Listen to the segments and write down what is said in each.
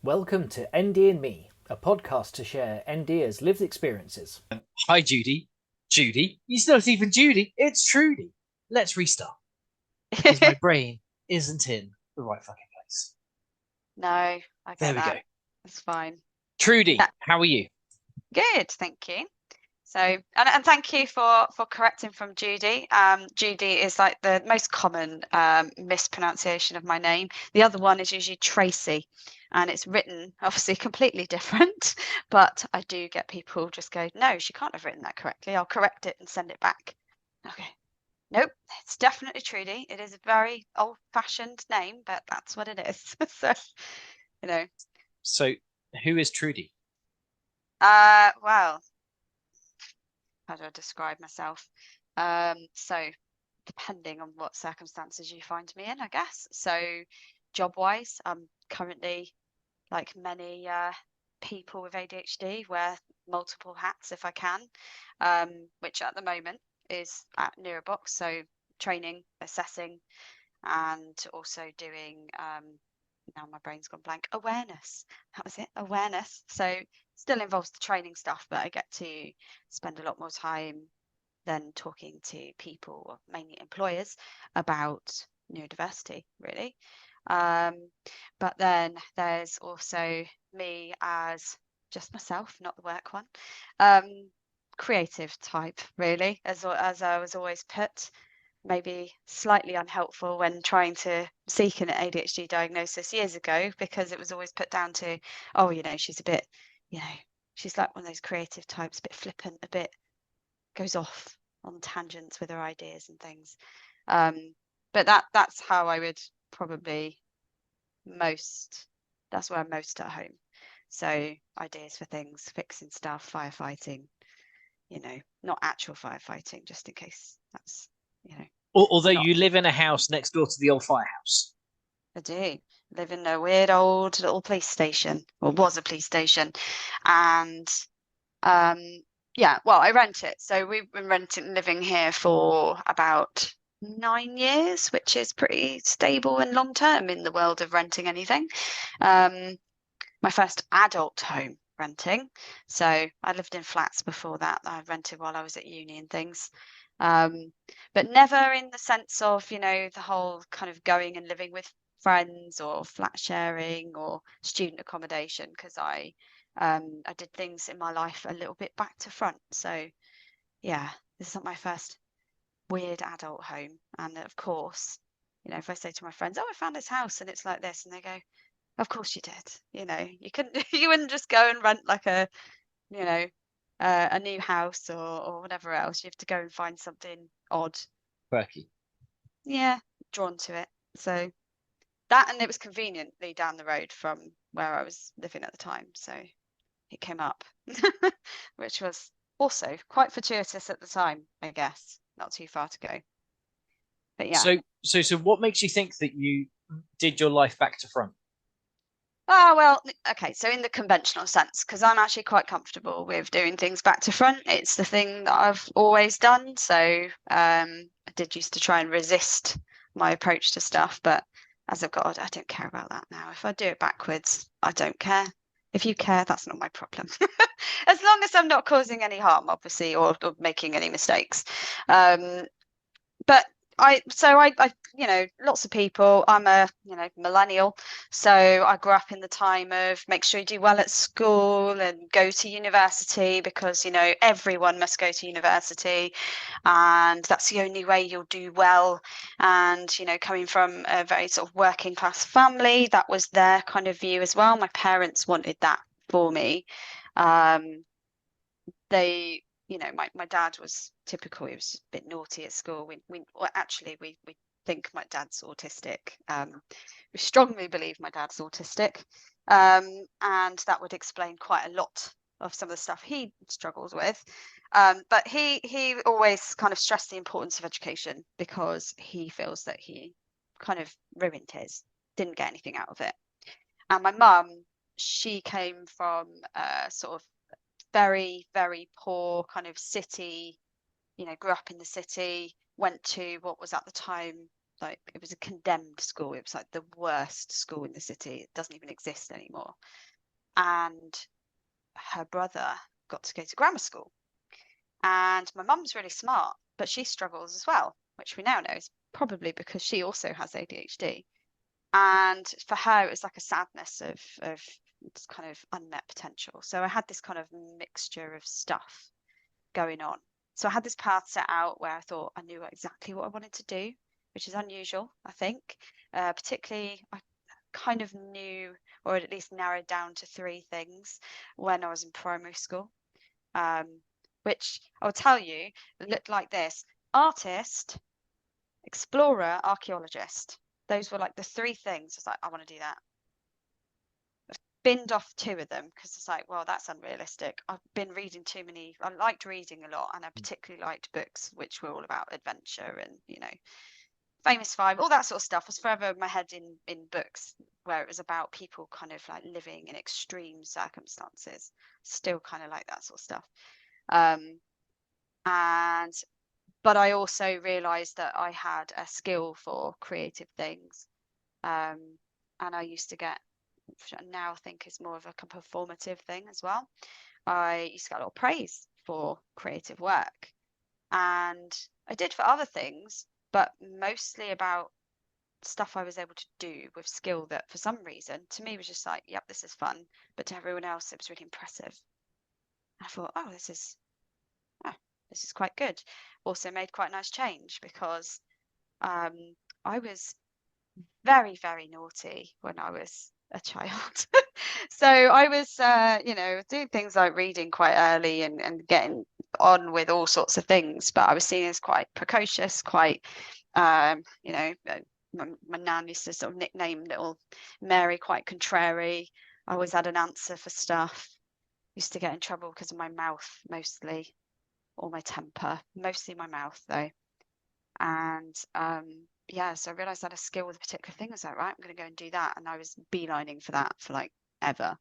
Welcome to ND and Me, a podcast to share NDers' lived experiences. Hi, Judy. Judy? It's not even Judy, it's Trudy. Let's restart, because my brain isn't in the right fucking place. No, I There get we go. that. It's fine. Trudy, Yeah, how are you? good, thank you. So, and thank you for correcting from Judy. Judy is like the most common mispronunciation of my name. The other one is usually Tracy, and it's written obviously completely different. But I do get people just go, no, she can't have written that correctly. I'll correct it and send it back. Okay. Nope, it's definitely Trudy. It is a very old-fashioned name, but that's what it is. So, you know. So, who is Trudy? Well, how do I describe myself? So depending on what circumstances you find me in, I guess. So job-wise, I'm currently, like many people with ADHD, wear multiple hats if I can, which at the moment is at Neurobox, so training, assessing, and also doing now my brain's gone blank, awareness. That was it, awareness. So still involves the training stuff, but I get to spend a lot more time than talking to people, or mainly employers, about neurodiversity, really. But then there's also me as just myself, not the work one, creative type, really, as I was always put. Maybe slightly unhelpful when trying to seek an ADHD diagnosis years ago, because it was always put down to, oh, she's a bit, she's like one of those creative types, a bit flippant, a bit goes off on tangents with her ideas and things. But that's how I would probably that's where I'm most at home. So ideas for things, fixing stuff, firefighting, not actual firefighting, just in case that's, Although not. you live in a house next door to the old firehouse. I do live in a weird old little police station, or was a police station, and yeah, well, I rent it. So we've been living here for about 9 years, which is pretty stable and long term in the world of renting anything. My first adult home renting. So I lived in flats before that. I rented while I was at uni and things. But never in the sense of, the whole kind of going and living with friends or flat sharing or student accommodation, because I did things in my life a little bit back to front. So yeah, this is not my first weird adult home. And of course, if I say to my friends, oh, I found this house and it's like this, and they go, of course you did. You couldn't, you wouldn't just go and rent like you know, a new house or whatever else. You have to go and find something odd. Quirky. Yeah, drawn to it. So that, and it was conveniently down the road from where I was living at the time. So it came up, which was also quite fortuitous at the time, I guess. Not too far to go. But yeah. So, what makes you think that you did your life back to front? Oh, well, okay. So in the conventional sense, because I'm actually quite comfortable with doing things back to front. It's the thing that I've always done. So I did used to try and resist my approach to stuff, but as I've got, I don't care about that now. If I do it backwards, I don't care. If you care, that's not my problem. As long as I'm not causing any harm, obviously, or making any mistakes. But lots of people, I'm a, millennial. So I grew up in the time of make sure you do well at school and go to university, because, everyone must go to university and that's the only way you'll do well. And, coming from a very sort of working class family, that was their kind of view as well. My parents wanted that for me. They, my dad was typical. He was a bit naughty at school. We think my dad's autistic. We strongly believe my dad's autistic, and that would explain quite a lot of some of the stuff he struggles with. But he always kind of stressed the importance of education, because he feels that he kind of ruined his, didn't get anything out of it. And my mum, she came from sort of very, very poor kind of city, grew up in the city, went to what was at the time like, it was a condemned school. It was like the worst school in the city. It doesn't even exist anymore. And her brother got to go to grammar school. And my mum's really smart, but she struggles as well, which we now know is probably because she also has ADHD. And for her, it was like a sadness of kind of unmet potential. So I had this kind of mixture of stuff going on. So I had this path set out where I thought I knew exactly what I wanted to do, which is unusual, I think. Particularly, I kind of knew, or at least narrowed down to 3 things when I was in primary school, which I'll tell you looked like this: artist, explorer, archaeologist. Those were like the 3 things. It's like, I want to do that. Binned off 2 of them because it's like, well, that's unrealistic. I've been reading too many. I liked reading a lot, and I particularly liked books which were all about adventure and, you know, Famous Five, all that sort of stuff. Was forever my head in books where it was about people kind of like living in extreme circumstances. Still kind of like that sort of stuff. But I also realized that I had a skill for creative things, and I used to get, which I now think is more of a performative thing as well. I used to get a lot of praise for creative work, and I did for other things, but mostly about stuff I was able to do with skill that for some reason to me was just like, yep, this is fun, but to everyone else it was really impressive. I thought, oh, this is quite good. Also made quite a nice change because I was very, very naughty when I was a child. So I was, doing things like reading quite early and getting on with all sorts of things. But I was seen as quite precocious, quite, my nan used to sort of nickname little Mary quite contrary. I always had an answer for stuff. Used to get in trouble because of my mouth mostly, or my temper, mostly my mouth though. And so I realized I had a skill with a particular thing. I was like, right, I'm going to go and do that. And I was beelining for that for like ever.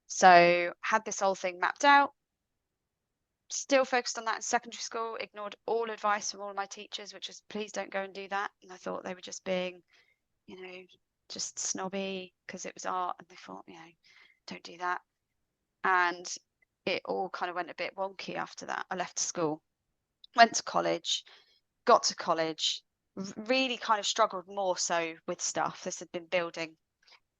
So had this whole thing mapped out, still focused on that in secondary school, ignored all advice from all of my teachers, which is please don't go and do that. And I thought they were just being, just snobby because it was art. And they thought, don't do that. And it all kind of went a bit wonky after that. I left school, went to college, got to college, really kind of struggled more so with stuff. This had been building,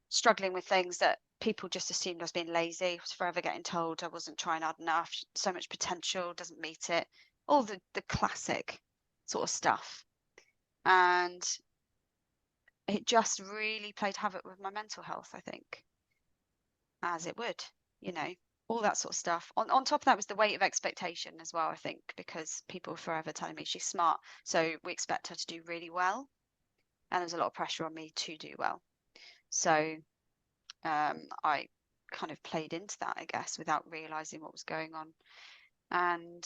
struggling with things that people just assumed I was being lazy. I was forever getting told I wasn't trying hard enough, so much potential, doesn't meet it, all the classic sort of stuff. And it just really played havoc with my mental health, I think, as it would, all that sort of stuff. On top of that was the weight of expectation as well, I think, because people were forever telling me she's smart, so we expect her to do really well. And there's a lot of pressure on me to do well. So I kind of played into that, I guess, without realizing what was going on. And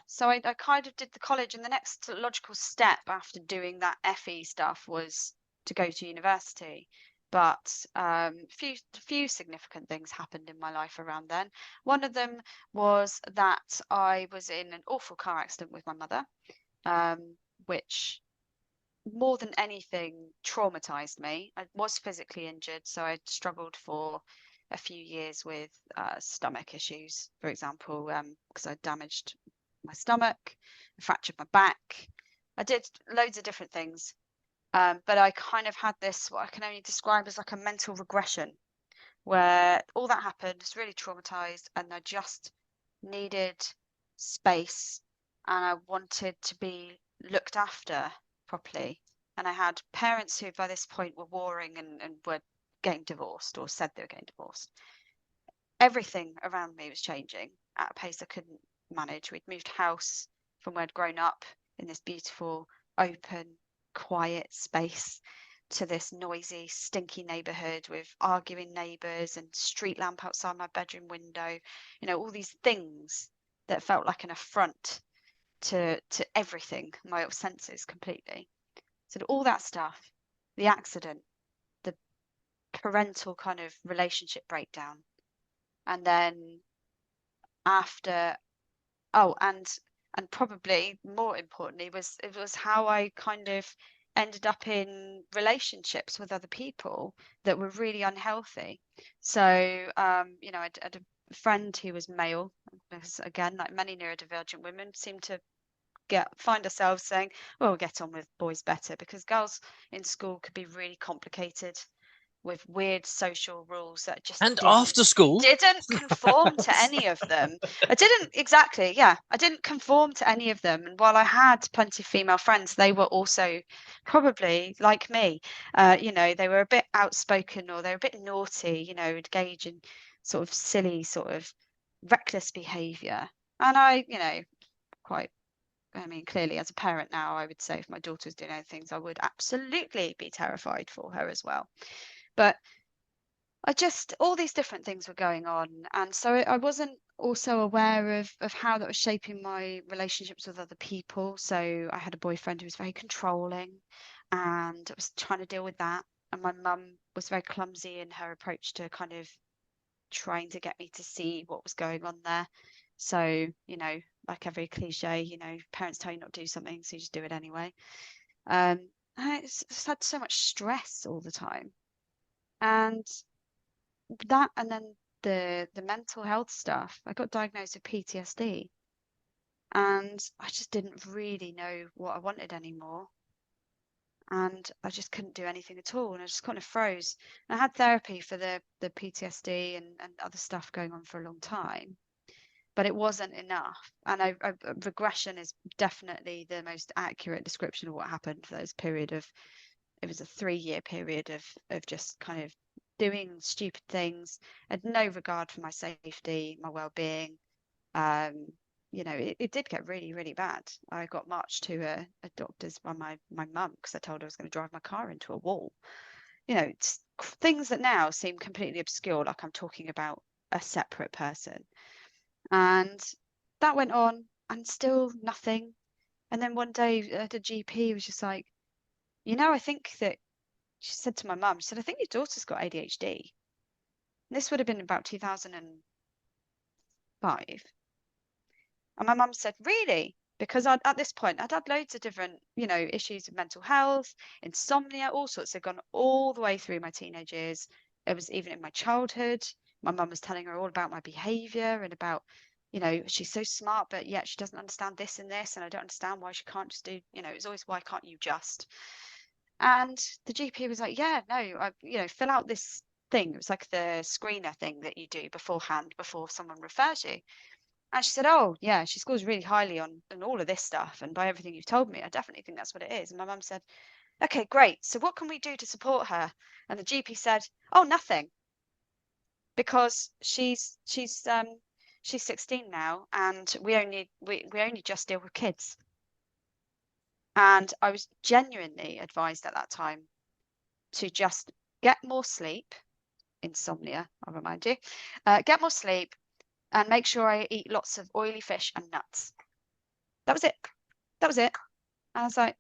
so I kind of did the college, and the next logical step after doing that FE stuff was to go to university. But a few significant things happened in my life around then. One of them was that I was in an awful car accident with my mother, which more than anything traumatized me. I was physically injured, so I struggled for a few years with stomach issues, for example, because I damaged my stomach, fractured my back. I did loads of different things. But I kind of had this, what I can only describe as like a mental regression, where all that happened, was really traumatized, and I just needed space, and I wanted to be looked after properly. And I had parents who by this point were warring and were getting divorced, or said they were getting divorced. Everything around me was changing at a pace I couldn't manage. We'd moved house from where I'd grown up in this beautiful, open, quiet space to this noisy, stinky neighborhood with arguing neighbors and street lamp outside my bedroom window. All these things that felt like an affront to everything, my senses completely. So all that stuff, the accident, the parental kind of relationship breakdown, and then after, and and probably more importantly it was how I kind of ended up in relationships with other people that were really unhealthy. So I had a friend who was male, because again, like many neurodivergent women, seem to find ourselves saying, well, we'll get on with boys better, because girls in school could be really complicated with weird social rules that just And after school, didn't conform to any of them. I didn't conform to any of them. And while I had plenty of female friends, they were also probably like me. They were a bit outspoken, or they were a bit naughty, engage in sort of silly, sort of reckless behavior. And clearly as a parent now, I would say if my daughter was doing those things, I would absolutely be terrified for her as well. But all these different things were going on. And so I wasn't also aware of how that was shaping my relationships with other people. So I had a boyfriend who was very controlling, and I was trying to deal with that. And my mum was very clumsy in her approach to kind of trying to get me to see what was going on there. So, like every cliche, parents tell you not to do something, so you just do it anyway. I just had so much stress all the time. And that, and then the mental health stuff, I got diagnosed with PTSD, and I just didn't really know what I wanted anymore. And I just couldn't do anything at all, and I just kind of froze. And I had therapy for the PTSD and other stuff going on for a long time, but it wasn't enough. And regression is definitely the most accurate description of what happened for those period of, it was a 3-year period of just kind of doing stupid things, had no regard for my safety, my well-being. It did get really, really bad. I got marched to a doctor's by my mum because I told her I was going to drive my car into a wall. It's things that now seem completely obscure, like I'm talking about a separate person. And that went on, and still nothing. And then one day the GP was just like, I think that, she said to my mum, she said, I think your daughter's got ADHD. This would have been about 2005. And my mum said, really? Because at this point, I'd had loads of different, issues with mental health, insomnia, all sorts. Had gone all the way through my teenage years. It was even in my childhood. My mum was telling her all about my behavior and about, she's so smart, but yet she doesn't understand this and this. And I don't understand why she can't just do, it's always, why can't you just? And the GP was like, yeah, no, fill out this thing. It was like the screener thing that you do beforehand before someone refers you. And she said, oh, yeah, she scores really highly on all of this stuff. And by everything you've told me, I definitely think that's what it is. And my mum said, okay, great. So what can we do to support her? And the GP said, oh, nothing. Because she's 16 now, and we only just deal with kids. And I was genuinely advised at that time to just get more sleep, insomnia, I'll remind you, get more sleep, and make sure I eat lots of oily fish and nuts. That was it. That was it. And I was like,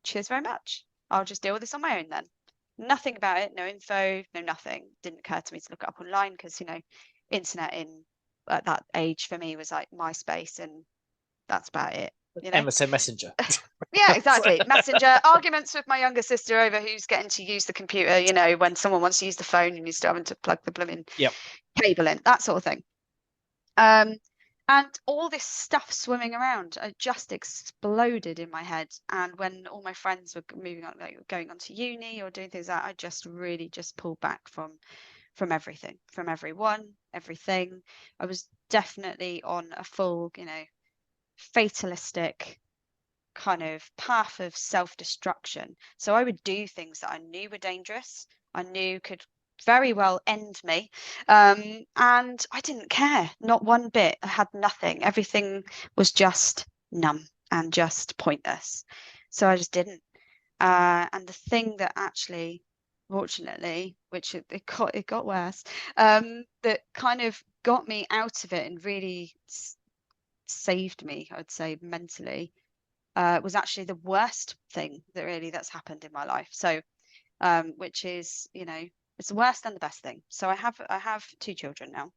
cheers very much. I'll just deal with this on my own then. Nothing about it, no info, no nothing. Didn't occur to me to look it up online because, internet at that age for me was like MySpace, and that's about it. MSN Messenger. Yeah, exactly. Messenger, arguments with my younger sister over who's getting to use the computer, when someone wants to use the phone and you're still having to plug the blooming cable in, that sort of thing. And all this stuff swimming around, just exploded in my head. And when all my friends were moving on, like going on to uni or doing things like that, I just really just pulled back from everything, from everyone, everything. I was definitely on a full, fatalistic kind of path of self-destruction. So I would do things that I knew were dangerous, I knew could very well end me, and I didn't care, not one bit. I had nothing. Everything was just numb and just pointless. So I just didn't. And the thing that actually, fortunately, which it got worse, that kind of got me out of it and really saved me, I'd say, mentally, was actually the worst thing that's happened in my life. So, which is, it's the worst and the best thing. So I have 2 children now,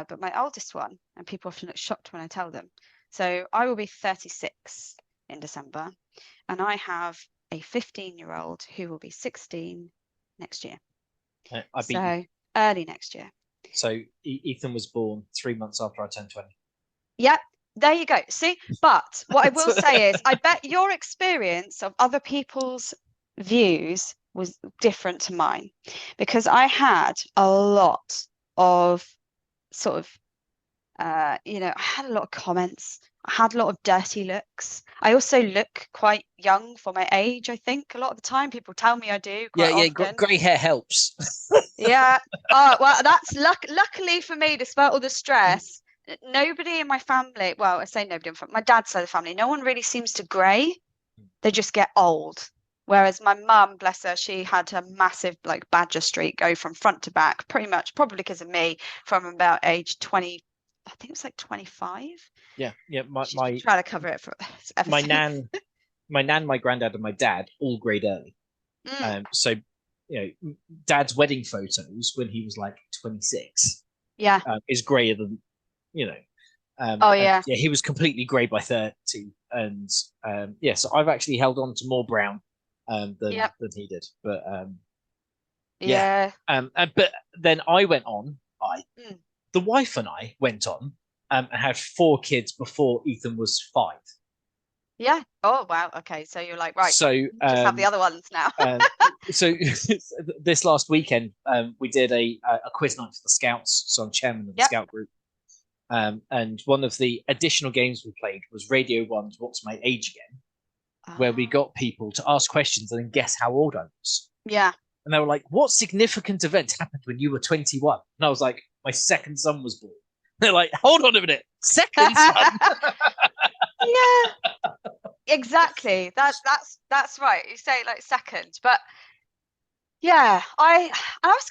but my oldest one, and people often look shocked when I tell them. So I will be 36 in December, and I have a 15-year-old who will be 16 next year. I beat you. So early next year. So Ethan was born 3 months after I turned 20. Yep, there you go. See, but what I will say is, I bet your experience of other people's views was different to mine, because I had a lot of sort of, I had a lot of comments. I had a lot of dirty looks. I also look quite young for my age, I think. A lot of the time, people tell me I do quite often. Grey hair helps. Yeah. Oh, well, that's luckily for me, despite all the stress, nobody in my family, well, I say nobody in my dad's side of the family, no one really seems to grey. They just get old. Whereas my mum, bless her, she had a massive like badger streak go from front to back, pretty much, probably because of me, from about age 20, I think it was like 25. Yeah. She's been trying to cover it for ever my since. nan, my granddad, and my dad all greyed early. So, Dad's wedding photos when he was like 26, Yeah. is greyer than, Oh yeah. yeah, he was completely grey by 30, and so I've actually held on to more brown than he did, but Yeah. but then the wife and I went on and had 4 kids before Ethan was 5. Yeah. Oh wow. Okay. So you're like, right, So just have the other ones now. so this last weekend we did a quiz night for the Scouts. So I'm chairman of the Scout group. And one of the additional games we played was Radio 1's What's My Age Again, where we got people to ask questions and then guess how old I was. Yeah. And they were like, what significant event happened when you were 21? And I was like, my second son was born. They're like, hold on a minute, second son? Yeah, exactly. That's right. You say like second, but yeah, I was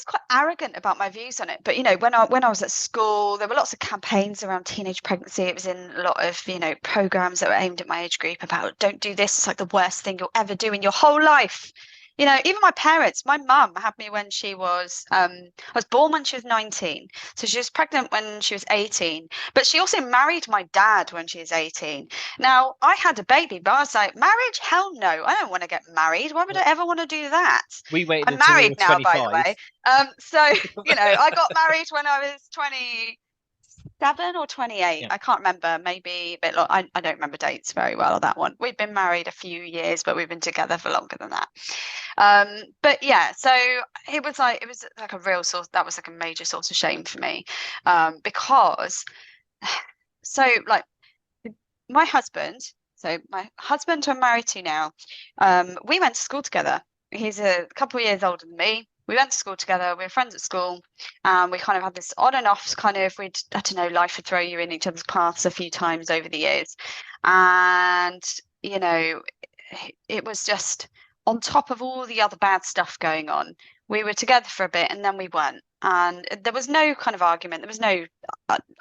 quite arrogant about my views on it. But when I was at school, there were lots of campaigns around teenage pregnancy. It was in a lot of programs that were aimed at my age group about don't do this. It's like the worst thing you'll ever do in your whole life. Even my parents, my mum had me when she was, I was born when she was 19. So she was pregnant when she was 18, but she also married my dad when she was 18. Now I had a baby, but I was like, marriage? Hell no. I don't want to get married. Why would I ever want to do that? We waited I'm until we married were now, 25. by the way. So, I got married when I was 27 or 28. Yeah. I can't remember, maybe a bit long. I don't remember dates very well on that one. We've been married a few years, but we've been together for longer than that. But yeah, so it was like a real source. That was like a major source of shame for me, because so like my husband who I'm married to now, we went to school together. He's a couple of years older than me. We went to school together. We were friends at school. We kind of had this on and off kind of, I don't know, life would throw you in each other's paths a few times over the years. And, it was just on top of all the other bad stuff going on. We were together for a bit and then we weren't. And there was no kind of argument. There was no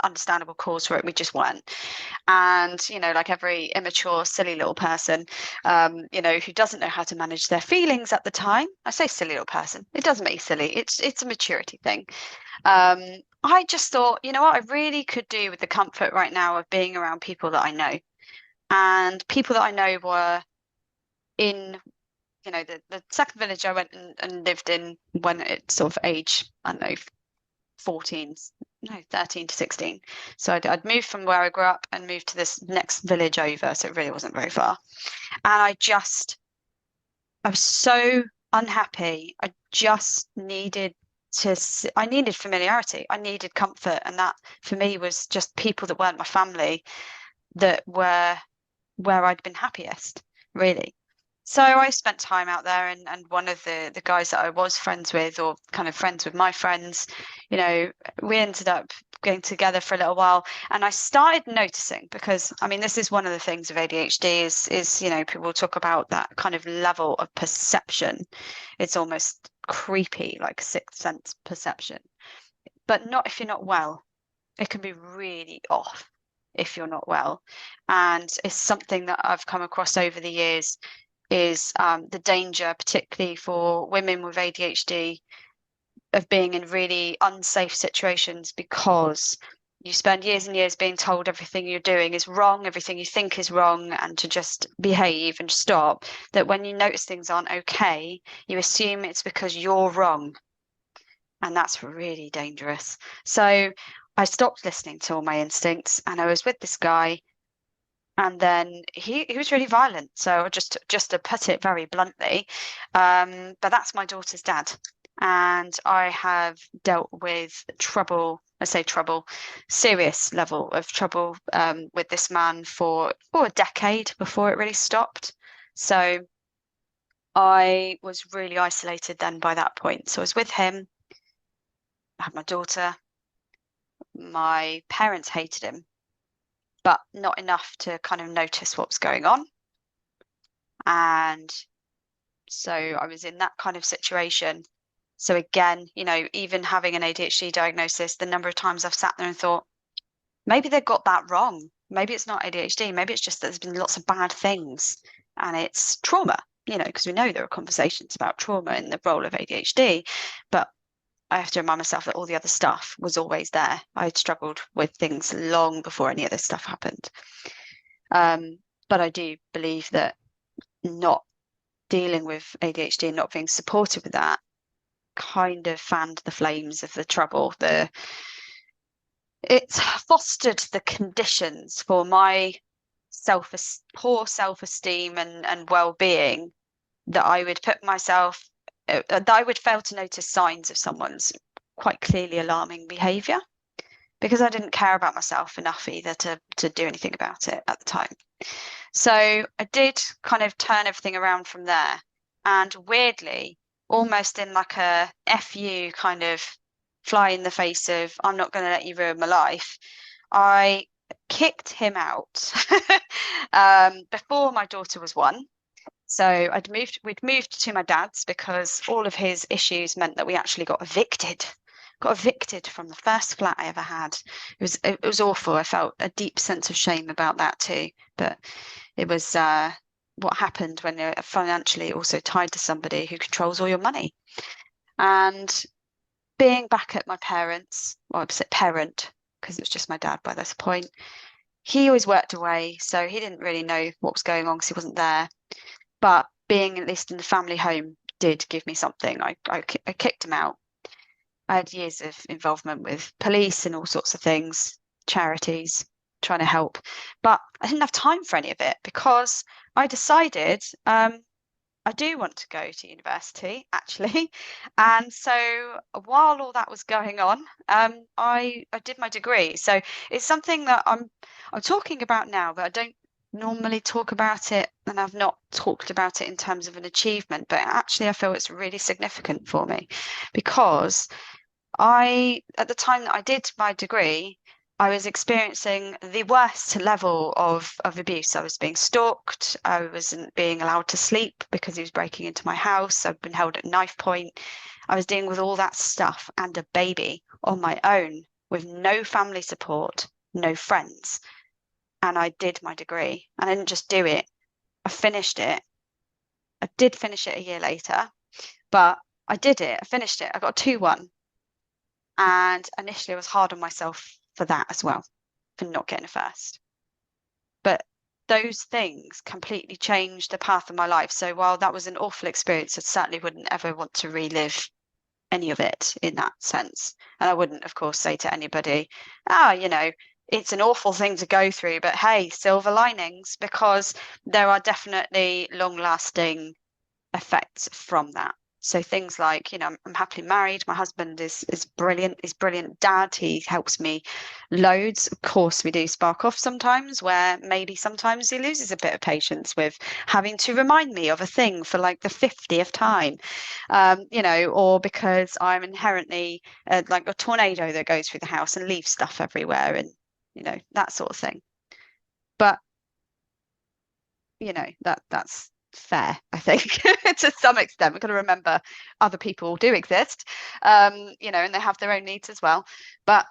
understandable cause for it. We just weren't. And, like every immature, silly little person, who doesn't know how to manage their feelings at the time. I say silly little person. It doesn't make you silly. It's a maturity thing. I just thought, what I really could do with the comfort right now of being around people that I know. And people that I know were in the second village I went and lived in when it's sort of age, I don't know, 13 to 16. So I'd moved from where I grew up and moved to this next village over. So it really wasn't very far. And I was so unhappy. I just needed familiarity. I needed comfort. And that for me was just people that weren't my family that were where I'd been happiest, really. So I spent time out there, and one of the guys that I was friends with, or kind of friends with my friends, we ended up getting together for a little while, and I started noticing, because I mean, this is one of the things of ADHD is people talk about that kind of level of perception. It's almost creepy, like sixth sense perception, but not if you're not well. It can be really off if you're not well, and it's something that I've come across over the years. Is the danger, particularly for women with ADHD, of being in really unsafe situations because you spend years and years being told everything you're doing is wrong, everything you think is wrong, and to just behave and stop, that when you notice things aren't okay, you assume it's because you're wrong. And that's really dangerous. So I stopped listening to all my instincts, and I was with this guy, and then he was really violent. So just to put it very bluntly, but that's my daughter's dad. And I have dealt with trouble, I say trouble, serious level of trouble with this man for a decade before it really stopped. So I was really isolated then by that point. So I was with him, I had my daughter. My parents hated him, but not enough to kind of notice what was going on. And so I was in that kind of situation. So again, you know, even having an ADHD diagnosis, the number of times I've sat there and thought, maybe they got that wrong. Maybe it's not ADHD. Maybe it's just that there's been lots of bad things and it's trauma, you know, because we know there are conversations about trauma in the role of ADHD, but I have to remind myself that all the other stuff was always there. I had struggled with things long before any of this stuff happened. But I do believe that not dealing with ADHD and not being supported with that kind of fanned the flames of the trouble. It's fostered the conditions for my poor self-esteem and well-being, that I would put myself that I would fail to notice signs of someone's quite clearly alarming behavior, because I didn't care about myself enough either to do anything about it at the time. So I did kind of turn everything around from there, and weirdly, almost in like a FU kind of fly in the face of, I'm not going to let you ruin my life, I kicked him out before my daughter was 1. So we'd moved to my dad's because all of his issues meant that we actually got evicted from the first flat I ever had. It was awful. I felt a deep sense of shame about that too. But it was what happened when you're financially also tied to somebody who controls all your money. And being back at my parents, well, I said parent because it was just my dad by this point. He always worked away, so he didn't really know what was going on because he wasn't there. But being at least in the family home did give me something. I kicked him out. I had years of involvement with police and all sorts of things, charities, trying to help. But I didn't have time for any of it because I decided I do want to go to university, actually. And so while all that was going on, I did my degree. So it's something that I'm talking about now, but I don't normally talk about it, and I've not talked about it in terms of an achievement, but actually I feel it's really significant for me, because at the time that I did my degree, I was experiencing the worst level of abuse. I was being stalked. I wasn't being allowed to sleep because he was breaking into my house. I've been held at knife point. I was dealing with all that stuff and a baby on my own with no family support, no friends. And I did my degree, and I didn't just do it. I finished it. I did finish it a year later, but I did it. I finished it. I got a 2-1. And initially I was hard on myself for that as well, for not getting a first. But those things completely changed the path of my life. So while that was an awful experience, I certainly wouldn't ever want to relive any of it in that sense. And I wouldn't, of course, say to anybody, you know, it's an awful thing to go through, but hey, silver linings, because there are definitely long-lasting effects from that. So things like, you know, I'm happily married. My husband is brilliant. He's brilliant dad. He helps me loads. Of course, we do spark off sometimes, where maybe sometimes he loses a bit of patience with having to remind me of a thing for like the 50th time, you know, or because I'm inherently like a tornado that goes through the house and leaves stuff everywhere, and you know, that sort of thing. But you know, that's fair, I think, to some extent. We've got to remember other people do exist, you know, and they have their own needs as well. But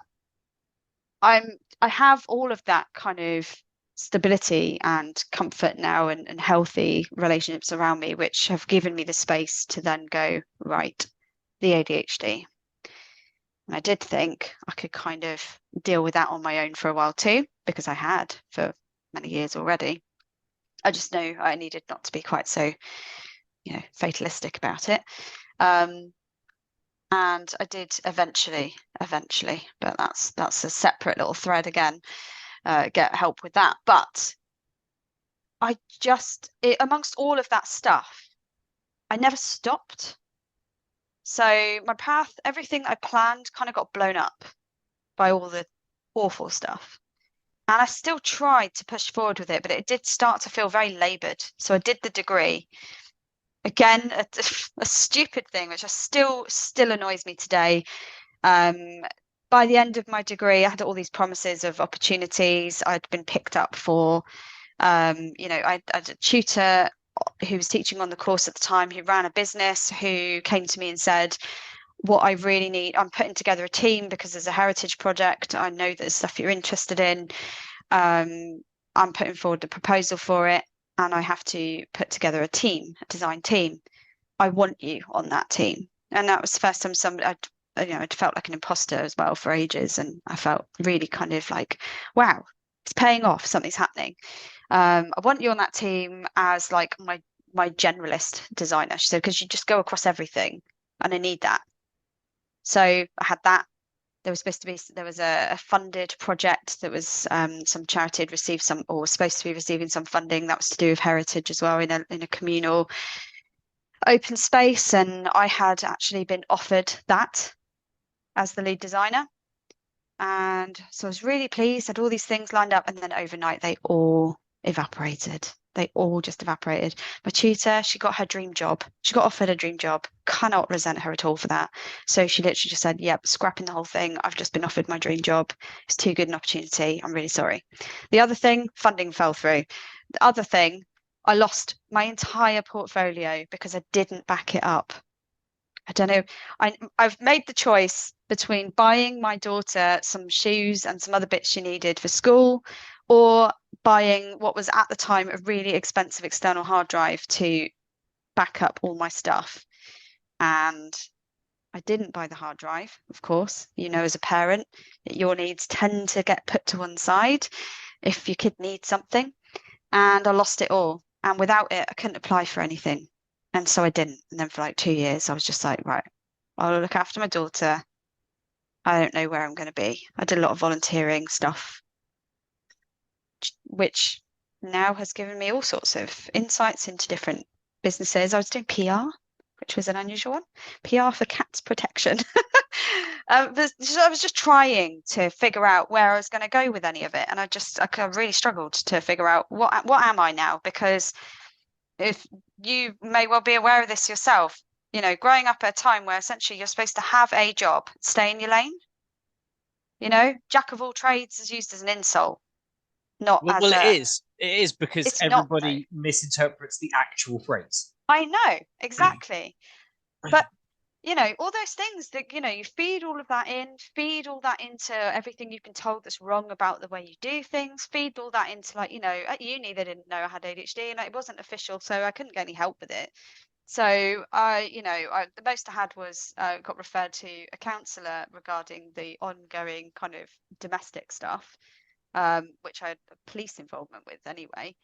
I have all of that kind of stability and comfort now, and healthy relationships around me, which have given me the space to then go, right, the ADHD. And I did think I could kind of deal with that on my own for a while too, because I had for many years already. I just knew I needed not to be quite so, fatalistic about it. And I did eventually, but that's a separate little thread again, get help with that. But amongst all of that stuff, I never stopped. So my path, everything I planned kind of got blown up by all the awful stuff. And I still tried to push forward with it, but it did start to feel very laboured. So I did the degree. Again, a stupid thing, which still annoys me today. By the end of my degree, I had all these promises of opportunities. I'd been picked up for, I had a tutor who was teaching on the course at the time, who ran a business, who came to me and said, what I really need, I'm putting together a team because there's a heritage project. I know there's stuff you're interested in. I'm putting forward a proposal for it, and I have to put together a design team. I want you on that team. And that was the first time I'd felt like an imposter as well for ages. And I felt really kind of like, wow, it's paying off. Something's happening. I want you on that team as like my generalist designer. So because you just go across everything, and I need that. So I had that. There was a funded project that was some charity had received some, or was supposed to be receiving some funding that was to do with heritage as well, in a communal open space, and I had actually been offered that as the lead designer. And so I was really pleased, had all these things lined up, and then overnight they all evaporated. They all just evaporated. My tutor, she got her dream job. She got offered a dream job. Cannot resent her at all for that. So she literally just said, yep, scrapping the whole thing. I've just been offered my dream job. It's too good an opportunity. I'm really sorry. The other thing, funding fell through. The other thing, I lost my entire portfolio because I didn't back it up. I don't know. I've made the choice between buying my daughter some shoes and some other bits she needed for school, or buying what was at the time a really expensive external hard drive to back up all my stuff. And I didn't buy the hard drive, of course. As a parent, your needs tend to get put to one side if your kid needs something. And I lost it all. And without it, I couldn't apply for anything. And so I didn't. And then for like 2 years, I was just like, right, I'll look after my daughter. I don't know where I'm going to be. I did a lot of volunteering stuff, which now has given me all sorts of insights into different businesses. I was doing PR, which was an unusual one. PR for cats protection. I was just trying to figure out where I was going to go with any of it. And I really struggled to figure out what am I now? Because if you may well be aware of this yourself, growing up at a time where essentially you're supposed to have a job, stay in your lane, jack of all trades is used as an insult, not as well, a... It is because It's everybody misinterprets the actual phrase. I know, exactly. But all those things that, you feed all that into everything you've been told that's wrong about the way you do things, feed all that into, like, at uni they didn't know I had ADHD, and it wasn't official, so I couldn't get any help with it. So the most I had was got referred to a counsellor regarding the ongoing kind of domestic stuff, which I had police involvement with anyway.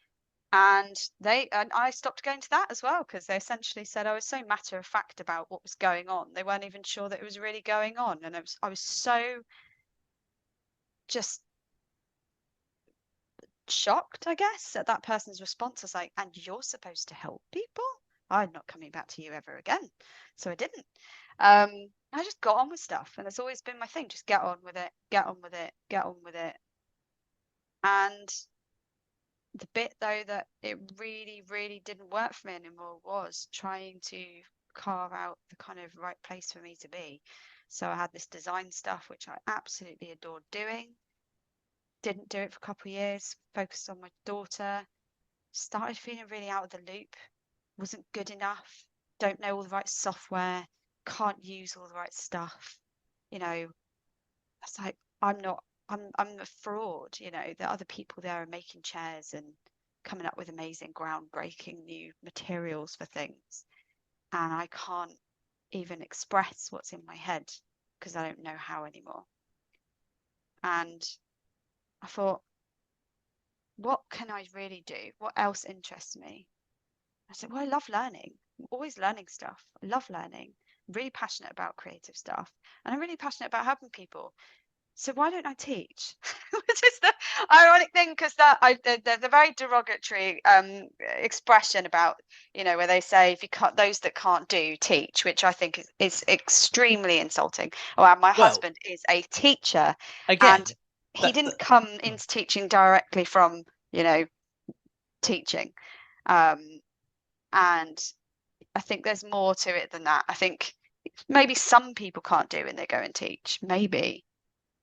And I stopped going to that as well, because they essentially said I was so matter of fact about what was going on. They weren't even sure that it was really going on. And I was so just shocked, I guess, at that person's response. I was like, and you're supposed to help people? I'm not coming back to you ever again. So I didn't. I just got on with stuff. And it's always been my thing. Just get on with it, get on with it, get on with it. And the bit though that it really, really didn't work for me anymore was trying to carve out the kind of right place for me to be. So I had this design stuff, which I absolutely adored doing. Didn't do it for a couple of years, focused on my daughter, started feeling really out of the loop, wasn't good enough, don't know all the right software, can't use all the right stuff. It's like, I'm a fraud, the other people there are making chairs and coming up with amazing groundbreaking new materials for things, and I can't even express what's in my head because I don't know how anymore. And I thought, what can I really do? What else interests me? I said, well, I love learning. I'm always learning stuff. I love learning. I'm really passionate about creative stuff. And I'm really passionate about helping people. So why don't I teach? Which is the ironic thing, because there's a very derogatory expression about, where they say, if you cut those that can't do, teach, which I think is extremely insulting. Well, my husband is a teacher, again, and he didn't come into teaching directly from, teaching. And I think there's more to it than that. I think maybe some people can't do when they go and teach, maybe.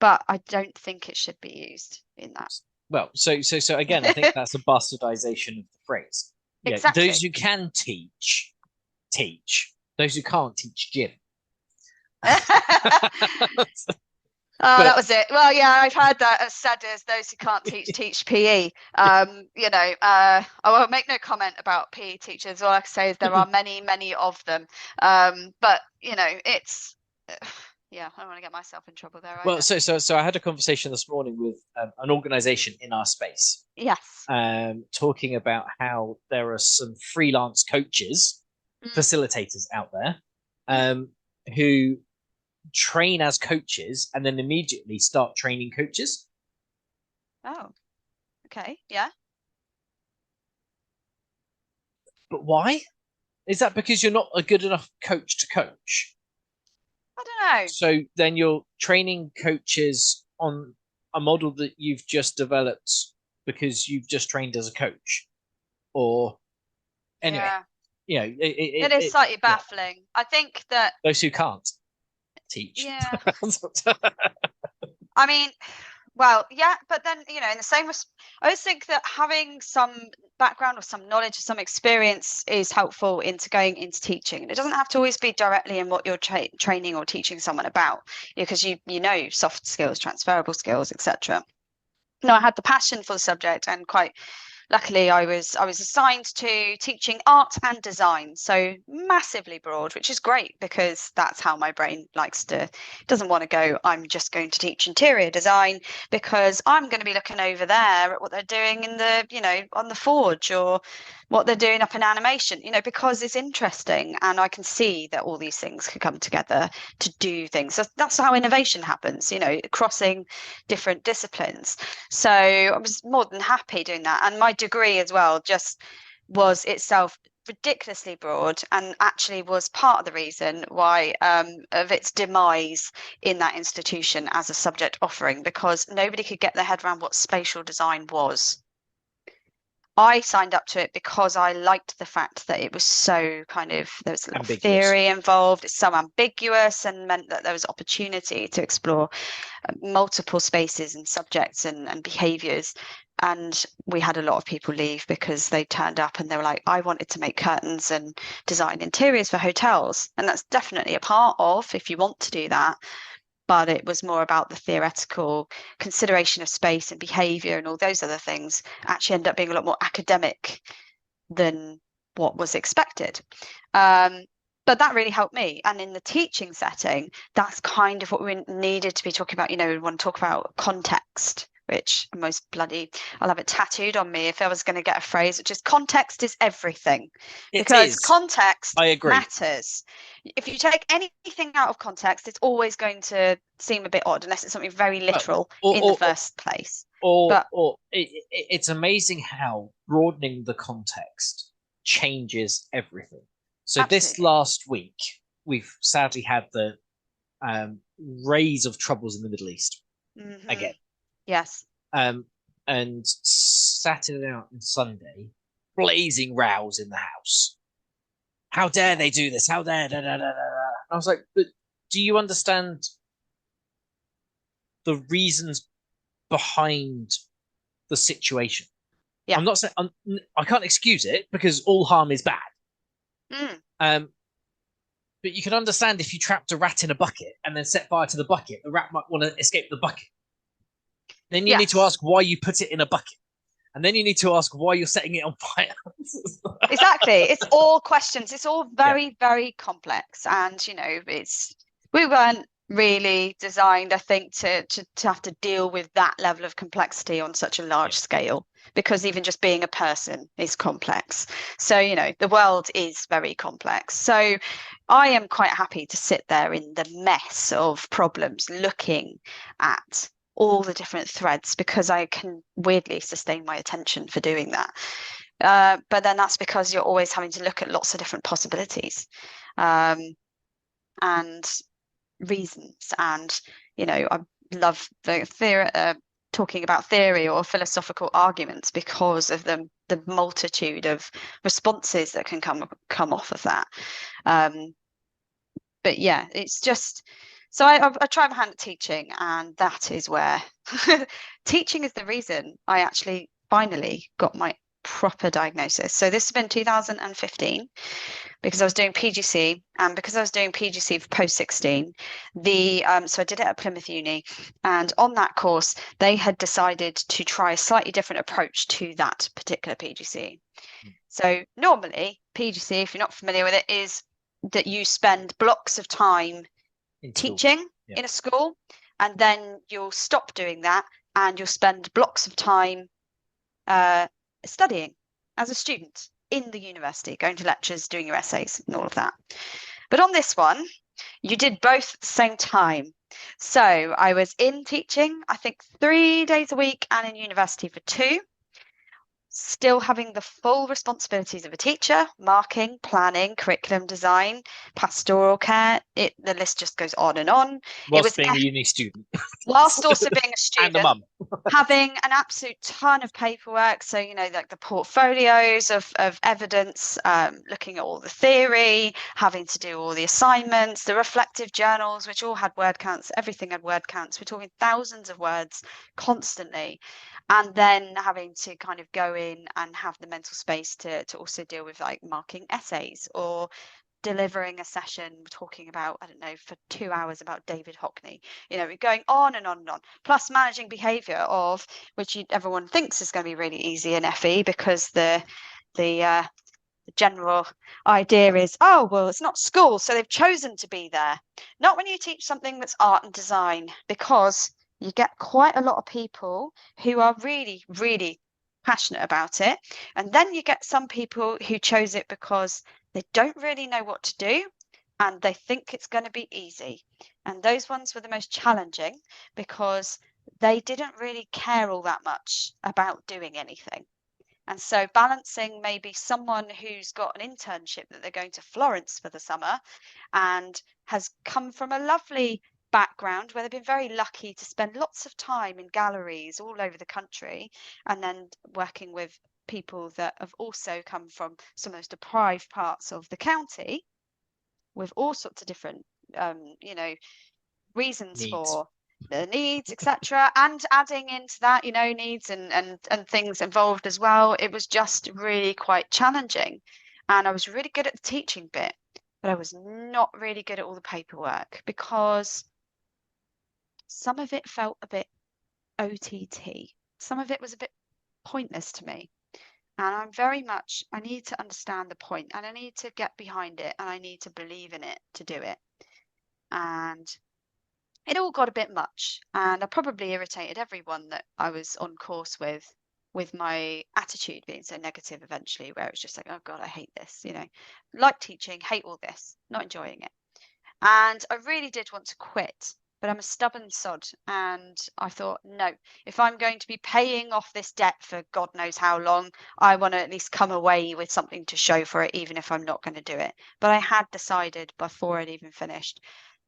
But I don't think it should be used in that. Well, so again, I think that's a bastardization of the phrase. Exactly. Those who can teach. Those who can't teach gym. That was it. Well, yeah, I've heard that as said as those who can't teach PE. I will make no comment about PE teachers. All I can say is there are many of them. But it's. Yeah, I don't want to get myself in trouble there. Well, so I had a conversation this morning with an organisation in our space. Yes. Talking about how there are some freelance coaches, facilitators out there, who train as coaches and then immediately start training coaches. Oh, okay, yeah. But why? Is that because you're not a good enough coach to coach? I don't know. So then you're training coaches on a model that you've just developed because you've just trained as a coach, or anyway, it is slightly baffling. Yeah. I think that those who can't teach. Yeah. I mean, well, yeah, but then in the same, I always think that having some background or some knowledge or some experience is helpful into going into teaching. And it doesn't have to always be directly in what you're training or teaching someone about, because you know soft skills, transferable skills, etc. No, I had the passion for the subject, and quite luckily I was assigned to teaching art and design, so massively broad, which is great because that's how my brain doesn't want to go, I'm just going to teach interior design, because I'm going to be looking over there at what they're doing in the on the forge, or what they're doing up in animation, because it's interesting and I can see that all these things could come together to do things. So that's how innovation happens, crossing different disciplines. So I was more than happy doing that, and my degree as well just was itself ridiculously broad, and actually was part of the reason why of its demise in that institution as a subject offering, because nobody could get their head around what spatial design was. I signed up to it because I liked the fact that it was so there was a lot of theory involved. It's so ambiguous, and meant that there was opportunity to explore multiple spaces and subjects and behaviors. And we had a lot of people leave because they turned up and they were like, I wanted to make curtains and design interiors for hotels. And that's definitely a part of, if you want to do that. But it was more about the theoretical consideration of space and behavior and all those other things actually end up being a lot more academic than what was expected. But that really helped me. And in the teaching setting, that's kind of what we needed to be talking about. We want to talk about context, which I'll have it tattooed on me if I was going to get a phrase, which is context is everything. Because context matters. If you take anything out of context, it's always going to seem a bit odd, unless it's something very literal in the first place. It's amazing how broadening the context changes everything. So Absolutely. This last week, we've sadly had the raise of troubles in the Middle East again. Yes. And Saturday night and Sunday, blazing rows in the house. How dare they do this? How dare da, da, da, da, da. I was like, but do you understand the reasons behind the situation? Yeah. I'm not saying I can't excuse it, because all harm is bad. But you can understand if you trapped a rat in a bucket and then set fire to the bucket, the rat might want to escape the bucket. Then you need to ask why you put it in a bucket. And then you need to ask why you're setting it on fire. Exactly. It's all questions. It's all very, very complex. And, we weren't really designed, I think, to have to deal with that level of complexity on such a large scale, because even just being a person is complex. So, you know, the world is very complex. So I am quite happy to sit there in the mess of problems, looking at all the different threads, because I can weirdly sustain my attention for doing that. But then that's because you're always having to look at lots of different possibilities. And reasons, and you know, I love the theory, talking about theory or philosophical arguments, because of the multitude of responses that can come off of that. But yeah, it's just, so I try my hand at teaching, and that is where teaching is the reason I actually finally got my proper diagnosis. So this has been 2015, because I was doing PGC, and because I was doing PGC for post 16, so I did it at Plymouth Uni, and on that course they had decided to try a slightly different approach to that particular PGC. So normally PGC, if you're not familiar with it, is that you spend blocks of time teaching in a school, and then you'll stop doing that and you'll spend blocks of time studying as a student in the university, going to lectures, doing your essays and all of that. But on this one, you did both at the same time. So I was in teaching, I think 3 days a week, and in university for 2, still having the full responsibilities of a teacher: marking, planning, curriculum design, pastoral care. The list just goes on and on. Whilst being a uni student. Whilst also being a student. And a mum. Having an absolute ton of paperwork. So, you know, like the portfolios of evidence, looking at all the theory, having to do all the assignments, the reflective journals, which all had word counts. Everything had word counts. We're talking thousands of words constantly. And then having to kind of go in and have the mental space to also deal with like marking essays, or delivering a session talking about, I don't know, for 2 hours about David Hockney, you know, going on and on and on, plus managing behavior, of which everyone thinks is going to be really easy in FE, because the general idea is, oh, well, it's not school, so they've chosen to be there. Not when you teach something that's art and design, because you get quite a lot of people who are really, really passionate about it. And then you get some people who chose it because they don't really know what to do, and they think it's going to be easy. And those ones were the most challenging, because they didn't really care all that much about doing anything. And so balancing maybe someone who's got an internship that they're going to Florence for the summer, and has come from a lovely background where they've been very lucky to spend lots of time in galleries all over the country, and then working with people that have also come from some of those deprived parts of the county, with all sorts of different you know, reasons for the needs, etc., and adding into that, you know, needs and things involved as well. It was just really quite challenging, and I was really good at the teaching bit, but I was not really good at all the paperwork, because some of it felt a bit OTT. Some of it was a bit pointless to me. And I'm very much, I need to understand the point, and I need to get behind it, and I need to believe in it to do it. And it all got a bit much, and I probably irritated everyone that I was on course with my attitude being so negative eventually, where it was just like, oh God, I hate this, you know, like teaching, hate all this, not enjoying it. And I really did want to quit, but I'm a stubborn sod, and I thought, no, if I'm going to be paying off this debt for God knows how long, I want to at least come away with something to show for it, even if I'm not going to do it. But I had decided before I'd even finished,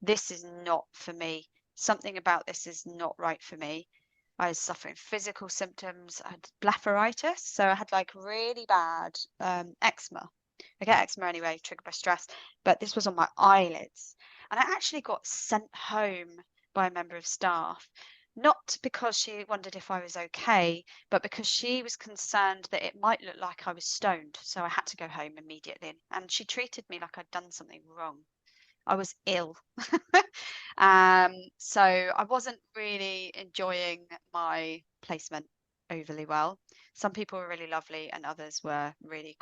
this is not for me. Something about this is not right for me. I was suffering physical symptoms. I had blepharitis, so I had like really bad eczema. I get eczema anyway, triggered by stress, but this was on my eyelids. And I actually got sent home by a member of staff, not because she wondered if I was okay, but because she was concerned that it might look like I was stoned. So I had to go home immediately. And she treated me like I'd done something wrong. I was ill. So I wasn't really enjoying my placement overly well. Some people were really lovely, and others were really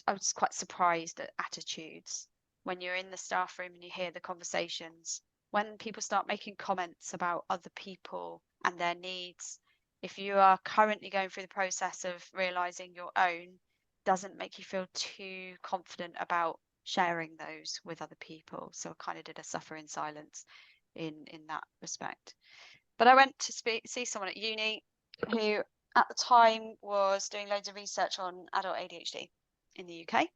I was quite surprised at attitudes when you're in the staff room and you hear the conversations, when people start making comments about other people and their needs, if you are currently going through the process of realizing your own, doesn't make you feel too confident about sharing those with other people. So I kind of did a suffer in silence in that respect. But I went to see someone at uni who at the time was doing loads of research on adult ADHD in the UK.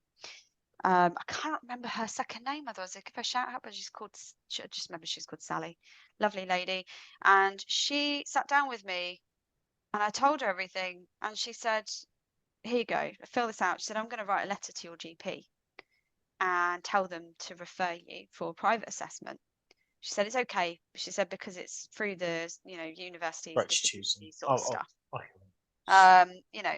I can't remember her second name, otherwise I give her a shout out, but I just remember she's called Sally. Lovely lady. And she sat down with me and I told her everything. And she said, here you go, fill this out. She said, I'm going to write a letter to your GP and tell them to refer you for a private assessment. She said, it's okay. She said, because it's through the, university's disability sort of stuff.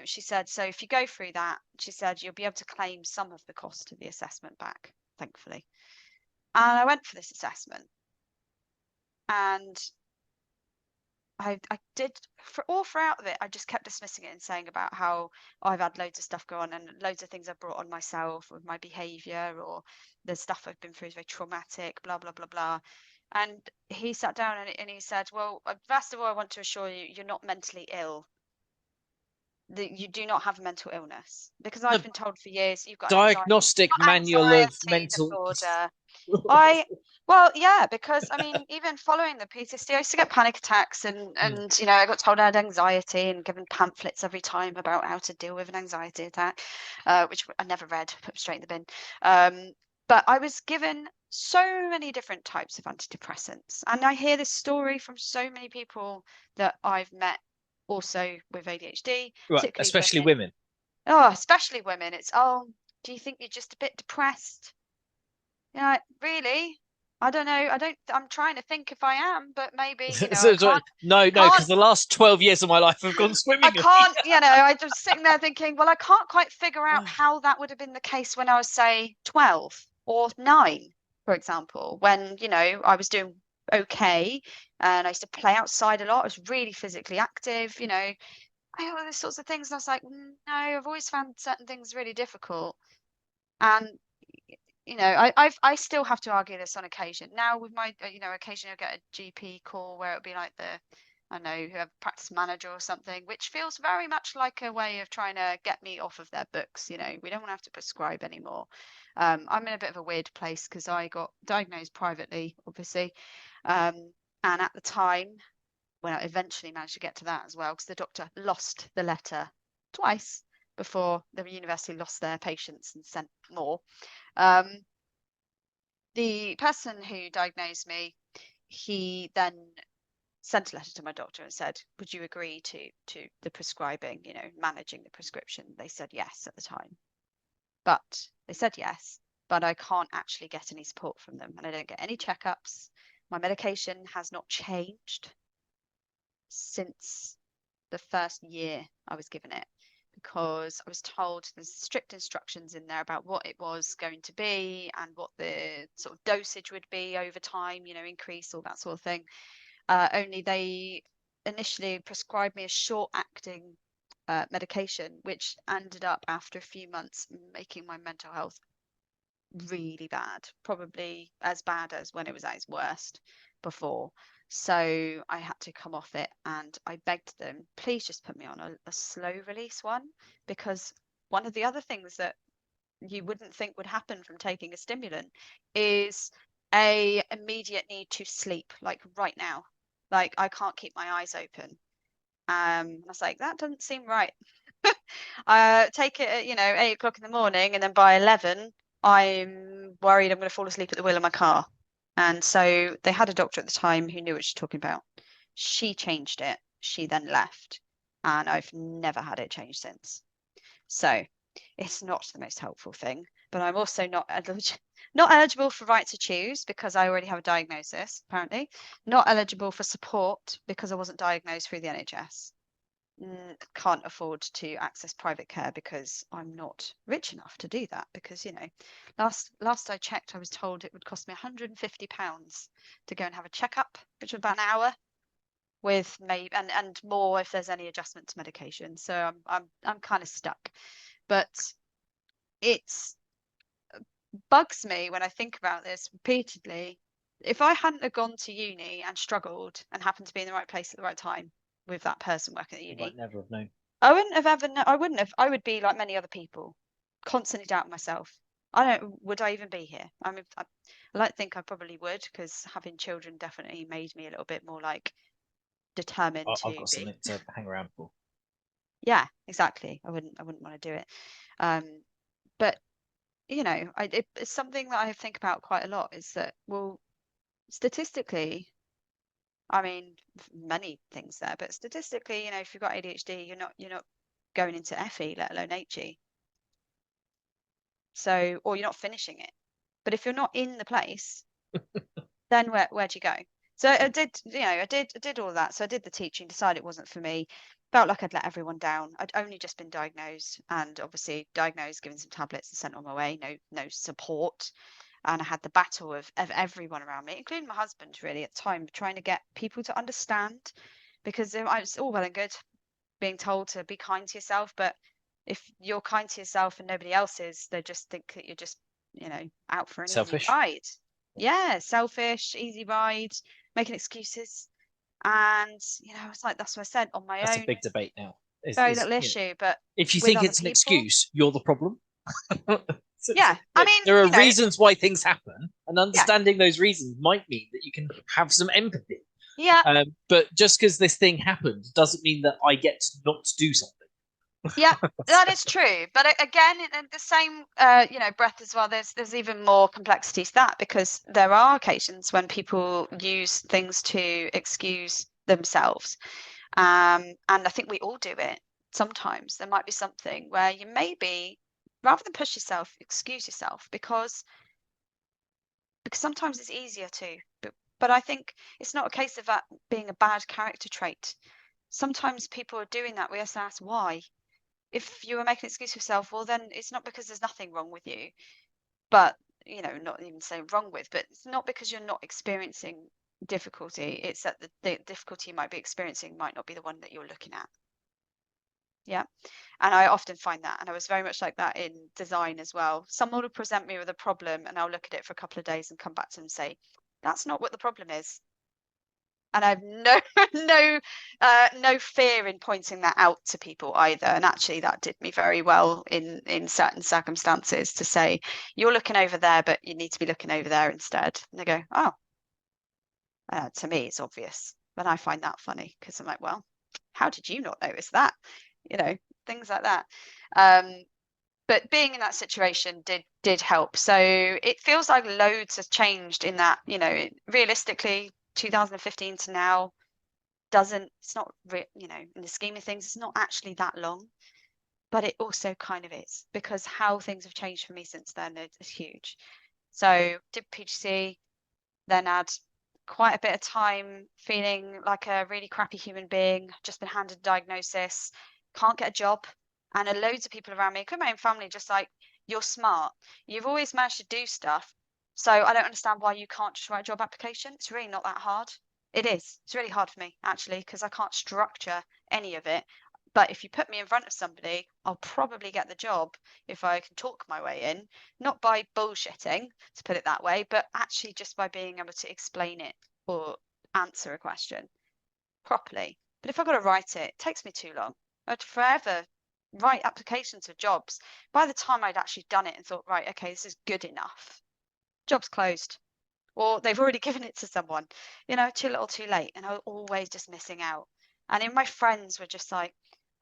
She said, so if you go through that, she said, you'll be able to claim some of the cost of the assessment back, thankfully. And I went for this assessment. And I did, throughout of it, I just kept dismissing it and saying about how I've had loads of stuff go on and loads of things I've brought on myself with my behaviour, or the stuff I've been through is very traumatic, blah, blah, blah, blah. And he sat down and he said, well, first of all, I want to assure you, you're not mentally ill. You do not have a mental illness, because I've been told for years you've got diagnostic manual of mental disorder. Because I mean, even following the PTSD, I used to get panic attacks, and I got told I had anxiety and given pamphlets every time about how to deal with an anxiety attack, which I never read, put straight in the bin. But I was given so many different types of antidepressants, and I hear this story from so many people that I've met also with ADHD, right, especially women. Oh, especially women. It's, do you think you're just a bit depressed? Really? I don't know. I'm trying to think if I am, but maybe, No, because the last 12 years of my life have gone swimming. I can't, I just sitting there thinking, well, I can't quite figure out how that would have been the case when I was, say, 12 or 9, for example, when, I was doing okay and I used to play outside a lot. I was really physically active, I had all those sorts of things, and I was like, no, I've always found certain things really difficult. And I still have to argue this on occasion. Now with my, occasionally I get a GP call where it'll be like whoever, practice manager or something, which feels very much like a way of trying to get me off of their books. We don't want to have to prescribe anymore. I'm in a bit of a weird place because I got diagnosed privately, obviously. And at the time, when I eventually managed to get to that as well, because the doctor lost the letter twice before the university lost their patience and sent more. The person who diagnosed me, he then sent a letter to my doctor and said, would you agree to the prescribing, managing the prescription? They said yes at the time. But they said yes, but I can't actually get any support from them, and I don't get any checkups. My medication has not changed since the first year I was given it, because I was told there's strict instructions in there about what it was going to be and what the sort of dosage would be over time, increase, all that sort of thing. Only they initially prescribed me a short-acting medication, which ended up after a few months making my mental health really bad, probably as bad as when it was at its worst before. So I had to come off it, and I begged them, please just put me on a slow release one, because one of the other things that you wouldn't think would happen from taking a stimulant is a immediate need to sleep, like right now. Like I can't keep my eyes open. I was like, that doesn't seem right. Take it at 8 o'clock in the morning, and then by 11 I'm worried I'm going to fall asleep at the wheel of my car. And so they had a doctor at the time who knew what she was talking about. She changed it. She then left, and I've never had it changed since. So it's not the most helpful thing, but I'm also not eligible for right to choose because I already have a diagnosis, apparently. Not eligible for support because I wasn't diagnosed through the NHS. Can't afford to access private care because I'm not rich enough to do that, because last I checked, I was told it would cost me £150 to go and have a checkup, which was about an hour, with maybe and more if there's any adjustment to medication. So I'm kind of stuck. But it's bugs me when I think about this repeatedly. If I hadn't have gone to uni and struggled and happened to be in the right place at the right time with that person working at You uni, might never have known. I wouldn't have ever. I wouldn't have. I would be like many other people, constantly doubting myself. Would I even be here? I mean, I like to think I probably would, because having children definitely made me a little bit more like determined I've to got be. something to hang around for. Yeah, exactly. I wouldn't want to do it. But you know, it's something that I think about quite a lot, is that, well, statistically, I mean, many things there, but statistically, you know, if you've got ADHD, you're not going into FE, let alone HE. So, or you're not finishing it. But if you're not in the place, then where'd you go? So I did, you know, I did all that. So I did the teaching, decided it wasn't for me. Felt like I'd let everyone down. I'd only just been diagnosed, and obviously diagnosed, given some tablets and sent on my way. No support. And I had the battle of everyone around me, including my husband, really, at the time, trying to get people to understand, because I was all well and good being told to be kind to yourself, but if you're kind to yourself and nobody else is, they just think that you're just, you know, out for an easy Selfish. ride. Yeah, selfish, easy ride, making excuses. And, you know, it's like, that's what I said, on my That's a own, big debate now. very little issue, but If you with think other it's an people, excuse, you're the problem. yeah. I mean, there are you know, reasons why things happen, and yeah, understanding those reasons might mean that you can have some empathy. yeah, But just because this thing happened doesn't mean that I get to not do something. yeah, that is true. But again, in the same, you know, breath as well, there's even more complexity to that, because there are occasions when people use things to excuse themselves. And I think we all do it sometimes. There might be something where you maybe, rather than push yourself, excuse yourself, because sometimes it's easier to. But I think it's not a case of that being a bad character trait. Sometimes people are doing that. We have to ask why. If you were making an excuse for yourself, well, then it's not because there's nothing wrong with you, but, you know, not even saying wrong with, but it's not because you're not experiencing difficulty. It's that the difficulty you might be experiencing might not be the one that you're looking at. Yeah. And I often find that, and I was very much like that in design as well. Someone will present me with a problem, and I'll look at it for a couple of days and come back to them and say, that's not what the problem is. And I've no fear in pointing that out to people either. And actually that did me very well in certain circumstances, to say, you're looking over there, but you need to be looking over there instead. And they go, oh, to me it's obvious. But I find that funny, because I'm like, well, how did you not notice that? You know, things like that. But being in that situation did help. So it feels like loads has changed in that, you know, realistically, 2015 to now, it's not, you know, in the scheme of things, it's not actually that long, but it also kind of is, because how things have changed for me since then is huge. So did PGC, then had quite a bit of time feeling like a really crappy human being, just been handed a diagnosis, can't get a job. And loads of people around me, including my own family, just like, you're smart, you've always managed to do stuff, so I don't understand why you can't just write a job application. It's really not that hard. It is. It's really hard for me, actually, because I can't structure any of it. But if you put me in front of somebody, I'll probably get the job if I can talk my way in, not by bullshitting, to put it that way, but actually just by being able to explain it or answer a question properly. But if I've got to write it, it takes me too long. I'd forever write applications for jobs. By the time I'd actually done it and thought, right, okay, this is good enough, job's closed. Or they've already given it to someone, you know, too little too late. And I was always just missing out. And then my friends were just like,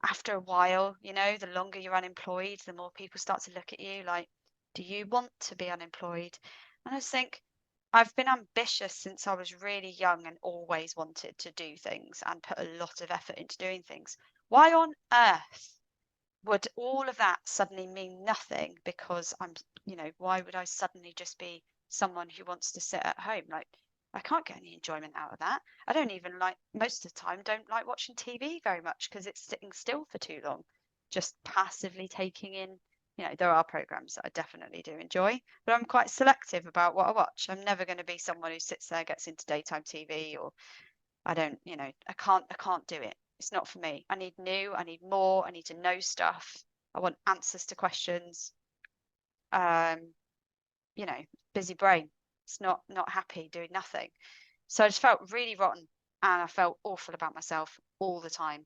after a while, you know, the longer you're unemployed, the more people start to look at you like, do you want to be unemployed? And I just think, I've been ambitious since I was really young and always wanted to do things and put a lot of effort into doing things. Why on earth would all of that suddenly mean nothing because you know, why would I suddenly just be someone who wants to sit at home? Like, I can't get any enjoyment out of that. I don't even like, most of the time, don't like watching TV very much because it's sitting still for too long, just passively taking in. You know, there are programs that I definitely do enjoy, but I'm quite selective about what I watch. I'm never going to be someone who sits there, gets into daytime TV, or I don't, you know, I can't do it. It's not for me. I need new, I need more, I need to know stuff. I want answers to questions. you know, busy brain. It's not happy doing nothing. So I just felt really rotten, and I felt awful about myself all the time.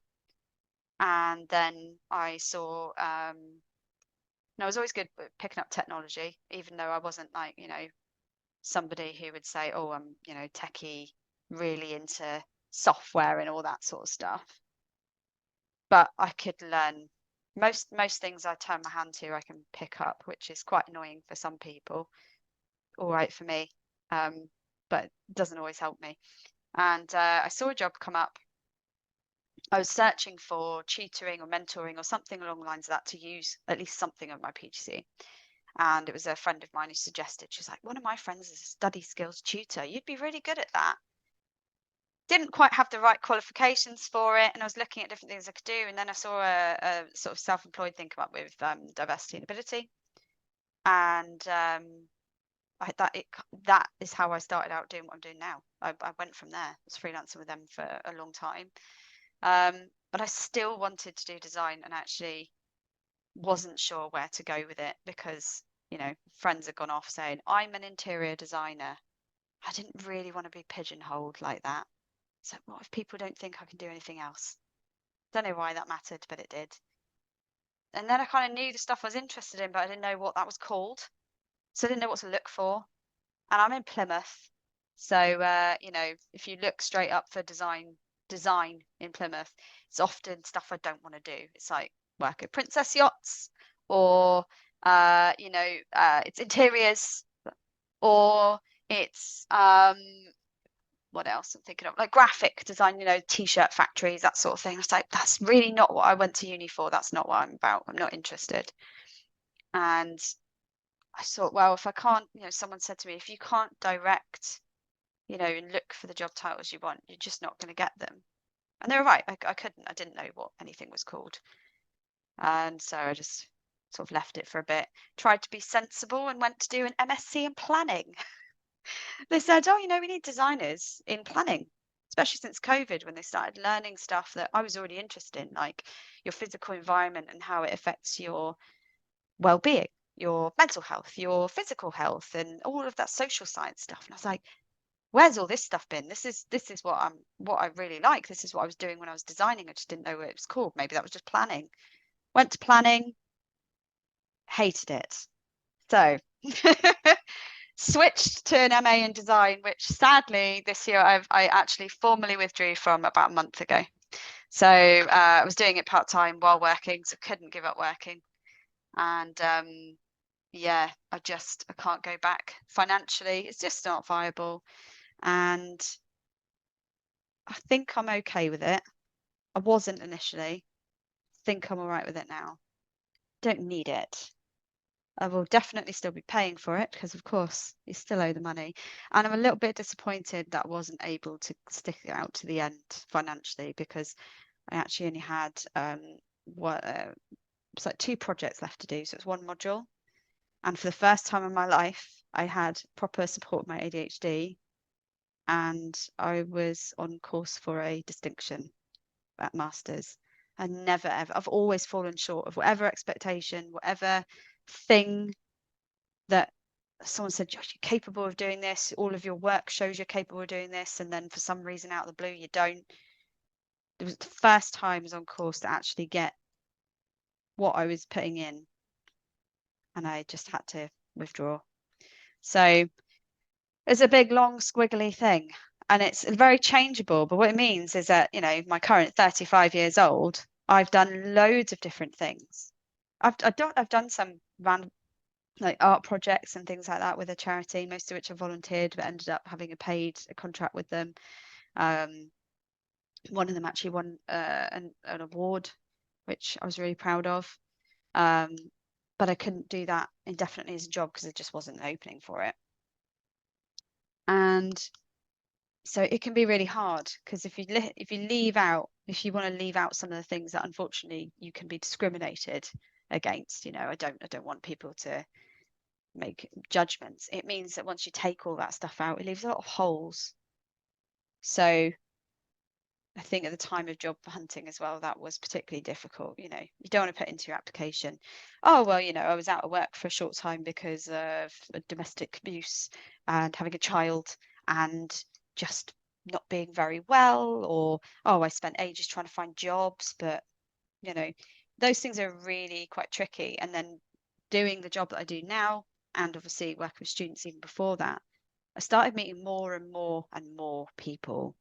And then I saw, I was always good at picking up technology, even though I wasn't like, you know, somebody who would say, oh, I'm, you know, techie, really into software and all that sort of stuff. But I could learn most things I turn my hand to, I can pick up, which is quite annoying for some people. All right for me, but it doesn't always help me. And I saw a job come up. I was searching for tutoring or mentoring or something along the lines of that to use at least something of my PGC. And it was a friend of mine who suggested, she's like, one of my friends is a study skills tutor. You'd be really good at that. Didn't quite have the right qualifications for it. And I was looking at different things I could do. And then I saw a sort of self-employed thing come up with diversity and ability. And that is how I started out doing what I'm doing now. I went from there. I was freelancing with them for a long time. But I still wanted to do design and actually wasn't sure where to go with it because, you know, friends had gone off saying, I'm an interior designer. I didn't really want to be pigeonholed like that. So what if people don't think I can do anything else? Don't know why that mattered, but it did. And then I kind of knew the stuff I was interested in, but I didn't know what that was called. So I didn't know what to look for. And I'm in Plymouth. So, you know, if you look straight up for design in Plymouth, it's often stuff I don't want to do. It's like work at Princess Yachts, or you know, it's interiors, or it's what else I'm thinking of, like graphic design, you know, t-shirt factories, that sort of thing. It's like, that's really not what I went to uni for. That's not what I'm about. I'm not interested. And I thought, well, if I can't, you know, someone said to me, if you can't direct, you know, and look for the job titles you want, you're just not going to get them. And they were right. I couldn't. I didn't know what anything was called. And so I just sort of left it for a bit, tried to be sensible and went to do an MSc in planning. They said, oh, you know, we need designers in planning, especially since COVID, when they started learning stuff that I was already interested in, like your physical environment and how it affects your well-being, your mental health, your physical health, and all of that social science stuff. And I was like, where's all this stuff been? This is what I really like. This is what I was doing when I was designing. I just didn't know what it was called. Maybe that was just planning. Went to planning, hated it. So switched to an MA in design, which sadly this year I actually formally withdrew from about a month ago. So I was doing it part-time while working, so couldn't give up working. And yeah, I can't go back financially. It's just not viable. And I think I'm okay with it. I wasn't initially. I think I'm all right with it now. Don't need it. I will definitely still be paying for it because, of course, you still owe the money. And I'm a little bit disappointed that I wasn't able to stick it out to the end financially, because I actually only had it's like 2 projects left to do. So it's 1 module. And for the first time in my life, I had proper support with my ADHD, and I was on course for a distinction at masters. And never ever, I've always fallen short of whatever expectation, whatever thing that someone said, Josh, you're capable of doing this. All of your work shows you're capable of doing this. And then for some reason out of the blue, you don't. It was the first time I was on course to actually get what I was putting in. And I just had to withdraw. So it's a big, long, squiggly thing. And it's very changeable. But what it means is that, you know, my current 35 years old, I've done loads of different things. I've done some random, like, art projects and things like that with a charity, most of which I volunteered, but ended up having a contract with them. One of them actually won an award, which I was really proud of. But I couldn't do that indefinitely as a job because there just wasn't an opening for it. And so it can be really hard, because if you want to leave out some of the things that unfortunately you can be discriminated against, you know, I don't want people to make judgments. It means that once you take all that stuff out, it leaves a lot of holes. So I think at the time of job hunting as well, that was particularly difficult. You don't want to put into your application, oh, well, I was out of work for a short time because of domestic abuse and having a child and just not being very well, or, oh, I spent ages trying to find jobs. But, those things are really quite tricky. And then doing the job that I do now, and obviously working with students even before that, I started meeting more and more and more people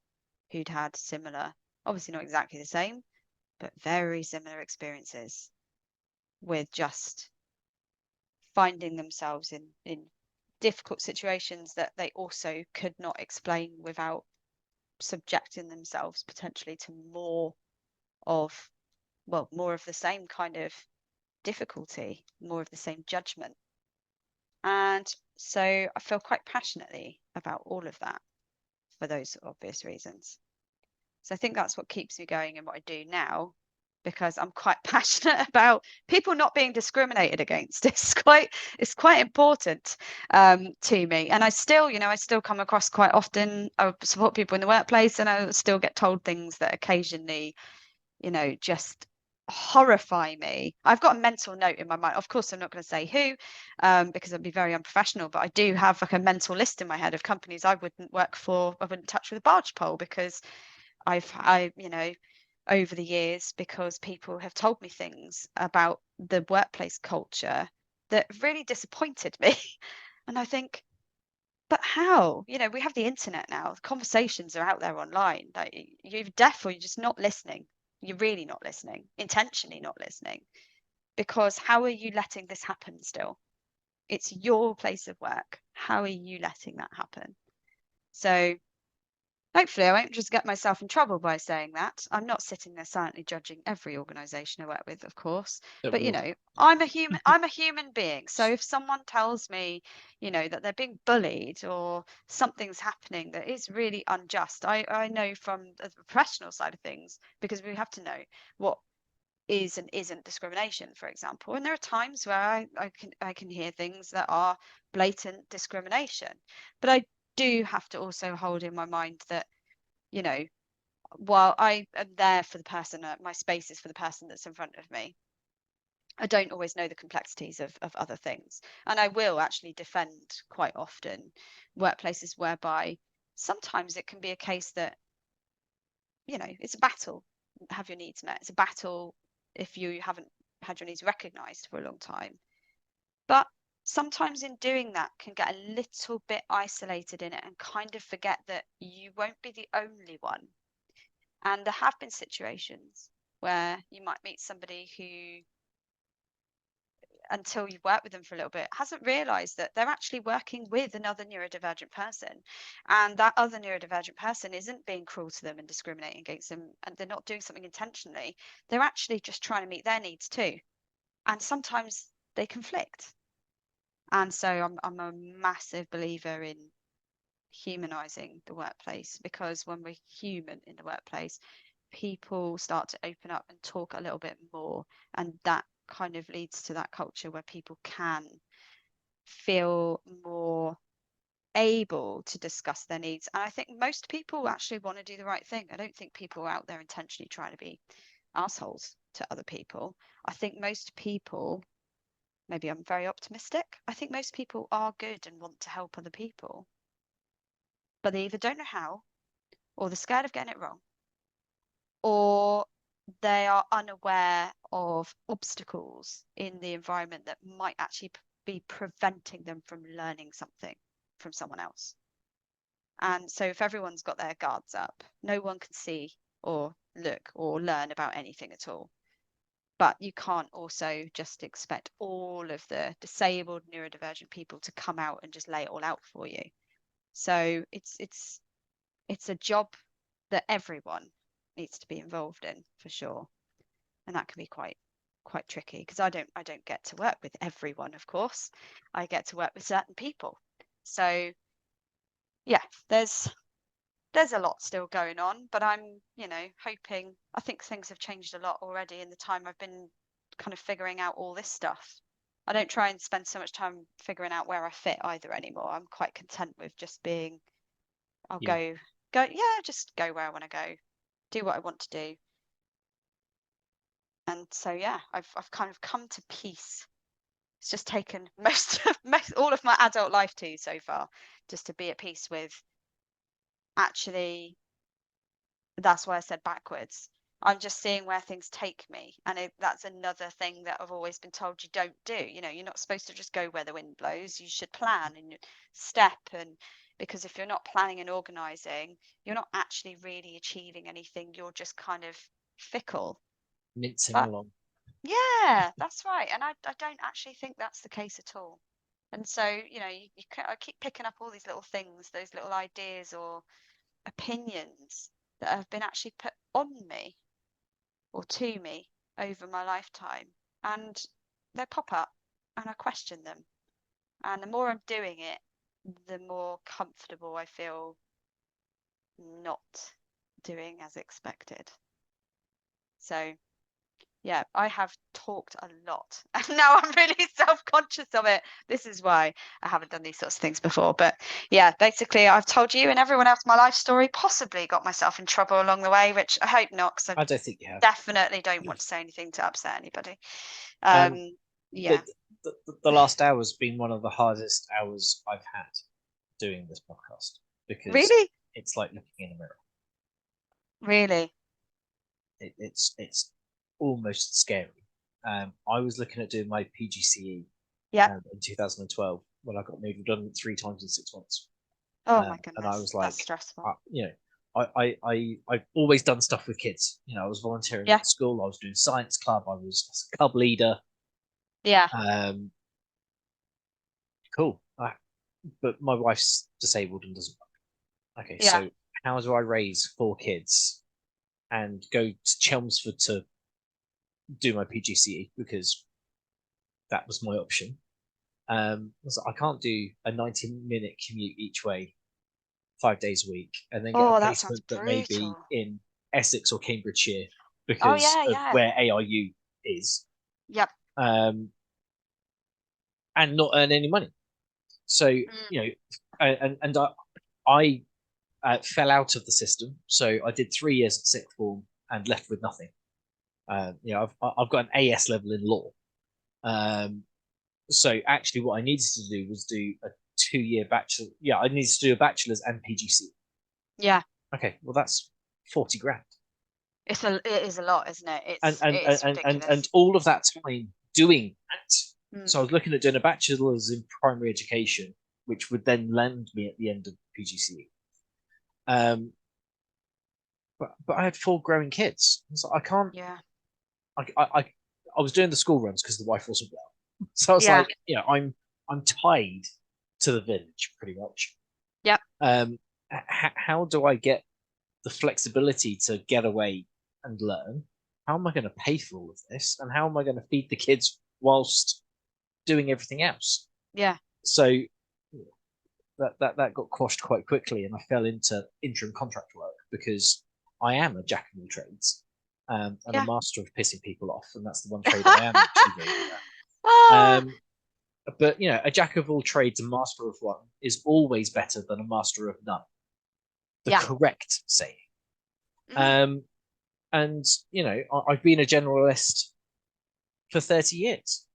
who'd had similar, obviously not exactly the same, but very similar experiences with just finding themselves in difficult situations that they also could not explain without subjecting themselves potentially to more of the same kind of difficulty, more of the same judgment. And so I feel quite passionately about all of that for those obvious reasons. So I think that's what keeps me going in what I do now, because I'm quite passionate about people not being discriminated against. It's quite important to me. And I still come across quite often. I support people in the workplace, and I still get told things that occasionally, just horrify me. I've got a mental note in my mind. Of course, I'm not going to say who, because I'd be very unprofessional, but I do have like a mental list in my head of companies I wouldn't work for, I wouldn't touch with a barge pole, because over the years, because people have told me things about the workplace culture that really disappointed me. And I think, but how? We have the internet now. The conversations are out there online. Like, you're deaf, or you're just not listening. You're really not listening, intentionally not listening, because how are you letting this happen still? It's your place of work. How are you letting that happen? So hopefully I won't just get myself in trouble by saying that. I'm not sitting there silently judging every organisation I work with, of course. But I'm a human being. So if someone tells me, that they're being bullied or something's happening that is really unjust, I know from the professional side of things, because we have to know what is and isn't discrimination, for example. And there are times where I can hear things that are blatant discrimination. But I do have to also hold in my mind that, while I am there for the person, my space is for the person that's in front of me, I don't always know the complexities of other things. And I will actually defend quite often workplaces whereby sometimes it can be a case that, it's a battle, have your needs met. It's a battle if you haven't had your needs recognised for a long time. But sometimes in doing that can get a little bit isolated in it and kind of forget that you won't be the only one. And there have been situations where you might meet somebody who, until you've worked with them for a little bit, hasn't realised that they're actually working with another neurodivergent person, and that other neurodivergent person isn't being cruel to them and discriminating against them, and they're not doing something intentionally. They're actually just trying to meet their needs too. And sometimes they conflict. And so I'm a massive believer in humanizing the workplace, because when we're human in the workplace, people start to open up and talk a little bit more, and that kind of leads to that culture where people can feel more able to discuss their needs. And I think most people actually want to do the right thing. I don't think people are out there intentionally trying to be assholes to other people. I think most people, maybe I'm very optimistic, I think most people are good and want to help other people, but they either don't know how, or they're scared of getting it wrong, or they are unaware of obstacles in the environment that might actually be preventing them from learning something from someone else. And so if everyone's got their guards up, no one can see or look or learn about anything at all. But you can't also just expect all of the disabled neurodivergent people to come out and just lay it all out for you. So it's a job that everyone needs to be involved in, for sure. And that can be quite tricky, because I don't get to work with everyone, of course. I get to work with certain people. So yeah, there's a lot still going on, but I'm, hoping, I think things have changed a lot already in the time I've been kind of figuring out all this stuff. I don't try and spend so much time figuring out where I fit either anymore. I'm quite content with just being, I'll go, just go where I want to go. do what I want to do. And so, yeah, I've kind of come to peace. It's just taken all of my adult life too so far, just to be at peace with, actually, that's why I said backwards. I'm just seeing where things take me. And that's another thing that I've always been told you don't do. You know, you're not supposed to just go where the wind blows. You should plan and step. And because if you're not planning and organizing, you're not actually really achieving anything. You're just kind of fickle. Mincing But along. yeah, that's right. And I don't actually think that's the case at all. And so, you know, I keep picking up all these little things, those little ideas or opinions that have been actually put on me or to me over my lifetime, and they pop up and I question them. And the more I'm doing it, the more comfortable I feel not doing as expected. So yeah, I have talked a lot and now I'm really self-conscious of it. This is why I haven't done these sorts of things before. But yeah, basically I've told you and everyone else my life story, possibly got myself in trouble along the way, which I hope not, because I don't think you have. definitely don't want to say anything to upset anybody. Yeah. The last hour has been one of the hardest hours I've had doing this podcast, because Really? it's like looking in a mirror. Really? It's almost scary. I was looking at doing my PGCE Yeah. in 2012 when I got made redundant 3 times in 6 months. Oh my goodness. And I was like, that's stressful. I've always done stuff with kids. You know, I was volunteering Yeah. at school. I was doing science club. I was a club leader. Yeah. Cool. But my wife's disabled and doesn't work. Okay, Yeah. so how do I raise 4 kids and go to Chelmsford to do my PGCE, because that was my option. So I can't do a 90-minute commute each way 5 days a week and then get a that sounds placement that may be brutal. in Essex or Cambridgeshire Oh because yeah, of yeah. where ARU is. Yep. And not earn any money. So you know, and I fell out of the system. So I did 3 years at sixth form and left with nothing. You know, I've got an AS level in law. So actually, what I needed to do was do a 2-year bachelor. Yeah, I needed to do a bachelor's and PGC. Yeah. Okay, well that's 40 grand. It is a lot, isn't it? It's ridiculous. And all of that time doing that. So I was looking at doing a bachelor's in primary education, which would then land me at the end of PGCE. But I had 4 growing kids, so I can't. Yeah. I was doing the school runs because the wife wasn't well, so I was like, you know, I'm tied to the village pretty much. Yep. How do I get the flexibility to get away and learn? How am I going to pay for all of this, and how am I going to feed the kids whilst doing everything else? Yeah. So that got quashed quite quickly, and I fell into interim contract work because I am a jack of all trades and a master of pissing people off, and that's the one trade I am actually doing. But you know, a jack of all trades and master of one is always better than a master of none. The correct saying. And you know, I've been a generalist for 30 years.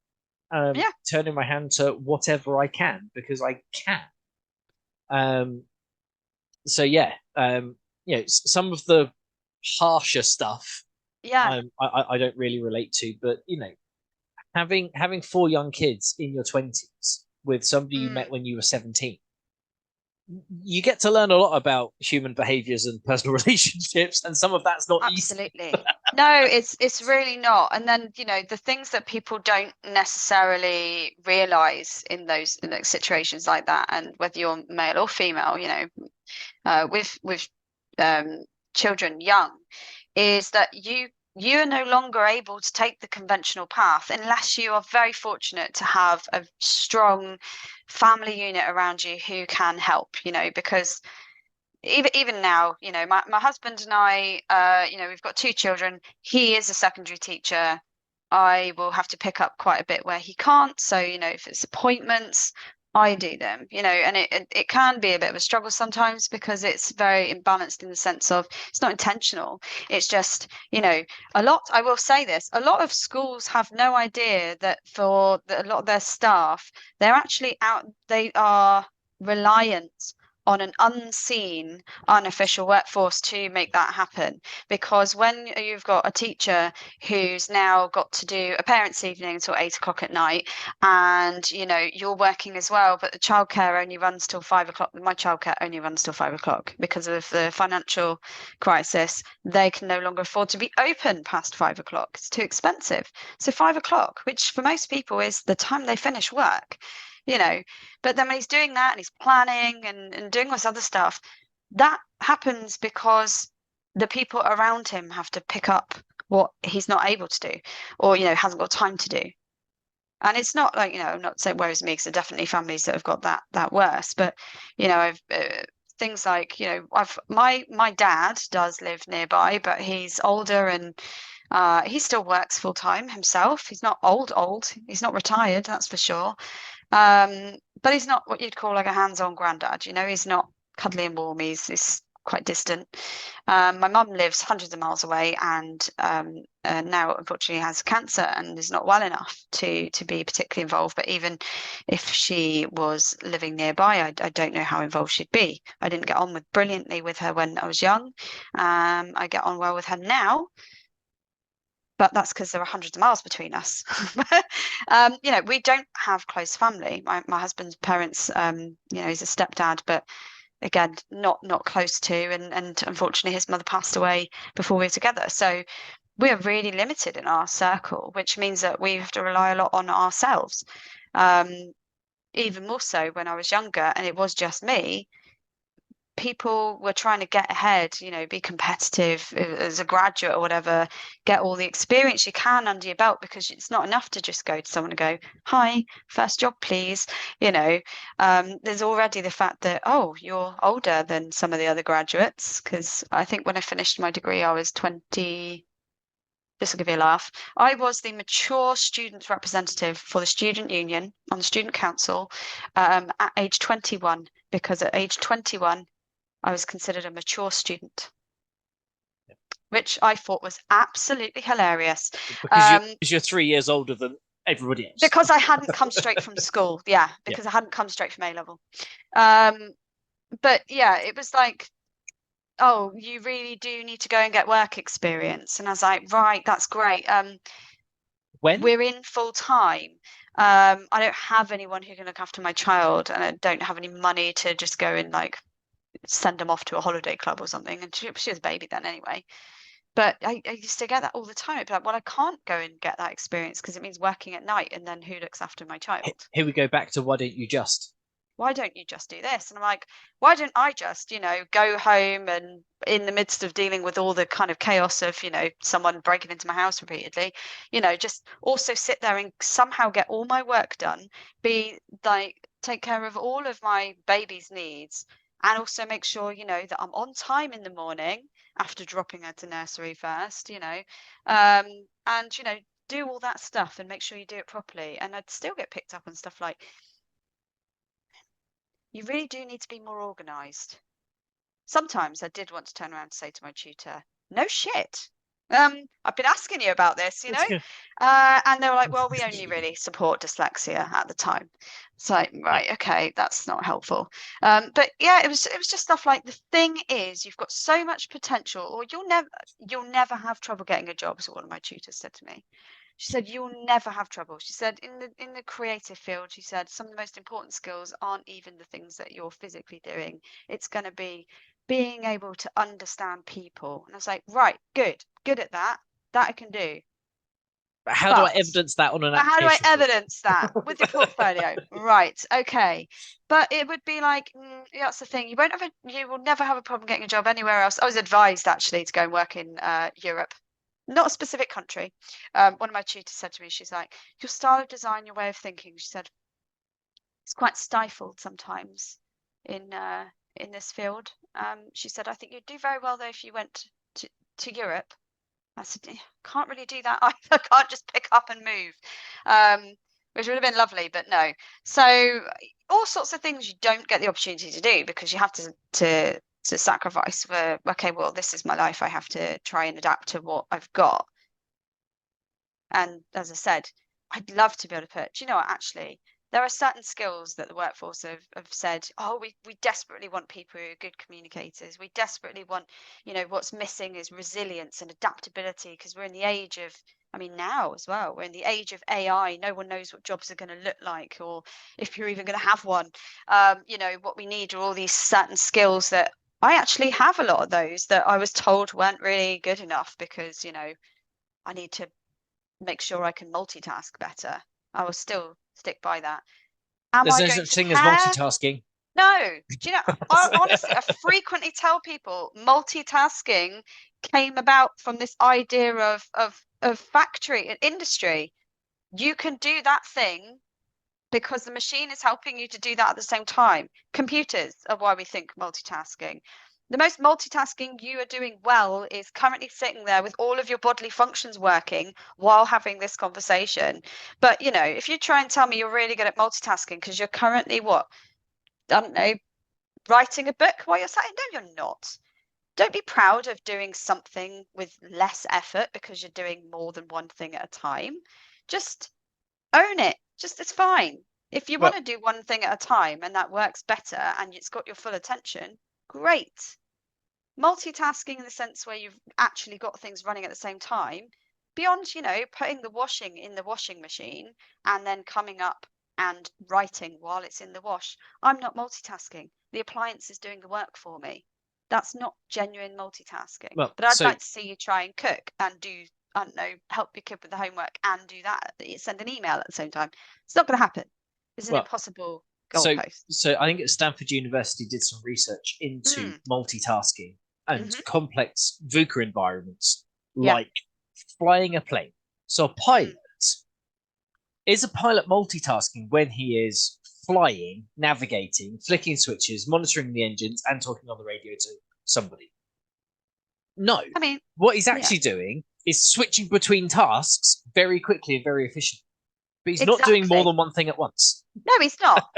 Turning my hand to whatever I can because I can. So yeah, you know, some of the harsher stuff, I don't really relate to, but you know, having 4 young kids in your 20s with somebody you met when you were 17, you get to learn a lot about human behaviors and personal relationships, and some of that's not absolutely easy. No, it's really not. And then, you know, the things that people don't necessarily realize in those situations like that, and whether you're male or female, you know, with children young, is that you are no longer able to take the conventional path unless you are very fortunate to have a strong family unit around you who can help, you know, because even now, you know, my husband and I, you know, we've got 2 children. He is a secondary teacher. I will have to pick up quite a bit where he can't. So, you know, if it's appointments, I do them, and it can be a bit of a struggle sometimes because it's very imbalanced in the sense of it's not intentional. It's just, I will say this, a lot of schools have no idea that for a lot of their staff, they are reliant on an unseen, unofficial workforce to make that happen. Because when you've got a teacher who's now got to do a parents' evening until 8 o'clock at night, and you're working as well, but the childcare only runs till 5 o'clock. My childcare only runs till 5 o'clock because of the financial crisis. They can no longer afford to be open past 5 o'clock. It's too expensive. So 5 o'clock, which for most people is the time they finish work, but then when he's doing that and he's planning and doing all this other stuff, that happens because the people around him have to pick up what he's not able to do, or hasn't got time to do. And it's not like, I'm not saying woe is me, because there are definitely families that have got that worse. But, I've things like, my dad does live nearby, but he's older and he still works full time himself. He's not old. He's not retired, that's for sure. But he's not what you'd call like a hands-on granddad. He's not cuddly and warm. He's quite distant. My mum lives hundreds of miles away, and now unfortunately has cancer and is not well enough to be particularly involved. But even if she was living nearby, I don't know how involved she'd be. I didn't get on brilliantly with her when I was young. I get on well with her now, but that's because there are hundreds of miles between us. We don't have close family. My husband's parents, he's a stepdad, but again, not close to, and unfortunately his mother passed away before we were together. So we're really limited in our circle, which means that we have to rely a lot on ourselves. Even more so when I was younger and it was just me. People were trying to get ahead, be competitive as a graduate or whatever, get all the experience you can under your belt, because it's not enough to just go to someone and go, hi, first job, please. There's already the fact that, oh, you're older than some of the other graduates, because I think when I finished my degree, I was 20. This will give you a laugh. I was the mature student representative for the student union on the student council at age 21, because at age 21, I was considered a mature student, which I thought was absolutely hilarious. Because you're 3 years older than everybody else. Because I hadn't come straight from school. Yeah, because I hadn't come straight from A level. But yeah, it was like, oh, you really do need to go and get work experience. And I was like, right, that's great. When? We're in full time. I don't have anyone who can look after my child, and I don't have any money to just go and like send them off to a holiday club or something. And she was a baby then anyway. But I used to get that all the time. I'd be like, well, I can't go and get that experience because it means working at night, and then who looks after my child? Here we go back to why don't you just do this? And I'm like, why don't I just, go home, and in the midst of dealing with all the kind of chaos of, someone breaking into my house repeatedly, just also sit there and somehow get all my work done, be like, take care of all of my baby's needs, and also make sure, that I'm on time in the morning after dropping her to nursery first, and, do all that stuff and make sure you do it properly. And I'd still get picked up on stuff like, you really do need to be more organised. Sometimes I did want to turn around and say to my tutor, no shit. I've been asking you about this, and they were like, well, we only really support dyslexia at the time. It's like, right, okay, that's not helpful. But yeah, it was just stuff like, the thing is, you've got so much potential, or you'll never have trouble getting a job, is what one of my tutors said to me. She said, you'll never have trouble. She said, in the creative field, she said, some of the most important skills aren't even the things that you're physically doing. It's going to be being able to understand people. And I was like, right, good at that. That I can do. But how do I evidence that on an application? How do I evidence that with the portfolio? Right, okay. But it would be like, that's the thing. You will never have a problem getting a job anywhere else. I was advised actually to go and work in Europe. Not a specific country. One of my tutors said to me, she's like, your style of design, your way of thinking, she said, it's quite stifled sometimes in this field. She said, I think you'd do very well though if you went to Europe. I said, can't really do that either. I can't just pick up and move. which would have been lovely, but no. So all sorts of things you don't get the opportunity to do because you have to sacrifice for, okay, well, this is my life. I have to try and adapt to what I've got. And as I said, I'd love to be able to put, do you know what, actually, there are certain skills that the workforce have said, oh, we desperately want people who are good communicators. We desperately want, what's missing is resilience and adaptability, because we're in the age of, now as well, we're in the age of AI. No one knows what jobs are going to look like, or if you're even going to have one. What we need are all these certain skills that I actually have a lot of those that I was told weren't really good enough because, I need to make sure I can multitask better. I will still stick by that. There's no such thing as multitasking. No. Do you know, honestly, I frequently tell people multitasking came about from this idea of factory and industry. You can do that thing because the machine is helping you to do that at the same time. Computers are why we think multitasking. The most multitasking you are doing well is currently sitting there with all of your bodily functions working while having this conversation. But, if you try and tell me you're really good at multitasking because you're currently writing a book while you're sat, no, you're not. Don't be proud of doing something with less effort because you're doing more than one thing at a time. Just own it. It's fine. If you want to do one thing at a time and that works better and it's got your full attention, great. Multitasking in the sense where you've actually got things running at the same time, beyond, putting the washing in the washing machine and then coming up and writing while it's in the wash. I'm not multitasking. The appliance is doing the work for me. That's not genuine multitasking. But I'd like to see you try and cook and do, I don't know, help your kid with the homework and do that. Send an email at the same time. It's not going to happen. It's an impossible goalpost. So I think at Stanford University did some research into multitasking and complex VUCA environments, like flying a plane. So a pilot, is a pilot multitasking when he is flying, navigating, flicking switches, monitoring the engines, and talking on the radio to somebody? No. What he's actually doing is switching between tasks very quickly and very efficiently. But he's not doing more than one thing at once. No, he's not.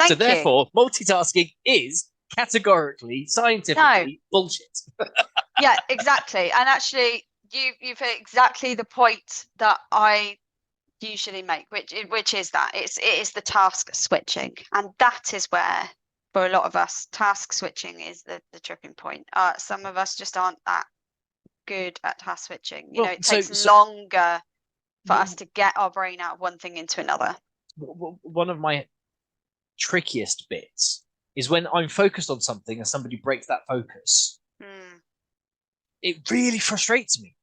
So therefore, multitasking is categorically, scientifically bullshit. Yeah, exactly. And actually, you've hit exactly the point that I usually make, which is that it is the task switching, and that is where, for a lot of us, task switching is the tripping point. Some of us just aren't that good at task switching. It takes longer for us to get our brain out of one thing into another. One of my trickiest bits is when I'm focused on something and somebody breaks that focus. It really frustrates me.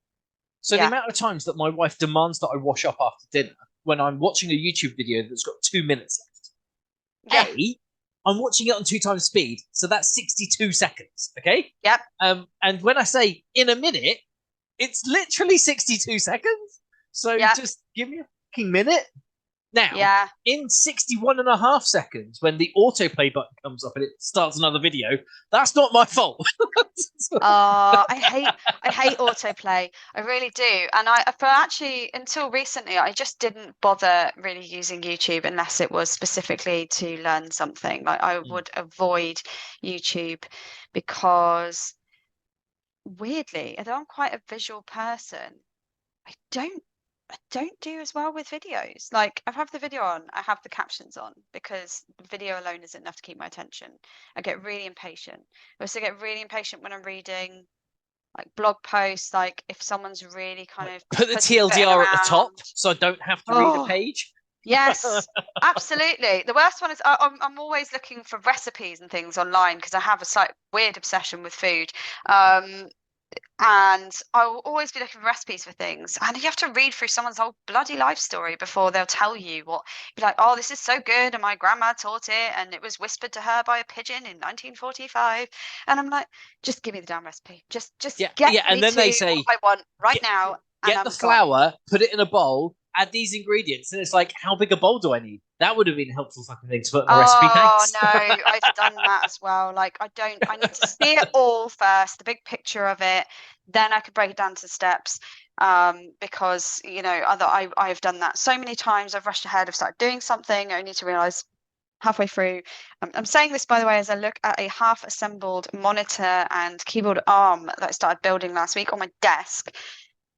So the amount of times that my wife demands that I wash up after dinner when I'm watching a YouTube video that's got 2 minutes left. I'm watching it on 2 times speed, so that's 62 seconds, okay? Yep. And when I say in a minute, it's literally 62 seconds. So just give me a fucking minute. Now, in 61.5 seconds, when the autoplay button comes up and it starts another video, that's not my fault. I hate autoplay. I really do. And until recently, I just didn't bother really using YouTube unless it was specifically to learn something. Like I would avoid YouTube because, weirdly, although I'm quite a visual person, I don't do as well with videos. Like I have the video on, I have the captions on because the video alone isn't enough to keep my attention. I get really impatient. I also get really impatient when I'm reading like blog posts, like if someone's really kind of put the TLDR at the top so I don't have to read a page. Yes, absolutely. The worst one is I'm always looking for recipes and things online because I have a slight weird obsession with food. And I will always be looking for recipes for things, and you have to read through someone's whole bloody life story before they'll tell you what. Be like, oh, this is so good, and my grandma taught it, and it was whispered to her by a pigeon in 1945. And I'm like, just give me the damn recipe. Just get me and then to they say, what I want right now. Get the flour, put it in a bowl, add these ingredients, and it's like, how big a bowl do I need? That would have been a helpful fucking thing to put in the recipe. Oh no, I've done that as well. Like I need to see it all first, the big picture of it. then I could break it down to steps, because, you know, I've done that so many times. I've rushed ahead, I've started doing something only to realize halfway through. I'm saying this, by the way, as I look at a half assembled monitor and keyboard arm that I started building last week on my desk.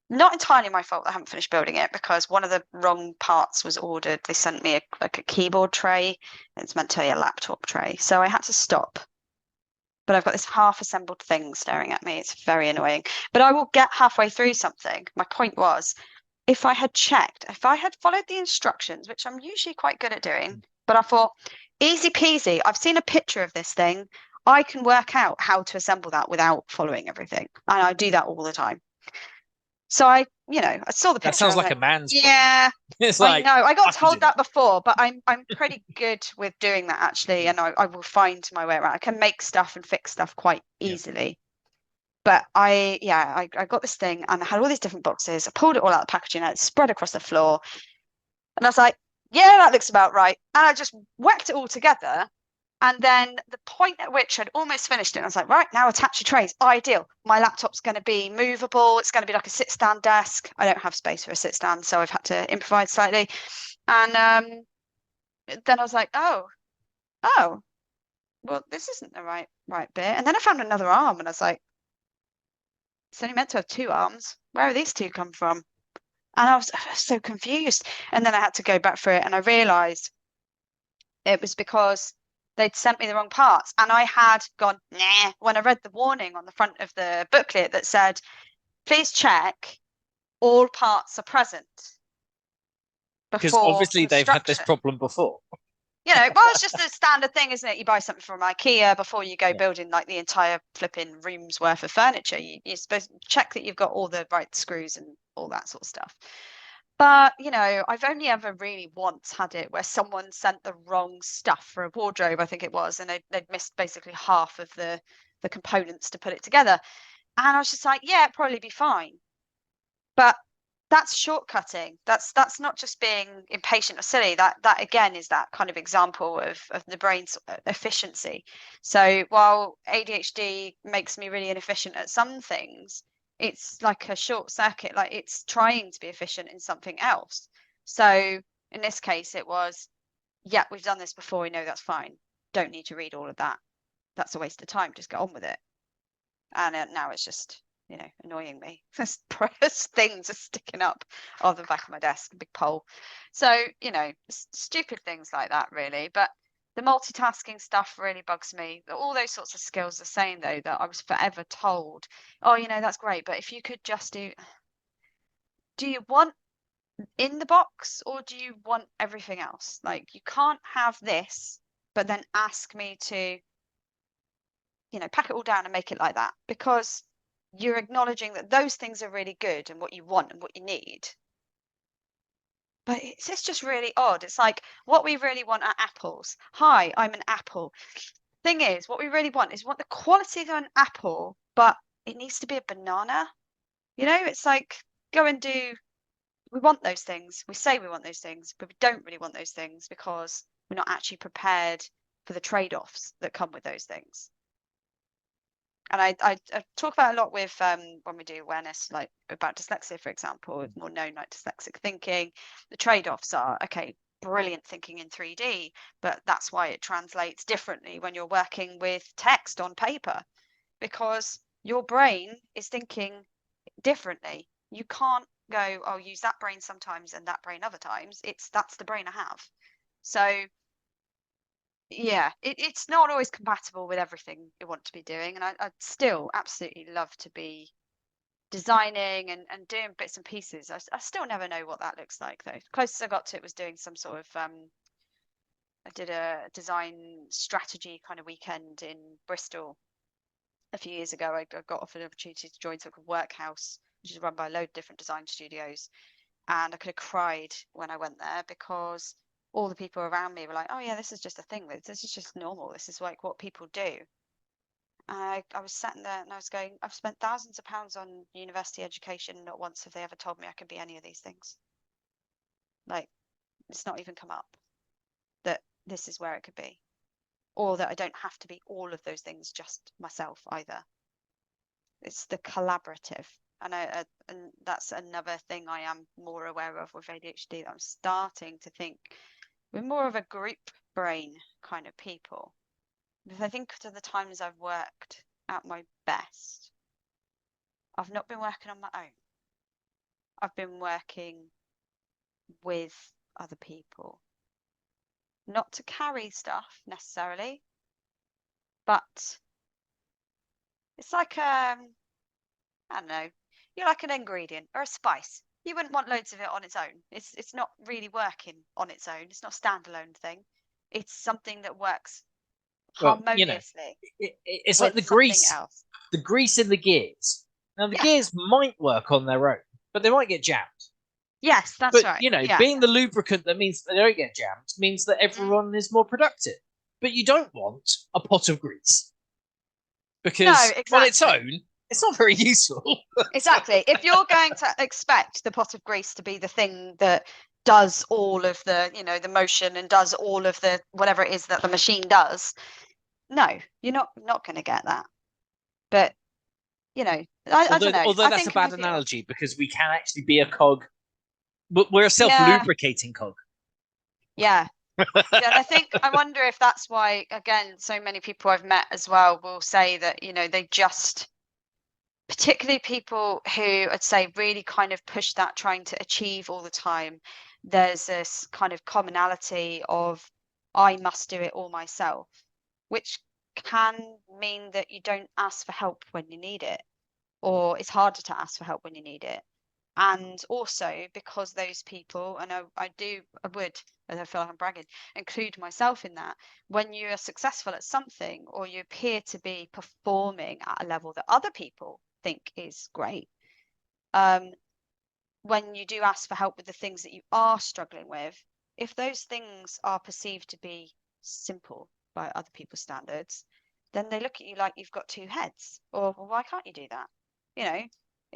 Not entirely my fault that I haven't finished building it, because one of the wrong parts was ordered. They sent me a keyboard tray. It's meant to be a laptop tray. So I had to stop. But I've got this half assembled thing staring at me. It's very annoying. But I will get halfway through something. My point was, if I had followed the instructions, which I'm usually quite good at doing, but I thought, easy peasy. I've seen a picture of this thing. I can work out how to assemble that without following everything. And I do that all the time. So I saw the picture. That sounds like a man's brain. Yeah, It's I like, know. I got I can do told that before, but I'm pretty good with doing that, actually, and I will find my way around. I can make stuff and fix stuff quite easily. But I got this thing, and I had all these different boxes. I pulled it all out of the packaging, and it spread across the floor. And I was like, yeah, that looks about right. And I just whacked it all together. And then the point at which I'd almost finished it, I was like, right, now attach your trays. Ideal. My laptop's going to be movable. It's going to be like a sit-stand desk. I don't have space for a sit-stand, so I've had to improvise slightly. And then I was like, oh, well, this isn't the right bit. And then I found another arm, and I was like, it's only meant to have two arms. Where have these two come from? And I was so confused. And then I had to go back through it, and I realized it was because they'd sent me the wrong parts. And I had gone, nah, when I read the warning on the front of the booklet that said, please check all parts are present. Because obviously they've had this problem before. You know, well, it's just a standard thing, isn't it? You buy something from IKEA before you go building like the entire flipping room's worth of furniture. You're supposed to check that you've got all the right screws and all that sort of stuff. But, you know, I've only ever really once had it where someone sent the wrong stuff for a wardrobe, I think it was, and they'd missed basically half of the components to put it together. And I was just like, yeah, it'd probably be fine. But that's shortcutting. That's not just being impatient or silly. That again is that kind of example of the brain's efficiency. So while ADHD makes me really inefficient at some things, it's like a short circuit. Like it's trying to be efficient in something else. So in this case, it was, yeah, we've done this before. We know that's fine. Don't need to read all of that. That's a waste of time. Just get on with it. And now it's just, you know, annoying me. There's things are sticking up on the back of my desk, a big pole. So, you know, stupid things like that, really. But the multitasking stuff really bugs me. All those sorts of skills are saying, though, that I was forever told, oh, you know, that's great, but if you could just do you want in the box or do you want everything else? Like, you can't have this, but then ask me to, you know, pack it all down and make it like that, because you're acknowledging that those things are really good and what you want and what you need. But it's just really odd. It's like, what we really want are apples. Hi, I'm an apple. Thing is, what we really want is the quality of an apple, but it needs to be a banana. You know, it's like, go and do, we want those things. We say we want those things, but we don't really want those things because we're not actually prepared for the trade-offs that come with those things. And I talk about a lot with when we do awareness, like about dyslexia, for example, more known like dyslexic thinking. The trade-offs are, okay, brilliant thinking in 3D, but that's why it translates differently when you're working with text on paper, because your brain is thinking differently. You can't go, oh, use that brain sometimes and that brain other times. That's the brain I have. So yeah, it's not always compatible with everything you want to be doing. And I'd still absolutely love to be designing and doing bits and pieces. I still never know what that looks like, though. Closest I got to it was doing some sort of, I did a design strategy kind of weekend in Bristol a few years ago. I got offered an opportunity to join sort of Workhouse, which is run by a load of different design studios. And I could have cried when I went there because all the people around me were like, oh yeah, this is just a thing. This is just normal. This is like what people do. I was sitting there and I was going, I've spent thousands of pounds on university education. Not once have they ever told me I could be any of these things. Like, it's not even come up that this is where it could be, or that I don't have to be all of those things just myself either. It's the collaborative. And that's another thing I am more aware of with ADHD, that I'm starting to think we're more of a group brain kind of people. Because I think to the times I've worked at my best, I've not been working on my own. I've been working with other people. Not to carry stuff necessarily, but it's like I don't know, you're like an ingredient or a spice. You wouldn't want loads of it on its own. It's not really working on its own. It's not a standalone thing. It's something that works harmoniously. It's like the grease in the gears. Now the gears might work on their own, but they might get jammed. Yes, that's right. Being the lubricant that means they don't get jammed means that everyone is more productive. But you don't want a pot of grease, because on its own, it's not very useful. Exactly. If you're going to expect the pot of grease to be the thing that does all of the, the motion and does all of the whatever it is that the machine does, no, you're not going to get that. But I don't know. Although that's a bad analogy, because we can actually be a cog. We're a self-lubricating cog. Yeah. And I wonder if that's why, again, so many people I've met as well will say that, they just, particularly people who I'd say really kind of push that, trying to achieve all the time, there's this kind of commonality of, I must do it all myself, which can mean that you don't ask for help when you need it, or it's harder to ask for help when you need it. And also because those people, and I would, as I feel like I'm bragging, include myself in that, when you are successful at something, or you appear to be performing at a level that other people think is great, when you do ask for help with the things that you are struggling with, if those things are perceived to be simple by other people's standards, then they look at you like you've got two heads, or, well, why can't you do that?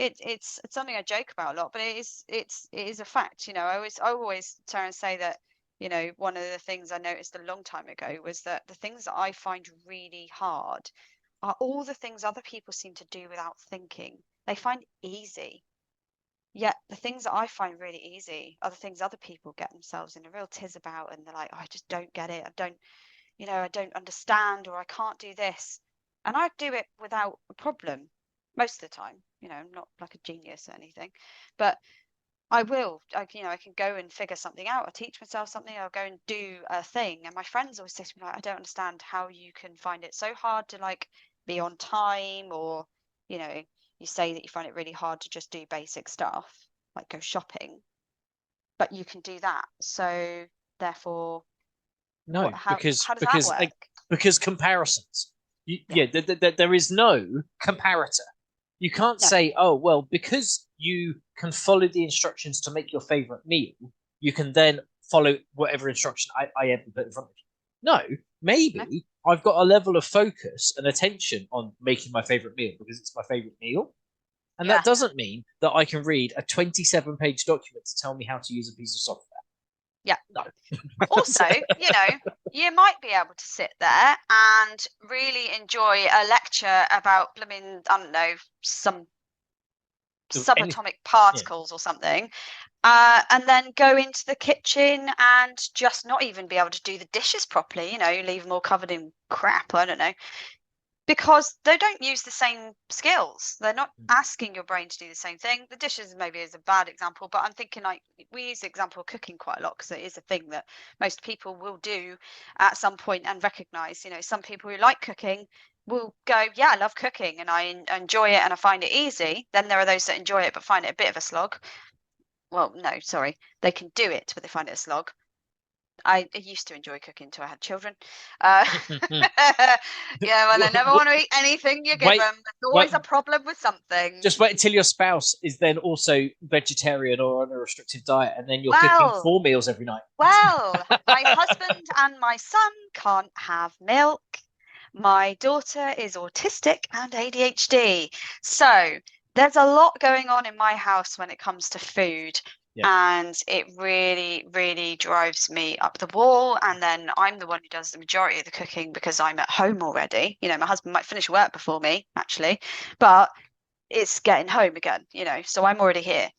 It's something I joke about a lot, but it is a fact. I always try and say that, one of the things I noticed a long time ago was that the things that I find really hard are all the things other people seem to do without thinking. They find easy. Yet the things that I find really easy are the things other people get themselves in a real tiz about, and they're like, oh, I just don't get it. I don't understand, or I can't do this. And I do it without a problem most of the time. I'm not like a genius or anything, but I can go and figure something out. I teach myself something. I'll go and do a thing. And my friends always say to me, like, I don't understand how you can find it so hard to like be on time, or, you say that you find it really hard to just do basic stuff, like go shopping, but you can do that. So therefore, no, how does that work? Because comparisons. There is no comparator. You can't say, oh, well, because you can follow the instructions to make your favorite meal, you can then follow whatever instruction I ever put in front of you. No, maybe I've got a level of focus and attention on making my favorite meal because it's my favorite meal. And that doesn't mean that I can read a 27-page document to tell me how to use a piece of software. Yeah. No. Also, you might be able to sit there and really enjoy a lecture about blooming, I don't know, some subatomic particles or something, and then go into the kitchen and just not even be able to do the dishes properly, leave them all covered in crap, I don't know, because they don't use the same skills. They're not asking your brain to do the same thing. The dishes maybe is a bad example, but I'm thinking like we use the example of cooking quite a lot because it is a thing that most people will do at some point and recognize. Some people who like cooking will go, yeah, I love cooking and I enjoy it and I find it easy. Then there are those that enjoy it but find it a bit of a slog. Well, no, sorry. They can do it, but they find it a slog. I used to enjoy cooking until I had children. Well, they never want to eat anything you give them. There's always a problem with something. Just wait until your spouse is then also vegetarian or on a restricted diet, and then you're cooking 4 meals every night. Well, my husband and my son can't have milk. My daughter is autistic and ADHD. So there's a lot going on in my house when it comes to food. And it really, really drives me up the wall. And then I'm the one who does the majority of the cooking because I'm at home already. My husband might finish work before me, actually. But it's getting home again, so I'm already here.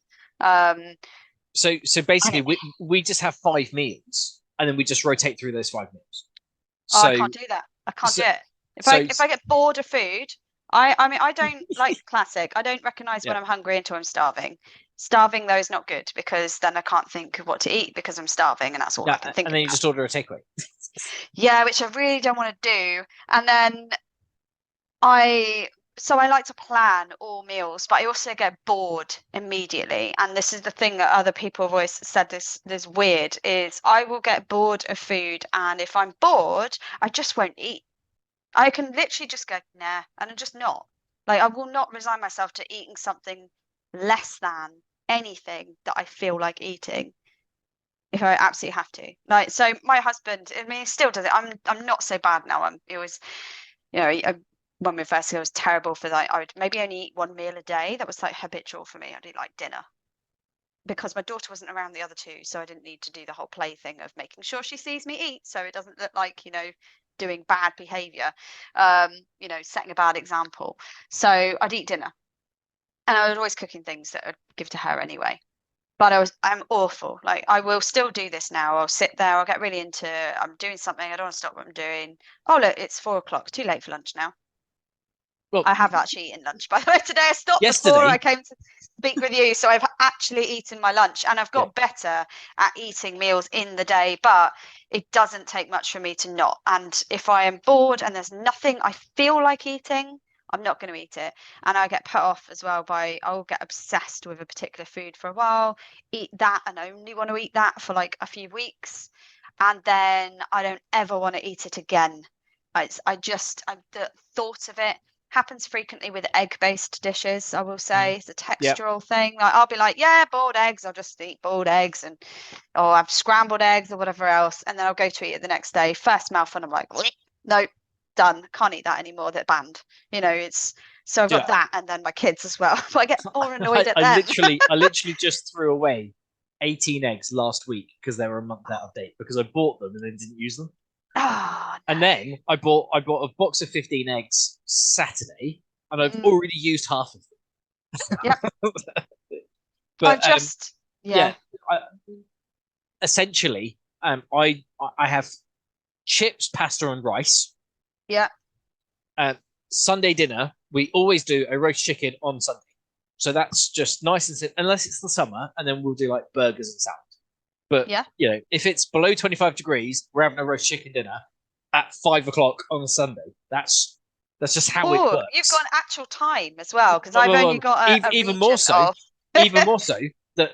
So basically, we just have 5 meals, and then we just rotate through those 5 meals. So I can't do that. I can't do it. If I get bored of food, I mean, I don't like classic. I don't recognize when I'm hungry until I'm starving. Starving though is not good, because then I can't think of what to eat because I'm starving, and that's all I can think and then about. you just order a takeaway. Yeah, which I really don't want to do. And then I like to plan all meals, but I also get bored immediately. And this is the thing that other people have always said this weird is I will get bored of food, and if I'm bored, I just won't eat. I can literally just go, nah, and I'm just not. Like, I will not resign myself to eating something less than anything that I feel like eating if I absolutely have to. Like, so my husband, I mean, he still does it. I'm not so bad now. It was, when we first, it was terrible for like, I would maybe only eat 1 meal a day. That was like habitual for me. I'd eat like dinner because my daughter wasn't around the other 2, so I didn't need to do the whole play thing of making sure she sees me eat, so it doesn't look like doing bad behavior, setting a bad example. So I'd eat dinner, and I was always cooking things that I'd give to her anyway. But I'm awful. Like, I will still do this now. I'll sit there, I'll get really into, I'm doing something, I don't want to stop what I'm doing. Oh look, it's 4:00, too late for lunch now. Well, I have actually eaten lunch, by the way, today. I stopped before I came to speak with you, so I've actually eaten my lunch, and I've got better at eating meals in the day, but it doesn't take much for me to not. And if I am bored and there's nothing I feel like eating, I'm not going to eat it. And I get put off as well I'll get obsessed with a particular food for a while, eat that and only want to eat that for like a few weeks, and then I don't ever want to eat it again. The thought of it happens frequently with egg-based dishes, I will say. It's a textural thing. Like, I'll be like, yeah, boiled eggs, I'll just eat boiled eggs, or I've scrambled eggs or whatever else, and then I'll go to eat it the next day. First mouthful, I'm like, no, done, can't eat that anymore, they're banned. It's so I've got that, and then my kids as well. But I get more annoyed at them. I literally just threw away 18 eggs last week because they were a month out of date, because I bought them and then didn't use them. Oh, no. And then I bought a box of 15 eggs Saturday, and I've already used half of them. Yep. But essentially, I have chips, pasta, and rice. Yeah. Sunday dinner, we always do a roast chicken on Sunday, so that's just nice and simple. Unless it's the summer, and then we'll do like burgers and salad. But if it's below 25 degrees, we're having a roast chicken dinner at 5:00 on a Sunday. That's just how it works. You've got an actual time as well, because I've only got even more so. Even more so that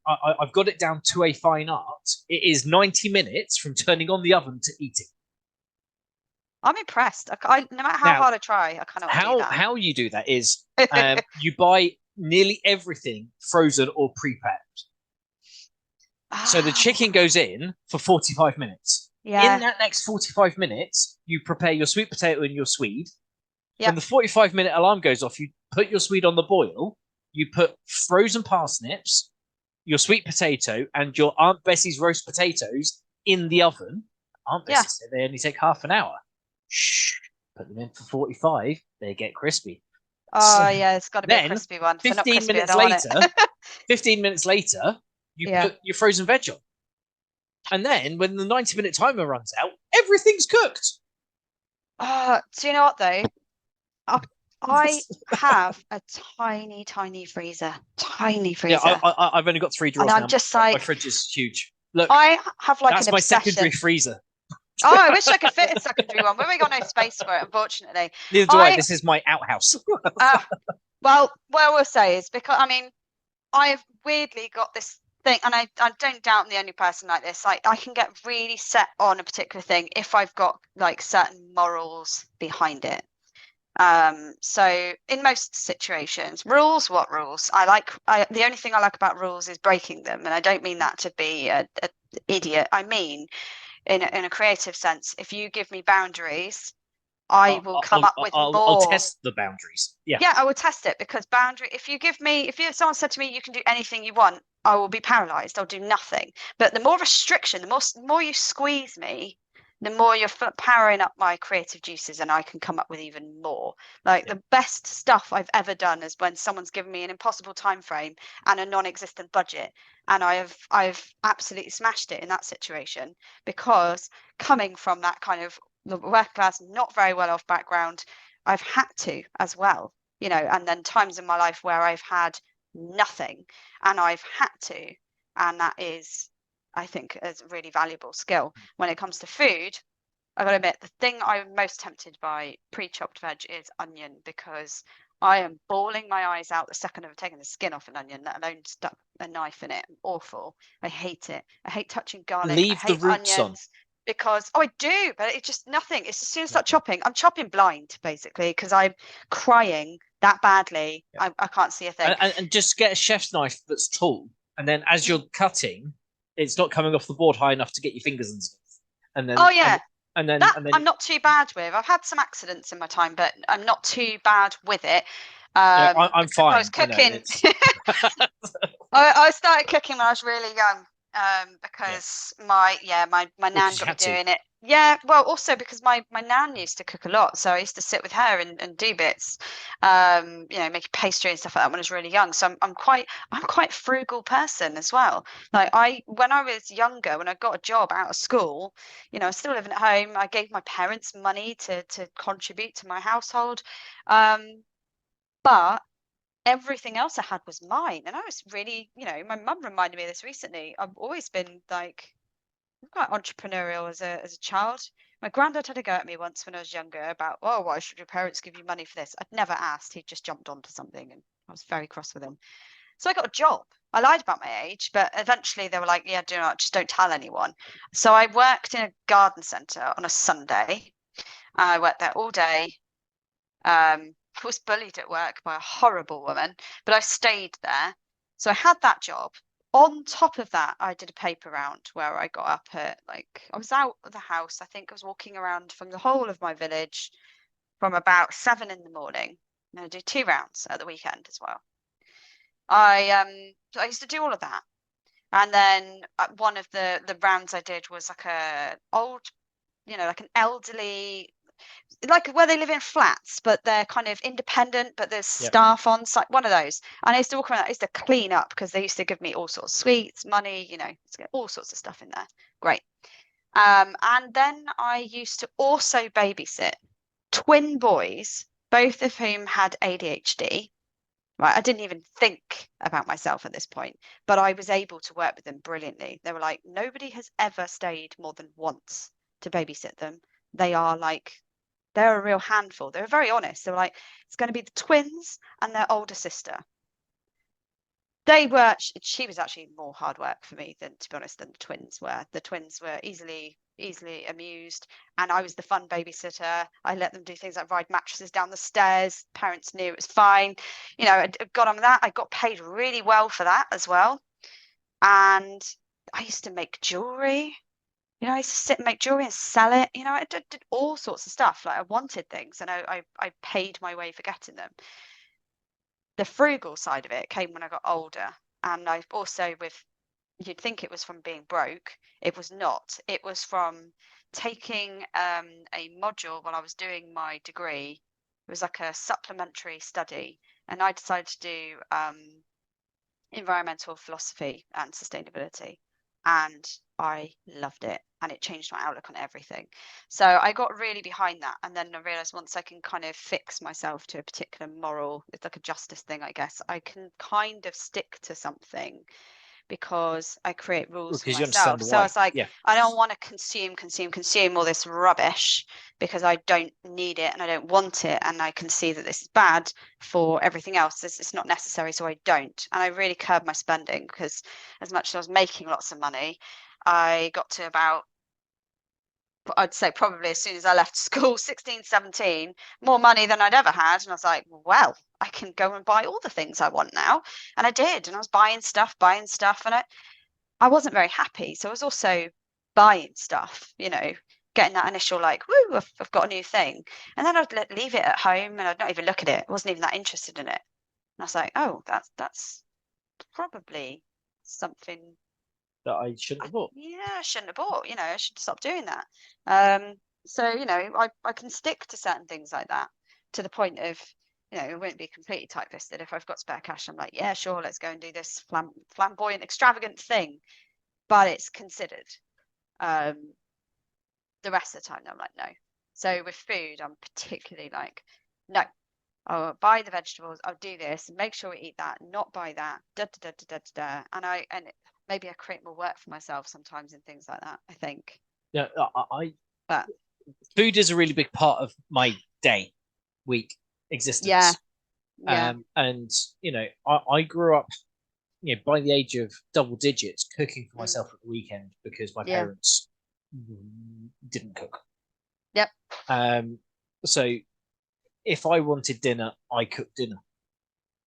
I've got it down to a fine art. It is 90 minutes from turning on the oven to eating. I'm impressed. No matter how hard I try, I cannot do that. How you do that is you buy nearly everything frozen or pre-prepped. So the chicken goes in for 45 minutes. Yeah. In that next 45 minutes, you prepare your sweet potato and your swede. Yep. When the 45-minute alarm goes off, you put your swede on the boil. You put frozen parsnips, your sweet potato, and your Aunt Bessie's roast potatoes in the oven. Aunt Bessie said they only take half an hour. Shh. Put them in for 45. They get crispy. Oh, yeah, it's got to be a crispy one. 15 minutes later, you put your frozen veg on. And then when the 90-minute timer runs out, everything's cooked. Do you know what, though? I have a tiny, tiny freezer. Tiny freezer. Yeah, I've only got 3 drawers and I'm now. Just like, my fridge is huge. Look, I have like that's an my obsession. secondary freezer. Oh, I wish I could fit a secondary one, but we got no space for it, unfortunately. Neither do I. This is my outhouse. Well, what I will say is, because I've weirdly got this thing, and I don't doubt I'm the only person like this. I can get really set on a particular thing if I've got like certain morals behind it. So in most situations, what rules? The only thing I like about rules is breaking them, and I don't mean that to be an idiot. I mean, in a creative sense, if you give me boundaries, I will come up with more. I'll test the boundaries. Yeah, I will test it, because if someone said to me, you can do anything you want, I will be paralyzed. I'll do nothing. But the more restriction, the more you squeeze me, the more you're powering up my creative juices, and I can come up with even more. Like the best stuff I've ever done is when someone's given me an impossible time frame and a non-existent budget, and I've absolutely smashed it in that situation, because coming from that kind of the working class, not very well off background, I've had to as well, and then times in my life where I've had nothing and I've had to, and that is, I think, a really valuable skill. When it comes to food, I've got to admit, the thing I'm most tempted by pre-chopped veg is onion, because I am bawling my eyes out the second I've taken the skin off an onion, let alone stuck a knife in it. Awful. I hate it. I hate touching garlic. Leave I the hate roots on. onions. Because I do, but it's just nothing. It's as soon as I start chopping, I'm chopping blind, basically, because I'm crying that badly. I can't see a thing. And just get a chef's knife that's tall, and then as you're cutting, it's not coming off the board high enough to get your fingers and stuff. And then and then I'm not too bad with. I've had some accidents in my time, but I'm not too bad with it. I'm fine. I was cooking. I started cooking when I was really young, because my nan got me doing it. Yeah, well, also because my nan used to cook a lot, so I used to sit with her and do bits, make pastry and stuff like that when I was really young. So I'm quite frugal person as well. Like when I was younger, when I got a job out of school, I was still living at home. I gave my parents money to contribute to my household, but everything else I had was mine. And I was really, my mum reminded me of this recently. I've always been like quite entrepreneurial as a child. My granddad had a go at me once when I was younger about, oh, why should your parents give you money for this? I'd never asked. He just jumped onto something, and I was very cross with him. So I got a job. I lied about my age, but eventually they were like, yeah, just don't tell anyone. So I worked in a garden centre on a Sunday. I worked there all day. I was bullied at work by a horrible woman, but I stayed there. So I had that job. On top of that, I did a paper round where I got up at, I was out of the house. I think I was walking around from the whole of my village from about 7 in the morning. And I do 2 rounds at the weekend as well. I used to do all of that. And then one of the rounds I did was like a old, like an elderly, like where they live in flats, but they're kind of independent, but there's staff on site, one of those. And I used to walk around, I used to clean up, because they used to give me all sorts of sweets, money, all sorts of stuff in there. Great. And then I used to also babysit twin boys, both of whom had ADHD. Right, I didn't even think about myself at this point, but I was able to work with them brilliantly. They were like, nobody has ever stayed more than once to babysit them. They're a real handful. They were very honest. They were like, it's going to be the twins and their older sister. She was actually more hard work for me than, to be honest, than the twins were. The twins were easily amused, and I was the fun babysitter. I let them do things like ride mattresses down the stairs. Parents knew it was fine. I got on with that. I got paid really well for that as well. And I used to make jewelry. I used to sit and make jewelry and sell it. I did all sorts of stuff. Like I wanted things, and I paid my way for getting them. The frugal side of it came when I got older, and I also, you'd think it was from being broke. It was not. It was from taking a module while I was doing my degree. It was like a supplementary study, and I decided to do environmental philosophy and sustainability, and I loved it, and it changed my outlook on everything. So I got really behind that, and then I realized once I can kind of fix myself to a particular moral, it's like a justice thing, I guess, I can kind of stick to something because I create rules for myself. So I was like, I don't want to consume all this rubbish because I don't need it and I don't want it, and I can see that this is bad for everything else. It's not necessary, so I don't. And I really curbed my spending, because as much as I was making lots of money, I got to about, I'd say probably as soon as I left school, 16, 17, more money than I'd ever had. And I was like, well, I can go and buy all the things I want now. And I did. And I was buying stuff. And I wasn't very happy. So I was also buying stuff, getting that initial like, woo, I've got a new thing. And then I'd leave it at home and I'd not even look at it. I wasn't even that interested in it. And I was like, oh, that's probably something that I shouldn't have bought. Yeah, I shouldn't have bought. I should stop doing that. So I can stick to certain things like that to the point of it won't be completely tight-fisted. If I've got spare cash, I'm like, yeah, sure, let's go and do this flamboyant, extravagant thing, but it's considered. The rest of the time, I'm like, no. So with food, I'm particularly like, no, I'll buy the vegetables, I'll do this, make sure we eat that, not buy that, da da da da da da. And maybe I create more work for myself sometimes in things like that, I think. Yeah, But food is a really big part of my day, week existence. Yeah. And I grew up, by the age of double digits, cooking for myself at the weekend because my parents didn't cook. Yep. So if I wanted dinner, I cooked dinner.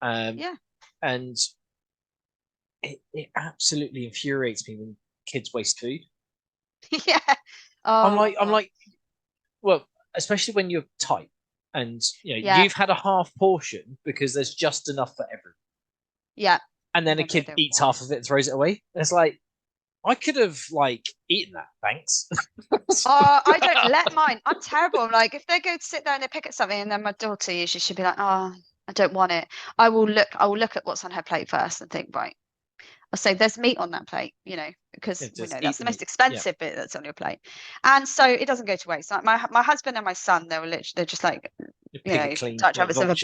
And it absolutely infuriates me when kids waste food. Yeah. I'm like, well, especially when you're tight and you've had a half portion because there's just enough for everyone. Yeah. And then a kid eats half of it and throws it away. It's like, I could have eaten that, thanks. I don't let mine. I'm terrible. I'm like, if they go to sit there and they pick at something, and then my daughter usually should be like, oh, I don't want it. I will look at what's on her plate first and think, right. I'll say there's meat on that plate, because that's the most expensive bit that's on your plate. And so it doesn't go to waste. Like my husband and my son, they're just like, touch have a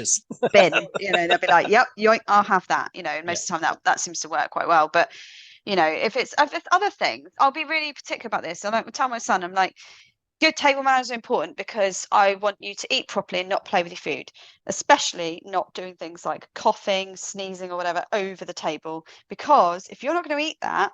bin, they'll be like, yep, yoink, I'll have that, and most of the time that seems to work quite well. But if it's other things, I'll be really particular about this. I like tell my son, I'm like, good table manners are important because I want you to eat properly and not play with your food, especially not doing things like coughing, sneezing, or whatever over the table. Because if you're not going to eat that,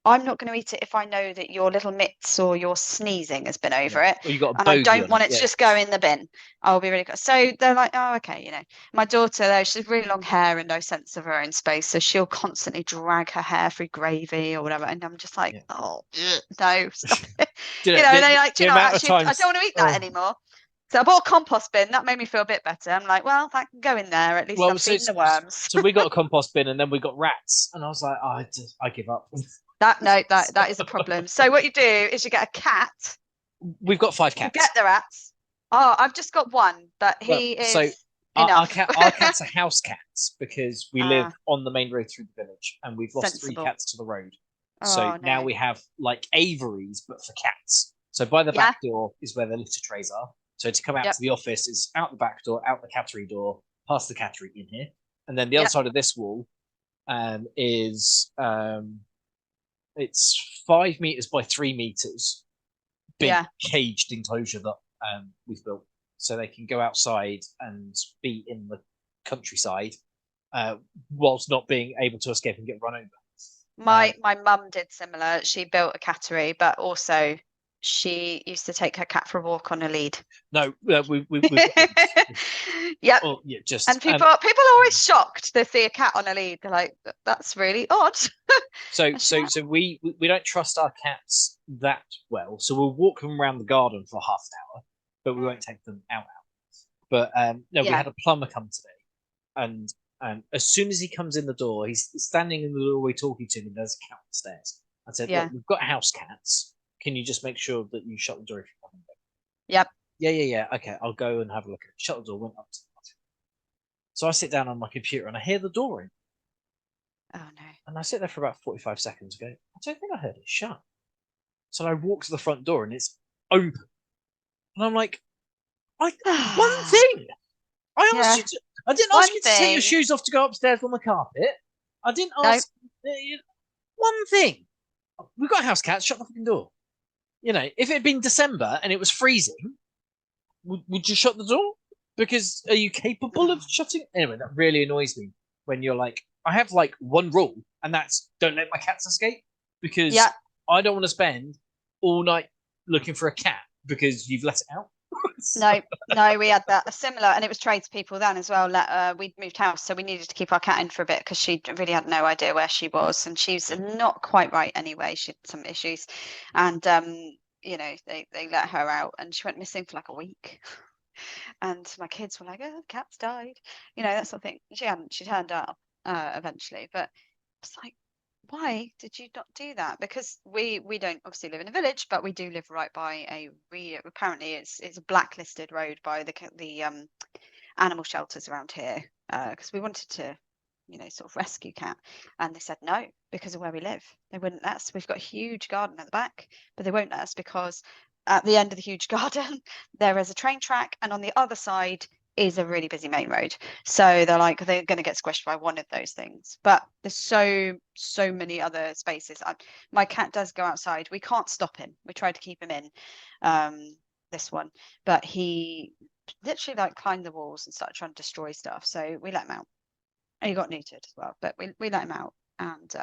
I'm not going to eat it if I know that your little mitts or your sneezing has been over it. Or you got a and I bogey don't want it to just go in the bin. I'll be really good. So they're like, oh, okay, My daughter, though, she's really long hair and no sense of her own space. So she'll constantly drag her hair through gravy or whatever. And I'm just like, oh, no, stop it. They're like, actually, I don't want to eat that anymore. So I bought a compost bin. That made me feel a bit better. I'm like, well, that can go in there. At least I'm feeding the worms. So we got a compost bin and then we got rats. And I was like, oh, I give up. That is a problem. So what you do is you get a cat. We've got 5 cats. You get the rats. Oh, I've just got one, but he is so enough. Our cats are house cats because we live on the main road through the village and we've lost 3 cats to the road. So now we have like aviaries, but for cats. So by the back door is where the litter trays are. So to come out to the office is out the back door, out the cattery door, past the cattery in here. And then the other side of this wall is it's 5 meters by 3 meters, big caged enclosure that we've built, so they can go outside and be in the countryside, whilst not being able to escape and get run over. My mum did similar. She built a cattery, but also she used to take her cat for a walk on a lead. No, we've yep. Oh, yeah, just and people are always shocked to see a cat on a lead. They're like, that's really odd. So we don't trust our cats that well. So we'll walk them around the garden for half an hour, but we won't take them out. But we had a plumber come today, and as soon as he comes in the door, he's standing in the doorway talking to me. And there's a cat on the stairs. I said, look, we've got house cats. Can you just make sure that you shut the door if you're coming back? Yep. Yeah. Okay, I'll go and have a look at it. Shut the door, went up to the bathroom. So I sit down on my computer and I hear the door ring. Oh no. And I sit there for about 45 seconds and go, I don't think I heard it shut. So I walk to the front door and it's open. And I'm like, one thing. I didn't ask you to take your shoes off to go upstairs on the carpet. I didn't ask one thing. We've got house cats, shut the fucking door. If it had been December and it was freezing, would you shut the door? Because are you capable of shutting? Anyway, that really annoys me when you're like, I have like one rule, and that's don't let my cats escape, because I don't want to spend all night looking for a cat because you've let it out. No, we had that similar, and it was tradespeople then as well. We'd moved house, so we needed to keep our cat in for a bit because she really had no idea where she was, and she's not quite right anyway. She had some issues, and they let her out, and she went missing for like a week. And my kids were like, "Oh, the cat's died," that sort of thing. She hadn't. She turned up eventually, but it's like, why did you not do that? Because we don't obviously live in a village, but we do live right by apparently it's a blacklisted road by the animal shelters around here, because we wanted to, sort of rescue cat, and they said no because of where we live. They wouldn't let us. We've got a huge garden at the back, but they won't let us because at the end of the huge garden there is a train track, and on the other side is a really busy main road. So they're like, they're going to get squished by one of those things. But there's so many other spaces. My cat does go outside. We can't stop him. We tried to keep him in, this one, but he literally like climbed the walls and started trying to destroy stuff. So we let him out. And he got neutered as well, but we let him out, and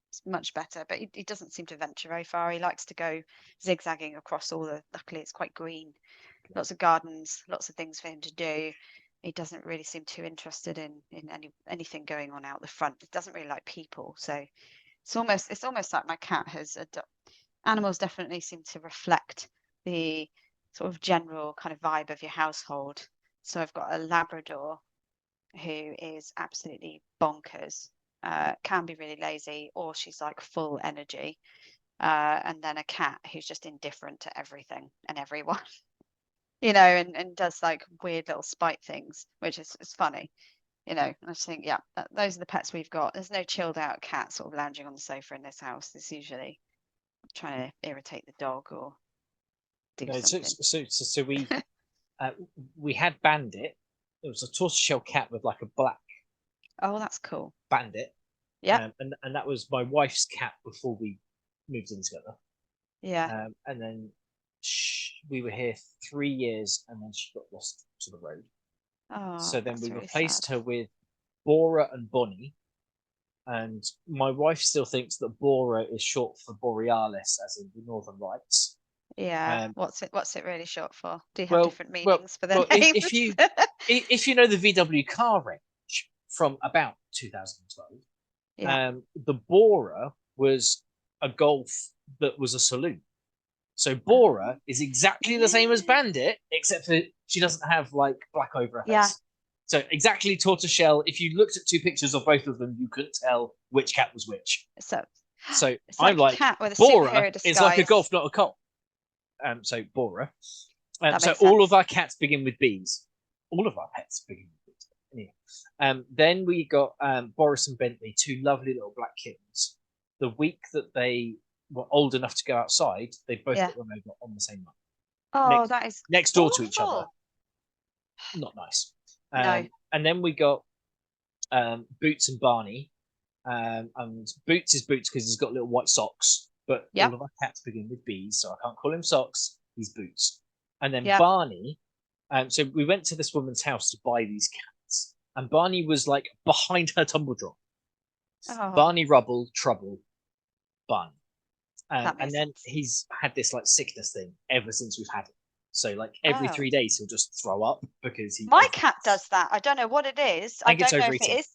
it's much better. But he doesn't seem to venture very far. He likes to go zigzagging across luckily it's quite green. Lots of gardens, lots of things for him to do. He doesn't really seem too interested in anything going on out the front. He doesn't really like people. So it's almost like my cat has animals definitely seem to reflect the sort of general kind of vibe of your household. So I've got a Labrador who is absolutely bonkers, can be really lazy, or she's like full energy. And then a cat who's just indifferent to everything and everyone. And does like weird little spite things, which is funny, and I just think, yeah, those are the pets we've got. There's no chilled out cat sort of lounging on the sofa in this house. It's usually trying to irritate the dog or do something. So we had Bandit. It was a tortoiseshell cat with like a black. Oh, that's cool. Bandit. Yeah. And that was my wife's cat before we moved in together. Yeah. And then we were here 3 years, and then she got lost to the road. Oh, so then we really replaced sad. her with Bora and Bonnie. And my wife still thinks that Bora is short for Borealis, as in the Northern Lights. Yeah. What's it really short for? Do you have different meanings for the names? If you know the VW car range from about 2012, Yeah. the Bora was a Golf that was a saloon. So Bora is exactly the same as Bandit, except for she doesn't have like black over her face. Yeah. So exactly tortoiseshell. If you looked at two pictures of both of them, you couldn't tell which cat was which. So it's I'm like, cat with a Bora disguise. is like a Golf, not a Colt. So Bora. So all of our cats begin with B's. All of our pets begin with B's. Anyway. Then we got Boris and Bentley, two lovely little black kittens. The week that they were old enough to go outside, they both got run over on the same month. Oh, that is next door to each other. Not nice. No. And then we got Boots and Barney. And Boots is Boots because he's got little white socks, but all of our cats begin with B's, so I can't call him Socks. He's Boots. And then Barney. So we went to this woman's house to buy these cats, and Barney was like behind her tumble drop. Oh. Barney Rubble Trouble. Barney. And then sense. he's had this like sickness thing ever since we've had him. So like every 3 days he'll just throw up because my cat does that. I don't know what it is. I don't know if it is.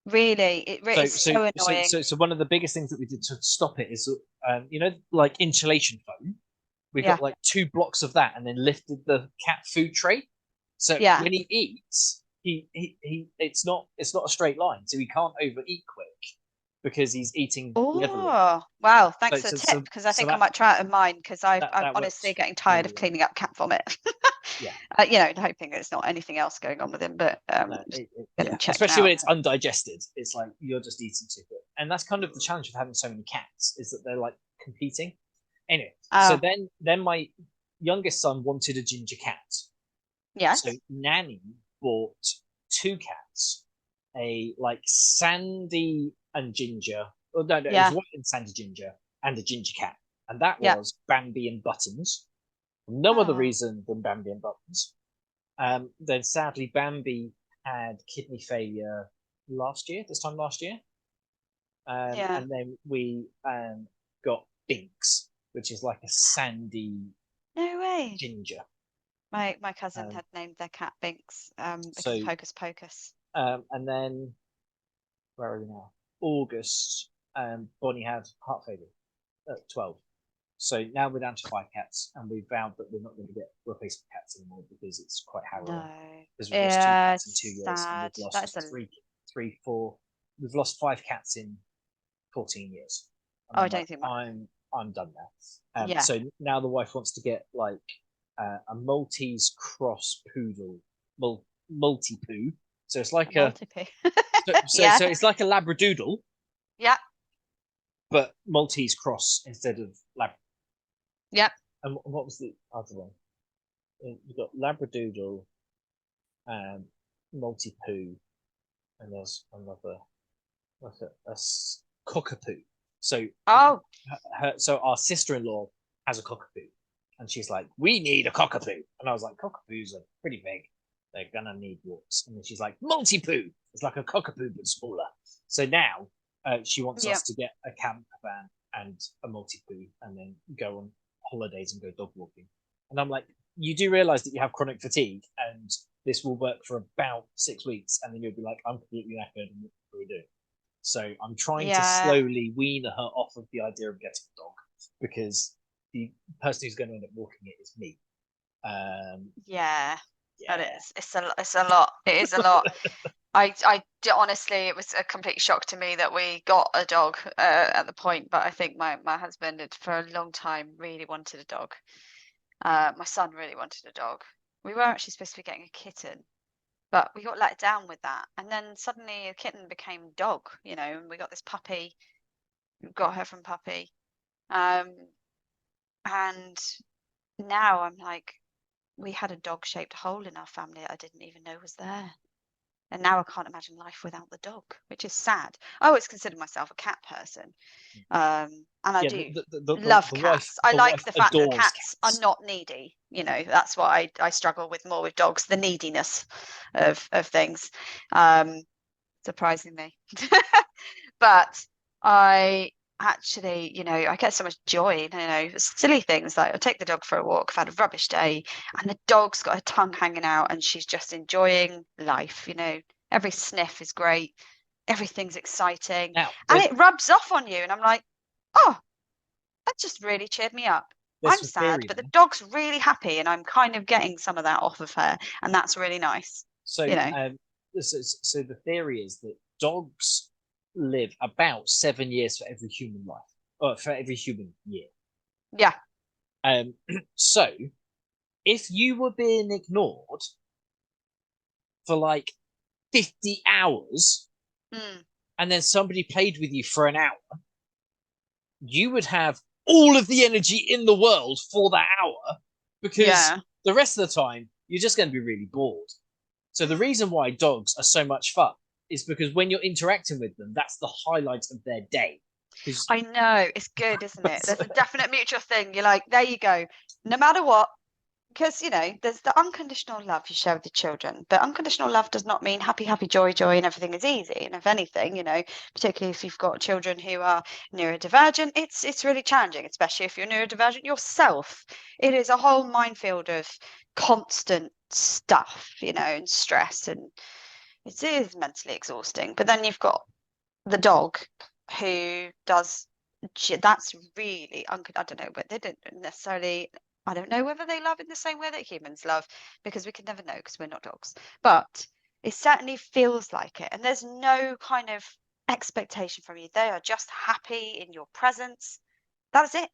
Really, it's so annoying. So one of the biggest things that we did to stop it is, like insulation foam. We got like 2 blocks of that, and then lifted the cat food tray. So when he eats, he it's not a straight line, so he can't overeat quick because he's eating. Oh, wow! Thanks for the tip, because I think I might try it in mine, because I'm honestly getting tired of cleaning up cat vomit. Hoping it's not anything else going on with him, but especially when it's undigested, it's like you're just eating too quick, and that's kind of the challenge of having so many cats, is that they're like competing. Anyway, so then my youngest son wanted a ginger cat. Yes. So Nanny bought 2 cats, a like sandy and ginger. Oh no, it was white and sandy ginger, and a ginger cat, and that was Bambi and Buttons. No other reason than Bambi and Buttons. Then sadly, Bambi had kidney failure this time last year. And then we got Binks, which is like a sandy ginger. My cousin had named their cat Binks because of Hocus Pocus. And then, where are we now? August, Bonnie had heart failure at 12. So now we're down to 5 cats, and we've vowed that we're not going to get replacement cats anymore because it's quite harrowing. No. Because we've lost 2 cats in 2 years, and we've lost 4. We've lost 5 cats in 14 years. Oh, I I'm don't like, think that. I'm done now. Yeah. So now the wife wants to get like a Maltese cross poodle, multi poo. So it's like a Multi-P. so Yeah. it's like a Labradoodle, Yeah. but Maltese cross instead of lab. Yep. And what was the other one? You've got Labradoodle, multi poo, and there's another like a cockapoo. So Oh, so our sister-in-law has a cockapoo, and she's like, "We need a cockapoo," and I was like, "Cockapoos are pretty big. They're gonna need walks." And then she's like, "Multi-poo. It's like a cockapoo but smaller." So now she wants yeah. us to get a camper van and a multi-poo, and then go on holidays and go dog walking. And I'm like, you do realize that you have chronic fatigue, and this will work for about 6 weeks, and then you'll be like, I'm completely knackered, and what do we do? So I'm trying to Yeah. slowly wean her off of the idea of getting a dog, because the person who's going to end up walking it is me. Yeah. Yeah. But it's a lot. It is a lot. Honestly, it was a complete shock to me that we got a dog at the point. But I think my husband had for a long time really wanted a dog. My son really wanted a dog. We were actually supposed to be getting a kitten, but we got let down with that. And then suddenly a kitten became dog, and we got this puppy. We got her from puppy. And now I'm like, we had a dog-shaped hole in our family I didn't even know was there. And now I can't imagine life without the dog, which is sad. I always consider myself a cat person. And I do love cats. I like the fact that cats are not needy. That's what I struggle with more with dogs, the neediness of things, surprisingly. But I actually, I get so much joy, silly things like I take the dog for a walk, I've had a rubbish day, and the dog's got her tongue hanging out and she's just enjoying life, every sniff is great, everything's exciting, and it rubs off on you, and I'm like, oh, that just really cheered me up. I'm sad, but the dog's really happy, and I'm kind of getting some of that off of her, and that's really nice. So, so the theory is that dogs live about 7 years for every human life, or for every human year. Yeah. So, if you were being ignored for like 50 hours, and then somebody played with you for an hour, you would have all of the energy in the world for that hour, because the rest of the time you're just going to be really bored. So the reason why dogs are so much fun is because when you're interacting with them, that's the highlight of their day. I know, it's good, isn't it? There's a definite mutual thing. You're like, there you go. No matter what, because, there's the unconditional love you share with your children. But unconditional love does not mean happy, happy, joy, joy, and everything is easy. And if anything, particularly if you've got children who are neurodivergent, it's really challenging, especially if you're neurodivergent yourself. It is a whole minefield of constant stuff, and stress, and it is mentally exhausting. But then you've got the dog who does, that's really I don't know, but they don't necessarily, I don't know whether they love in the same way that humans love, because we can never know because we're not dogs, but it certainly feels like it, and there's no kind of expectation from you. They are just happy in your presence. That's it.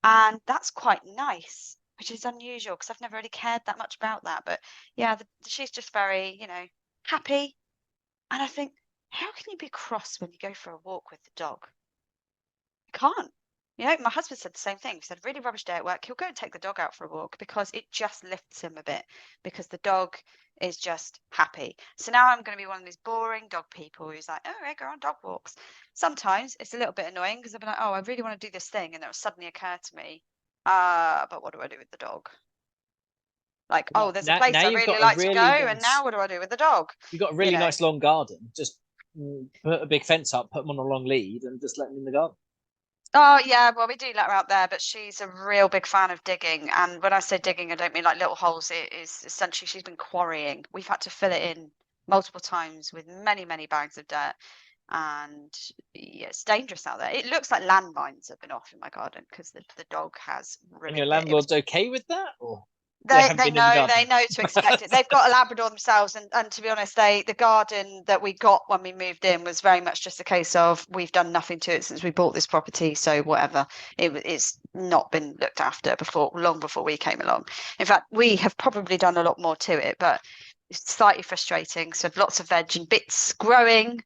And that's quite nice, which is unusual because I've never really cared that much about that. But yeah, she's just very, happy. And I think, how can you be cross when you go for a walk with the dog? You can't. My husband said the same thing. He said, really rubbish day at work, he'll go and take the dog out for a walk because it just lifts him a bit, because the dog is just happy. So now I'm going to be one of these boring dog people who's like, oh, I go on dog walks. Sometimes it's a little bit annoying because I'll be like, oh, I really want to do this thing. And it will suddenly occur to me, but what do I do with the dog? Like, oh, there's a place I really like to go, and now what do I do with the dog? You've got a really nice long garden. Just put a big fence up, put them on a long lead, and just let them in the garden. Oh, yeah, well, we do let her out there, but she's a real big fan of digging. And when I say digging, I don't mean like little holes. It is essentially she's been quarrying. We've had to fill it in multiple times with many, many bags of dirt. And yeah, it's dangerous out there. It looks like landmines have been off in my garden because the dog has ruined it. And your landlord's okay with that? Or? They know to expect it. They've got a Labrador themselves, and to be honest, the garden that we got when we moved in was very much just a case of we've done nothing to it since we bought this property, so whatever. It's not been looked after long before we came along. In fact, we have probably done a lot more to it, but it's slightly frustrating. So lots of veg and bits growing.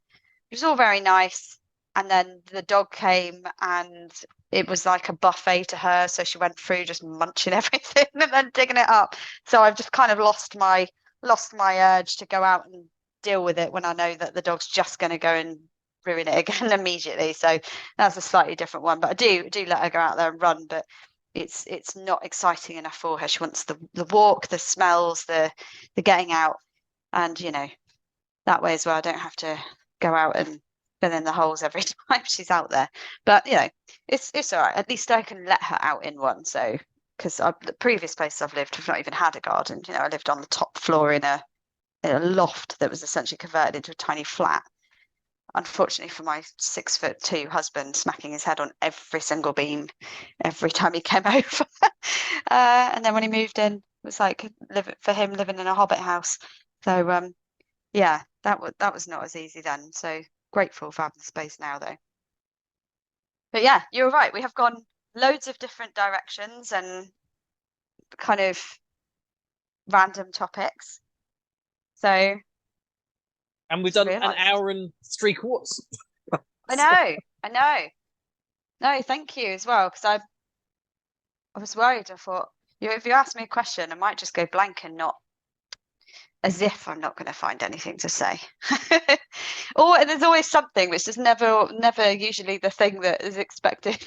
It was all very nice, and then the dog came and it was like a buffet to her, so she went through just munching everything and then digging it up. So I've just kind of lost my urge to go out and deal with it when I know that the dog's just going to go and ruin it again immediately. So that's a slightly different one, but I do let her go out there and run, but it's not exciting enough for her. She wants the walk, the smells, the getting out, and that way as well I don't have to go out and fill in the holes every time she's out there. But it's all right. At least I can let her out in one. So because the previous places I've lived, I've not even had a garden. I lived on the top floor in a loft that was essentially converted into a tiny flat. Unfortunately for my 6'2" husband, smacking his head on every single beam every time he came over. And then when he moved in, it was like living in a hobbit house. So yeah, that was not as easy then. So grateful for having the space now, though. But yeah, you're right. We have gone loads of different directions and kind of random topics. So. And we've done an hour and 3/4. I know. No, thank you as well, because I was worried. I thought, if you ask me a question, I might just go blank and not, as if I'm not going to find anything to say. Or there's always something, which is never usually the thing that is expected.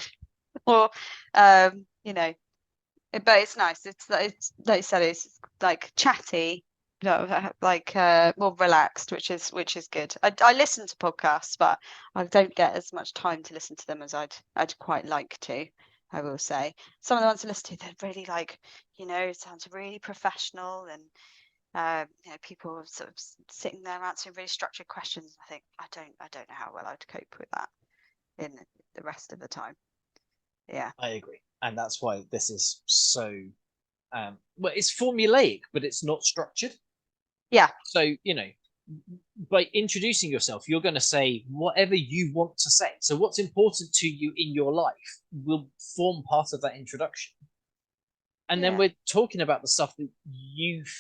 Or but it's nice. It's like you said, it's like chatty. Like more relaxed, which is good. I listen to podcasts, but I don't get as much time to listen to them as I'd quite like to. I will say some of the ones I listen to, they're really like, it sounds really professional, and people are sort of sitting there answering really structured questions. I think I don't know how well I'd cope with that in the rest of the time. Yeah, I agree, and that's why this is so. Well, it's formulaic, but it's not structured. Yeah. So, by introducing yourself, you're going to say whatever you want to say. So what's important to you in your life will form part of that introduction. And then we're talking about the stuff that you've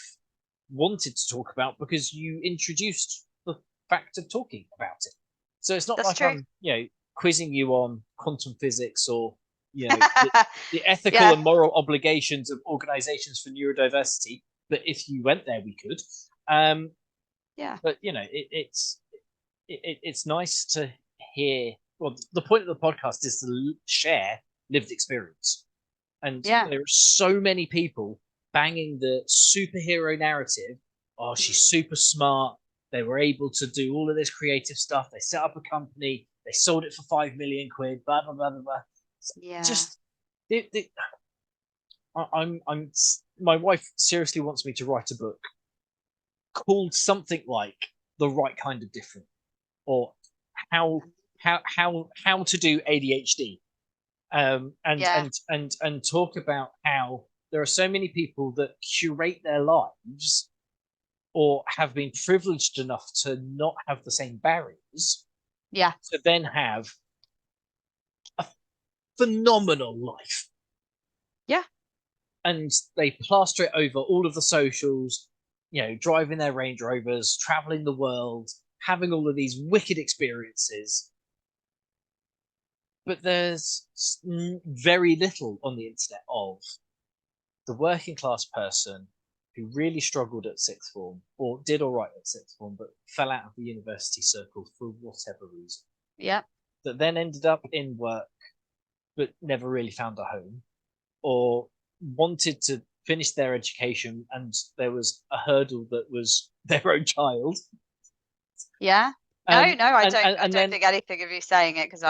wanted to talk about because you introduced the fact of talking about it. So it's not That's like true. I'm, quizzing you on quantum physics or, the ethical and moral obligations of organizations for neurodiversity. But if you went there, we could. But it's nice to hear. Well, the point of the podcast is to share lived experience, and there are so many people banging the superhero narrative. Oh, she's super smart. They were able to do all of this creative stuff. They set up a company. They sold it for £5 million. Blah blah blah blah blah. Just my wife seriously wants me to write a book called something like The Right Kind of Different, or how to do ADHD, and talk about how there are so many people that curate their lives or have been privileged enough to not have the same barriers, to then have a phenomenal life. And they plaster it over all of the socials, driving their Range Rovers, traveling the world, having all of these wicked experiences. But there's very little on the internet of the working class person who really struggled at sixth form, or did all right at sixth form, but fell out of the university circle for whatever reason. That then ended up in work, but never really found a home, or wanted to finish their education and there was a hurdle that was their own child. No, I don't think anything of you saying it, because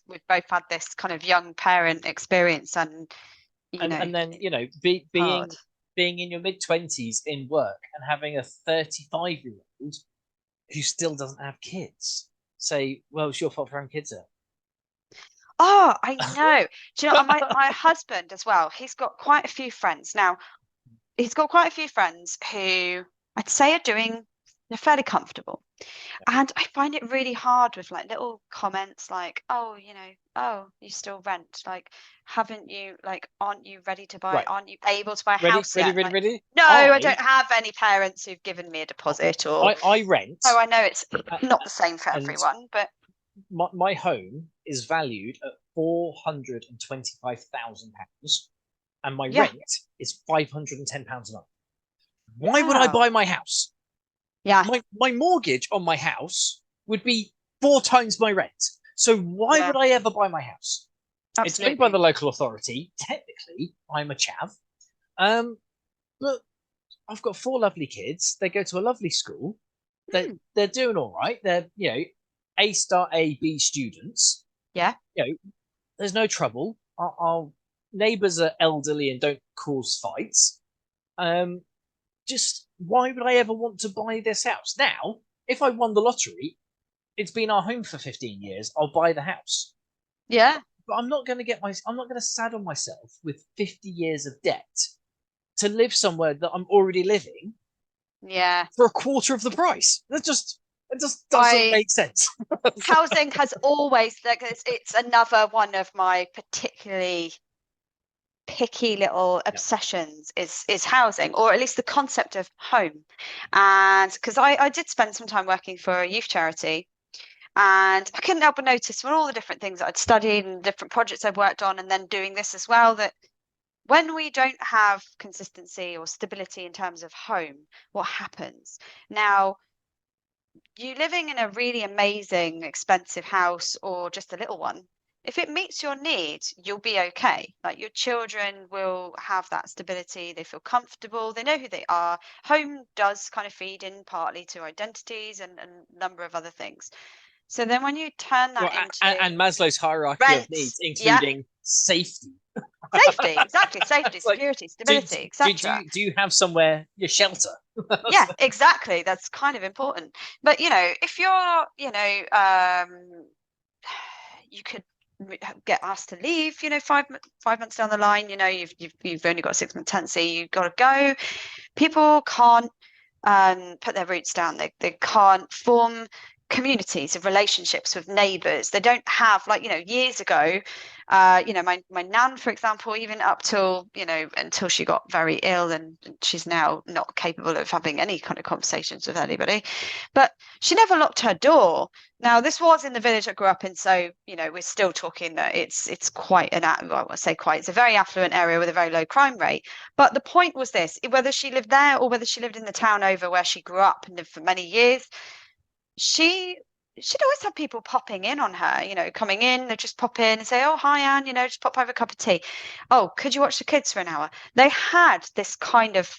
we've both had this kind of young parent experience, and then being in your mid-20s in work and having a 35-year-old who still doesn't have kids say, well, it's your fault for having kids there. Oh, I know. Do you know, my husband as well, he's got quite a few friends. Now, he's got quite a few friends who I'd say they're fairly comfortable. And I find it really hard with like little comments like, oh, oh, you still rent. Like, haven't you, like, aren't you ready to buy? Right. Aren't you able to buy a Ready, house ready, yet? ready, Like, ready. no, I don't have any parents who've given me a deposit or. I rent. Oh, I know it's uh, not the same for and everyone, but my home is valued at £425,000, and my yeah, rent is £510 a month. Why would I wow. buy my house? Yeah, My mortgage on my house would be 4 times my rent. So why yeah, would I ever buy my house? It's owned by absolutely. the local authority. Technically, I'm a chav. But I've got 4 lovely kids. They go to a lovely school. Mm, They're doing all right. They're A star A B students. yeah, There's no trouble. Our neighbours are elderly and don't cause fights. Just why would I ever want to buy this house? Now, if I won the lottery, it's been our home for 15 years. I'll buy the house. yeah, But I'm not going to saddle myself with 50 years of debt to live somewhere that I'm already living yeah. for a quarter of the price. It just doesn't I make sense. Housing has always, like, it's another one of my particularly picky little obsessions is housing, or at least the concept of home. And because I did spend some time working for a youth charity, and I couldn't help but notice from all the different things that I'd studied and different projects I've worked on, and then doing this as well, that when we don't have consistency or stability in terms of home, what happens? Now, you living in a really amazing, expensive house or just a little one, if it meets your needs, you'll be okay. Like, your children will have that stability, they feel comfortable, they know who they are. Home does kind of feed in partly to identities and a number of other things. So then when you turn that Well, into and Maslow's hierarchy of rent, needs, yeah, including safety. safety, exactly, safety, It's like, security, do, stability, do, etc. do you have somewhere your shelter? Yeah, exactly. That's kind of important. But if you're, you could get asked to leave, 5 months down the line, you've only got a 6-month tenancy, you've got to go. People can't put their roots down. They can't form communities of relationships with neighbors. They don't have, like, years ago, my nan, for example, even up till, until she got very ill, and she's now not capable of having any kind of conversations with anybody, but she never locked her door. Now, this was in the village I grew up in, so we're still talking that it's quite well, I say quite, it's a very affluent area with a very low crime rate. But the point was this: whether she lived there or whether she lived in the town over where she grew up and lived for many years, she'd always have people popping in on her, coming in, they'd just pop in and say, oh, hi, Anne, just pop over a cup of tea. Oh, could you watch the kids for an hour? They had this kind of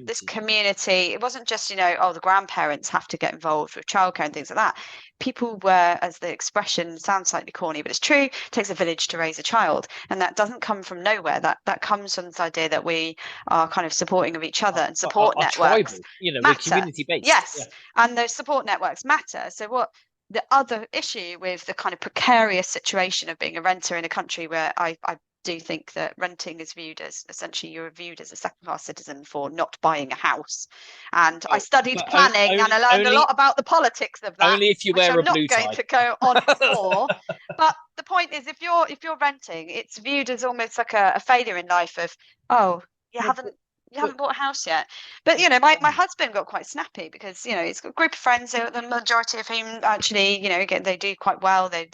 this community. It wasn't just, oh, the grandparents have to get involved with childcare and things like that. People were, as the expression sounds slightly corny, but it's true, it takes a village to raise a child. And that doesn't come from nowhere. That comes from this idea that we are kind of supporting of each other, and support networks tribal, we're matter. community based. Yes. And those support networks matter. So what the other issue with the kind of precarious situation of being a renter in a country where I do think that renting is viewed as, essentially, you're viewed as a second class citizen for not buying a house. And I studied planning, and I learned a lot about the politics of that. Only if you wear a blue tie. I'm not going to go on for. But the point is, if you're renting, it's viewed as almost like a failure in life of, oh, you haven't bought a house yet. But my husband got quite snappy because he's got a group of friends, the majority of whom actually they do quite well. They're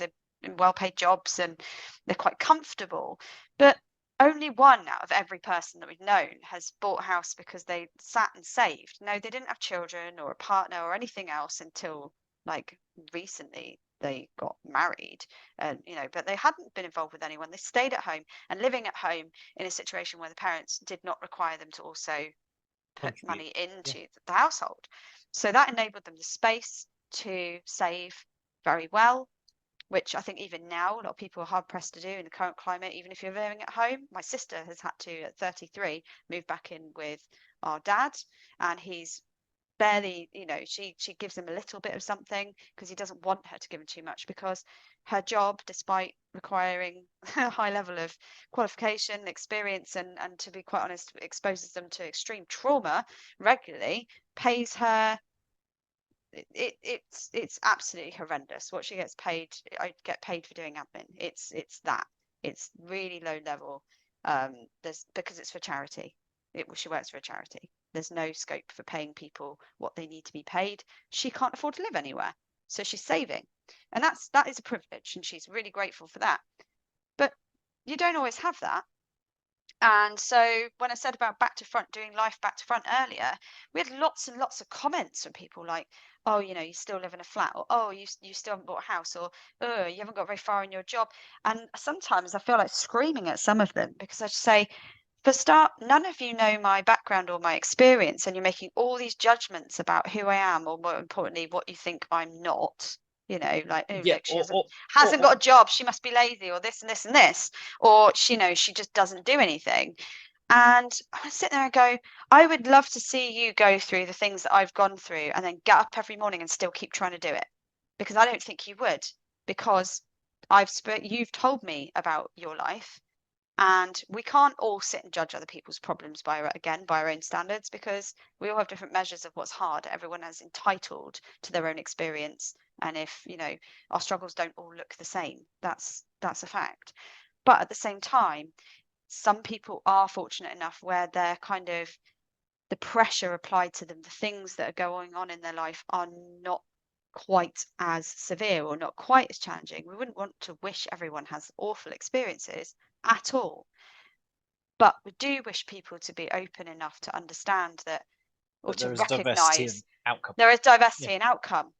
in well-paid jobs and they're quite comfortable. But only one out of every person that we've known has bought a house because they sat and saved. No, they didn't have children or a partner or anything else until, like, recently they got married, and but they hadn't been involved with anyone. They stayed at home, and living at home in a situation where the parents did not require them to also put money into the household. So that enabled them the space to save very well, which I think even now a lot of people are hard pressed to do in the current climate, even if you're living at home. My sister has had to, at 33, move back in with our dad, and he's barely, she gives him a little bit of something because he doesn't want her to give him too much, because her job, despite requiring a high level of qualification, experience, and to be quite honest, exposes them to extreme trauma regularly, pays her. It's absolutely horrendous what she gets paid. I get paid for doing admin. It's really low level. Because it's for charity. She works for a charity. There's no scope for paying people what they need to be paid. She can't afford to live anywhere, so she's saving, and that is a privilege, and she's really grateful for that. But you don't always have that. And so when I said about back to front, doing life back to front earlier, we had lots and lots of comments from people like, oh, you still live in a flat, or oh, you still haven't bought a house, or oh, you haven't got very far in your job. And sometimes I feel like screaming at some of them, because I just say, for start, none of you know my background or my experience, and you're making all these judgments about who I am, or more importantly, what you think I'm not. Like, oh, Yeah, look, she hasn't got a job, she must be lazy, or this and this and this, or she just doesn't do anything. And I sit there and go, I would love to see you go through the things that I've gone through and then get up every morning and still keep trying to do it, because I don't think you would, because you've told me about your life. And we can't all sit and judge other people's problems by our own standards, because we all have different measures of what's hard. Everyone is entitled to their own experience. And if, our struggles don't all look the same, that's a fact. But at the same time, some people are fortunate enough where they're kind of, the pressure applied to them, the things that are going on in their life are not quite as severe or not quite as challenging. We wouldn't want to wish everyone has awful experiences at all, but we do wish people to be open enough to understand that, or to recognize there is diversity in outcome,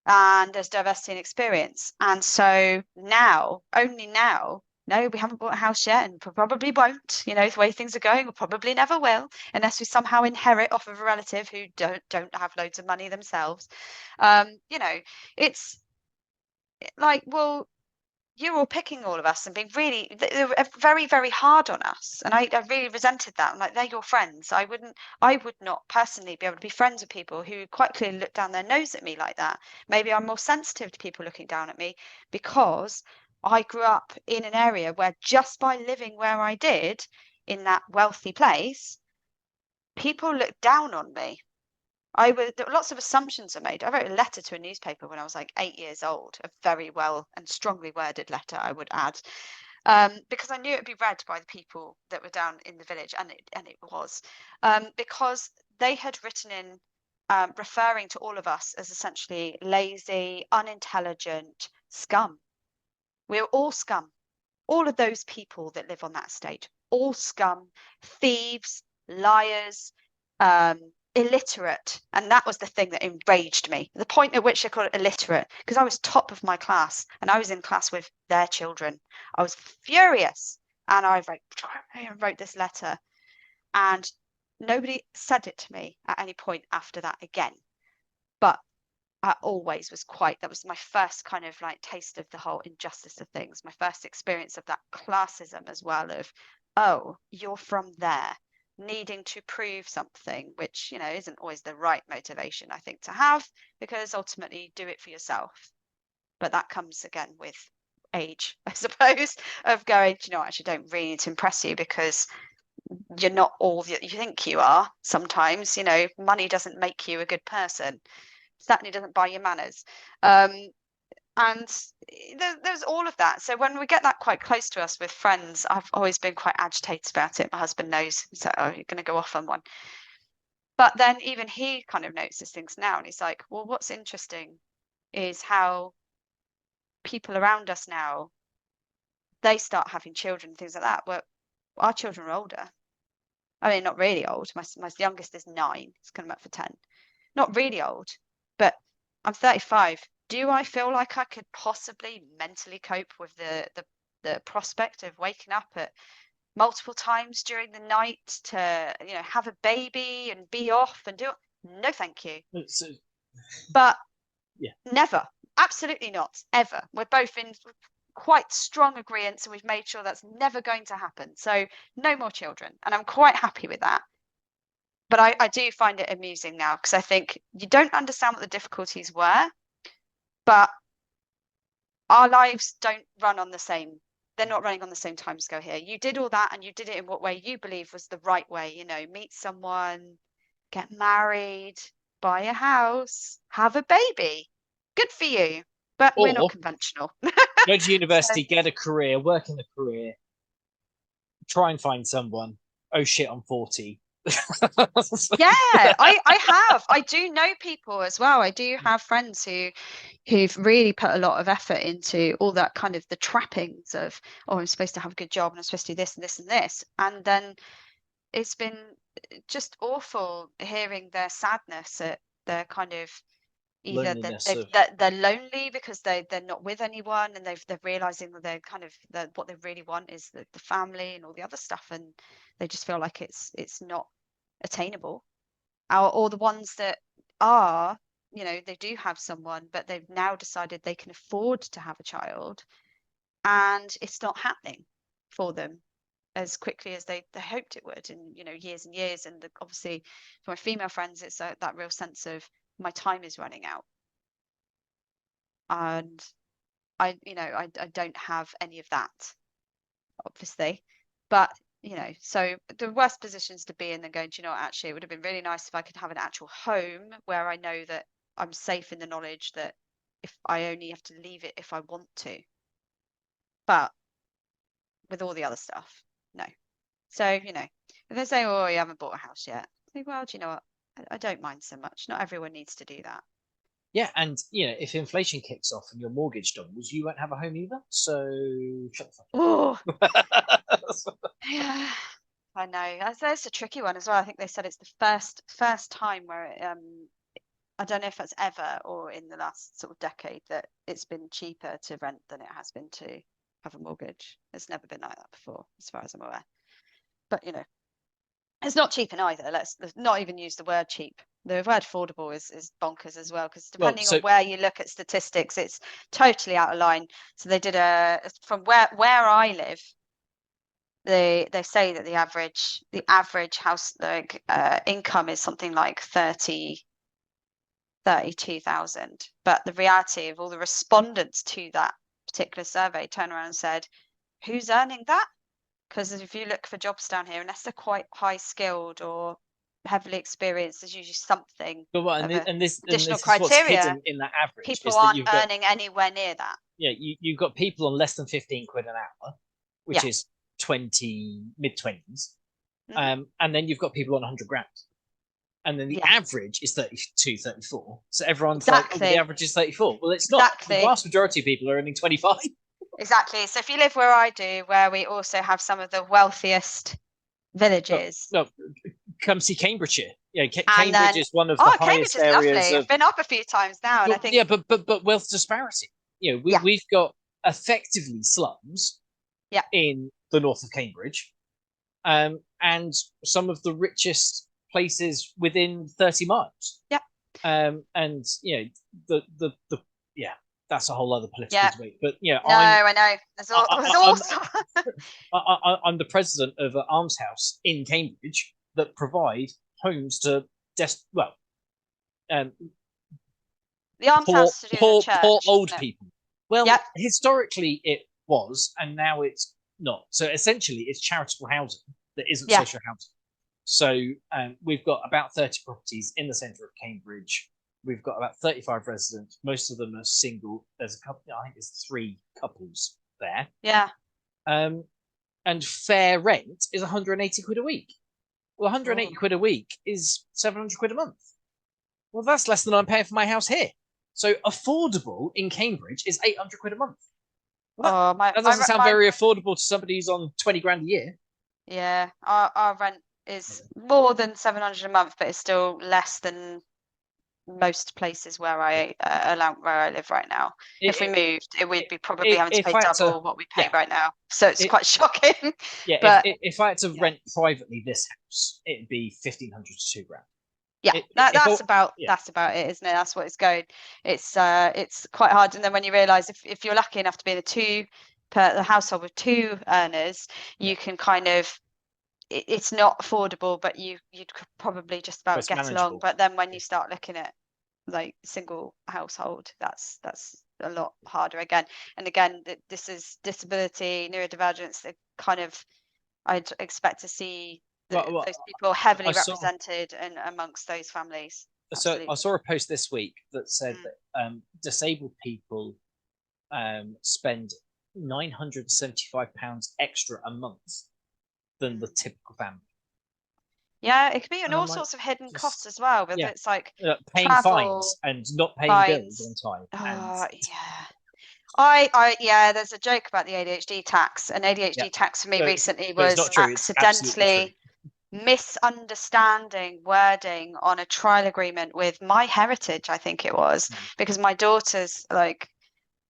and there's diversity in experience. And so now, only now, no, we haven't bought a house yet, and probably won't. The way things are going, we probably never will, unless we somehow inherit off of a relative who don't have loads of money themselves. It's like, well, you're all picking all of us and being really, they were very, very hard on us. And I really resented that. I'm like, they're your friends. I would not personally be able to be friends with people who quite clearly look down their nose at me like that. Maybe I'm more sensitive to people looking down at me because I grew up in an area where, just by living where I did in that wealthy place, people looked down on me. Lots of assumptions are made. I wrote a letter to a newspaper when I was like 8 years old, a very well and strongly worded letter, I would add, because I knew it would be read by the people that were down in the village, and it was, because they had written in, referring to all of us as essentially lazy, unintelligent scum. We're all scum. All of those people that live on that estate, all scum, thieves, liars, illiterate. And that was the thing that enraged me, the point at which they called it illiterate, because I was top of my class and I was in class with their children. I was furious, and I wrote this letter, and nobody said it to me at any point after that again. But I always was that was my first kind of like taste of the whole injustice of things, my first experience of that classism as well, of, oh, you're from there, needing to prove something, which, isn't always the right motivation, I think, to have, because ultimately you do it for yourself. But that comes again with age, I suppose, of going, I actually don't really need to impress you, because you're not all that you think you are. Sometimes, money doesn't make you a good person. Certainly doesn't buy you manners. And there's all of that. So when we get that quite close to us with friends, I've always been quite agitated about it. My husband knows. He's like, oh, you're going to go off on one. But then even he kind of notices things now, and he's like, well, what's interesting is how people around us now, they start having children and things like that. Well, our children are older. I mean, not really old. My youngest is 9. It's coming up for 10. Not really old, but I'm 35. Do I feel like I could possibly mentally cope with the prospect of waking up at multiple times during the night to, have a baby and be off and do it? No, thank you. But yeah, never, absolutely not, ever. We're both in quite strong agreement, and we've made sure that's never going to happen. So no more children, and I'm quite happy with that. but I do find it amusing now, because I think you don't understand what the difficulties were, but our lives don't run on the same. They're not running on the same time scale here. You did all that, and you did it in what way you believe was the right way. You know, meet someone, get married, buy a house, have a baby. Good for you. But we're not conventional. Go to university, get a career, work in a career, try and find someone. Oh shit, I'm 40. Yeah, I do know people as well. I do have friends who've really put a lot of effort into all that kind of the trappings of, oh, I'm supposed to have a good job, and I'm supposed to do this and this and this. And then it's been just awful hearing their sadness at their kind of either they're lonely because they're not with anyone, and they're realizing that they're kind of what they really want is the family and all the other stuff, and they just feel like it's not attainable. Or the ones that are, you know, they do have someone, but they've now decided they can afford to have a child, and it's not happening for them as quickly as they hoped it would, in, you know, years and years. And obviously for my female friends, it's that real sense of my time is running out, and I don't have any of that, obviously. But you know, so the worst positions to be in than going, do you know what, actually it would have been really nice if I could have an actual home where I know that I'm safe in the knowledge that if I only have to leave it if I want to. But with all the other stuff, no. So, you know, if they say, oh, you haven't bought a house yet, I think, well, do you know what, I don't mind so much. Not everyone needs to do that. Yeah, and you know, if inflation kicks off and your mortgage doubles, you won't have a home either. So shut the fuck up. Yeah, I know. That's a tricky one as well. I think they said it's the first time where I don't know if that's ever or in the last sort of decade that it's been cheaper to rent than it has been to have a mortgage. It's never been like that before, as far as I'm aware. But you know, it's not cheap in either. Let's not even use the word cheap. The word affordable is bonkers as well, because depending on where you look at statistics, it's totally out of line. So they did from where I live, they say that the average house income is something like 32,000. But the reality of all the respondents to that particular survey turned around and said, who's earning that? Because if you look for jobs down here, unless they're quite high skilled or heavily experienced, there's usually something additional criteria in that average. People aren't earning anywhere near that. Yeah, you've got people on less than 15 quid an hour, which is mid-20s. And then you've got people on 100 grand. And then the average is 32, 34. So everyone's like, oh, the average is 34. Well, it's not. Exactly. The vast majority of people are earning 25. Exactly. So if you live where I do, where we also have some of the wealthiest villages. No, come see Cambridgeshire. Yeah, Cambridge is one of the highest areas. Lovely. I've been up a few times now, and I think. Yeah, but wealth disparity. You know, we've got effectively slums. Yeah. In the north of Cambridge, and some of the richest places within 30 miles. Yeah. And you know the that's a whole other political debate. But yeah, I know. There's also I'm the president of an alms house in Cambridge that provide homes to the alms house to do poor, the church, poor old people. Well, historically it was, and now it's not. So essentially, it's charitable housing that isn't social housing. So we've got about 30 properties in the centre of Cambridge. We've got about 35 residents. Most of them are single. There's a couple. I think there's 3 couples there. Yeah. And fair rent is 180 quid a week. Well, 180 quid a week is 700 quid a month. Well, that's less than I'm paying for my house here. So affordable in Cambridge is 800 quid a month. Well, that doesn't sound very affordable to somebody who's on 20 grand a year. Yeah, our rent is more than 700 a month, but it's still less than most places where I live right now. If we moved, it would be probably having to pay double what we pay right now. So it's quite shocking. Yeah, but if I had to rent privately this house, it'd be 1,500 to 2 grand. Yeah, that's about it, isn't it? That's what it's going. It's quite hard, and then when you realise if you're lucky enough to be in the household with 2 earners, you can kind of it's not affordable, but you'd probably just about It's get along. manageable. But then when you start looking at like single household, that's a lot harder again. And again, this is disability, neurodivergence. They kind of, I'd expect to see those people heavily represented and amongst those families. Absolutely. So I saw a post this week that said that disabled people spend £975 extra a month than the typical family. Yeah, it could be in all sorts of hidden costs as well, whether it's like paying travel, fines and not paying bills on time. Yeah, there's a joke about the ADHD tax. An ADHD tax for me recently was accidentally misunderstanding wording on a trial agreement with My Heritage, I think it was, because my daughter's like,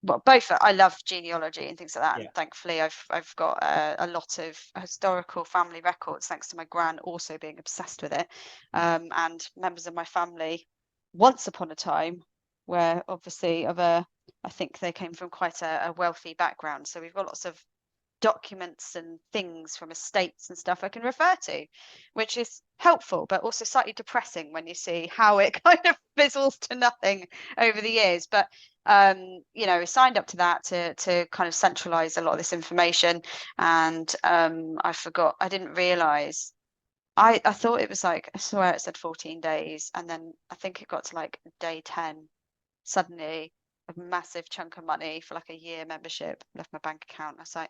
well, both, I love genealogy and things like that, and thankfully I've got a lot of historical family records thanks to my gran also being obsessed with it, and members of my family once upon a time were obviously I think they came from quite a wealthy background, so we've got lots of documents and things from estates and stuff I can refer to, which is helpful but also slightly depressing when you see how it kind of fizzles to nothing over the years. But you know, we signed up to that to kind of centralize a lot of this information, and I didn't realize, I thought it was like, I swear it said 14 days, and then I think it got to like day 10, suddenly a massive chunk of money for like a year membership left my bank account. I was like,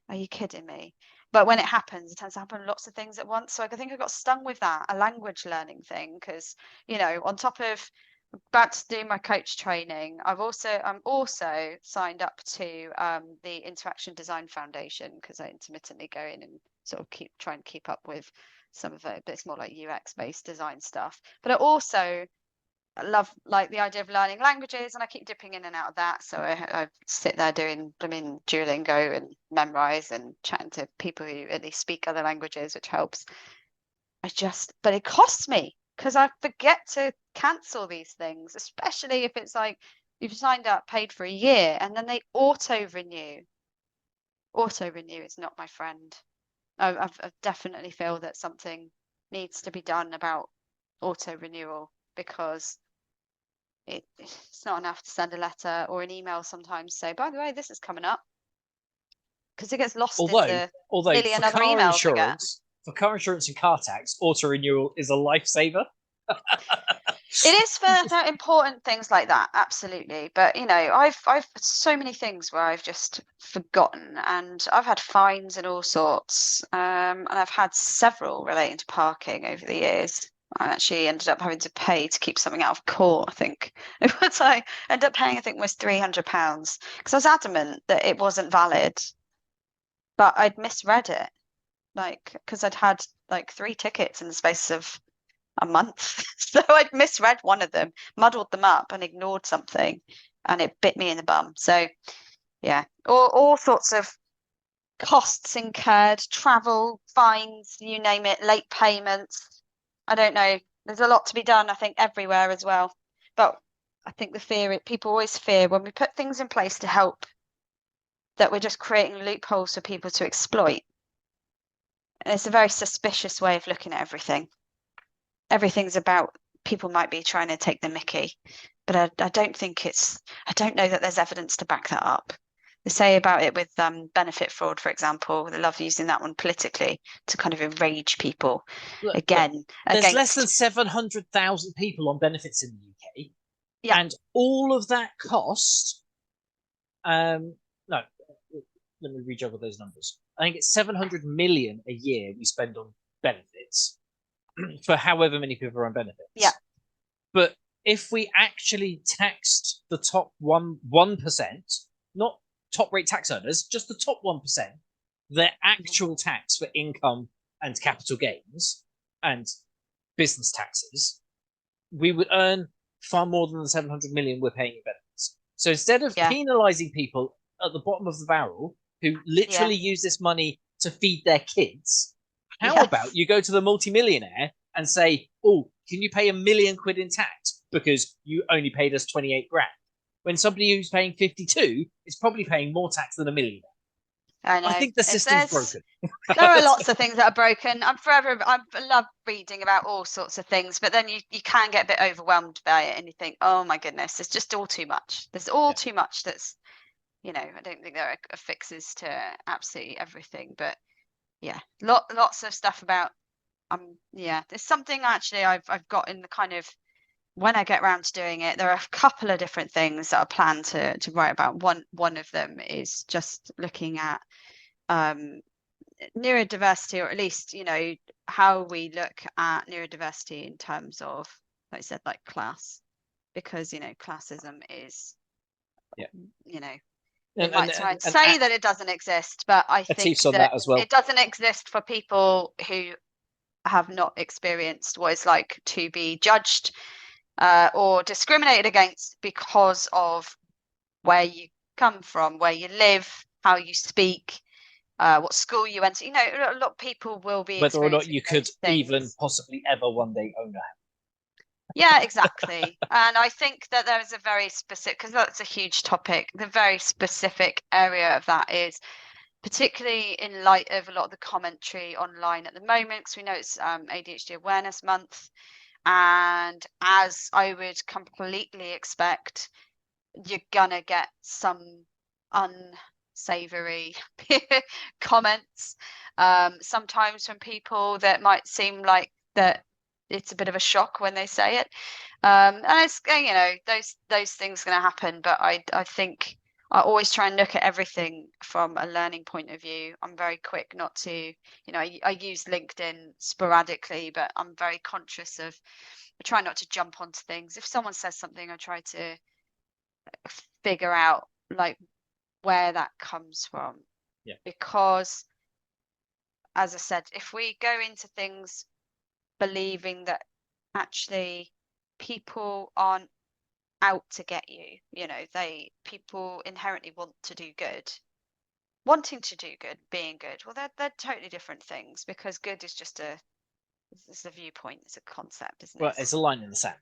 are you kidding me? But when it happens, it tends to happen lots of things at once. So I think I got stung with that, a language learning thing, because, you know, on top of about to do my coach training, I'm also signed up to the Interaction Design Foundation, because I intermittently go in and sort of try and keep up with some of it, but it's more like UX based design stuff. But I also love like the idea of learning languages, and I keep dipping in and out of that. So I sit there doing Duolingo and Memrise and chatting to people who at least speak other languages, which helps. But it costs me because I forget to cancel these things, especially if it's like you've signed up, paid for a year, and then they auto renew. Auto renew is not my friend. I definitely feel that something needs to be done about auto renewal, because it's not enough to send a letter or an email sometimes say, by the way, this is coming up, because it gets lost in the million other emails I get. For car insurance and car tax, auto renewal is a lifesaver. It is for important things like that, absolutely. But you know, I've so many things where I've just forgotten, and I've had fines and all sorts, and I've had several relating to parking over the years. I actually ended up having to pay to keep something out of court, I think. It was I ended up paying, I think, was £300, because I was adamant that it wasn't valid, but I'd misread it, like, because I'd had like 3 tickets in the space of a month. So I'd misread one of them, muddled them up, and ignored something, and it bit me in the bum. So yeah, all sorts of costs incurred, travel, fines, you name it, late payments. I don't know. There's a lot to be done, I think, everywhere as well. But I think people always fear when we put things in place to help, that we're just creating loopholes for people to exploit. And it's a very suspicious way of looking at everything. Everything's about people might be trying to take the mickey, but I don't know that there's evidence to back that up. They say about it with benefit fraud, for example. They love using that one politically to kind of enrage people. There's less than 700,000 people on benefits in the UK, and all of that cost. No, let me rejuggle those numbers. I think it's 700 million a year we spend on benefits for however many people are on benefits. Yeah. But if we actually taxed the top 1%, not top rate tax earners, just the top 1%, their actual tax for income and capital gains and business taxes, we would earn far more than the 700 million we're paying in benefits. So instead of penalising people at the bottom of the barrel who literally use this money to feed their kids, how about you go to the multimillionaire and say, oh, can you pay £1 million in tax because you only paid us 28 grand? When somebody who's paying 52 is probably paying more tax than $1 million. I know. I think the system's broken. There are lots of things that are broken. I love reading about all sorts of things, but then you can get a bit overwhelmed by it, and you think, oh my goodness, it's just all too much. There's all too much. That's, I don't think there are fixes to absolutely everything, but yeah, lots of stuff about. There's something actually I've got in the kind of, when I get around to doing it, there are a couple of different things that I plan to write about. One of them is just looking at neurodiversity, or at least how we look at neurodiversity in terms of, like I said, like class, because classism is they might try and say that it doesn't exist, but I think that as well. It doesn't exist for people who have not experienced what it's like to be judged or discriminated against because of where you come from, where you live, how you speak, what school you went to. A lot of people will be whether or not you could things. even possibly ever one day own a house. Yeah, exactly. And I think that there is a very specific, because that's a huge topic, the very specific area of that is, particularly in light of a lot of the commentary online at the moment, because we know it's ADHD Awareness Month. And as I would completely expect, you're gonna get some unsavory comments sometimes from people that might seem like that it's a bit of a shock when they say it, and it's those things are going to happen, but I think I always try and look at everything from a learning point of view. I'm very quick not to, I use LinkedIn sporadically, but I'm very conscious of, I try not to jump onto things. If someone says something, I try to figure out like where that comes from. Yeah. Because, as I said, if we go into things believing that actually people aren't out to get you, people inherently want to do good. Wanting to do good, being good, well, they're totally different things, because good is just it's a viewpoint, it's a concept, isn't it? Well, it's a line in the sand.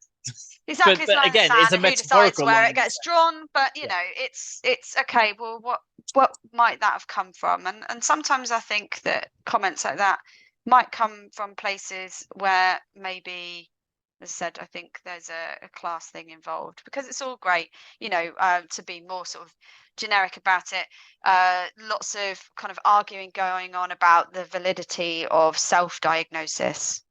Exactly, but again, it's a metaphorical where line it gets drawn, but it's okay. Well, what might that have come from? And sometimes I think that comments like that might come from places where maybe, as I said, I think there's a class thing involved, because it's all great, to be more sort of generic about it. Lots of kind of arguing going on about the validity of self-diagnosis.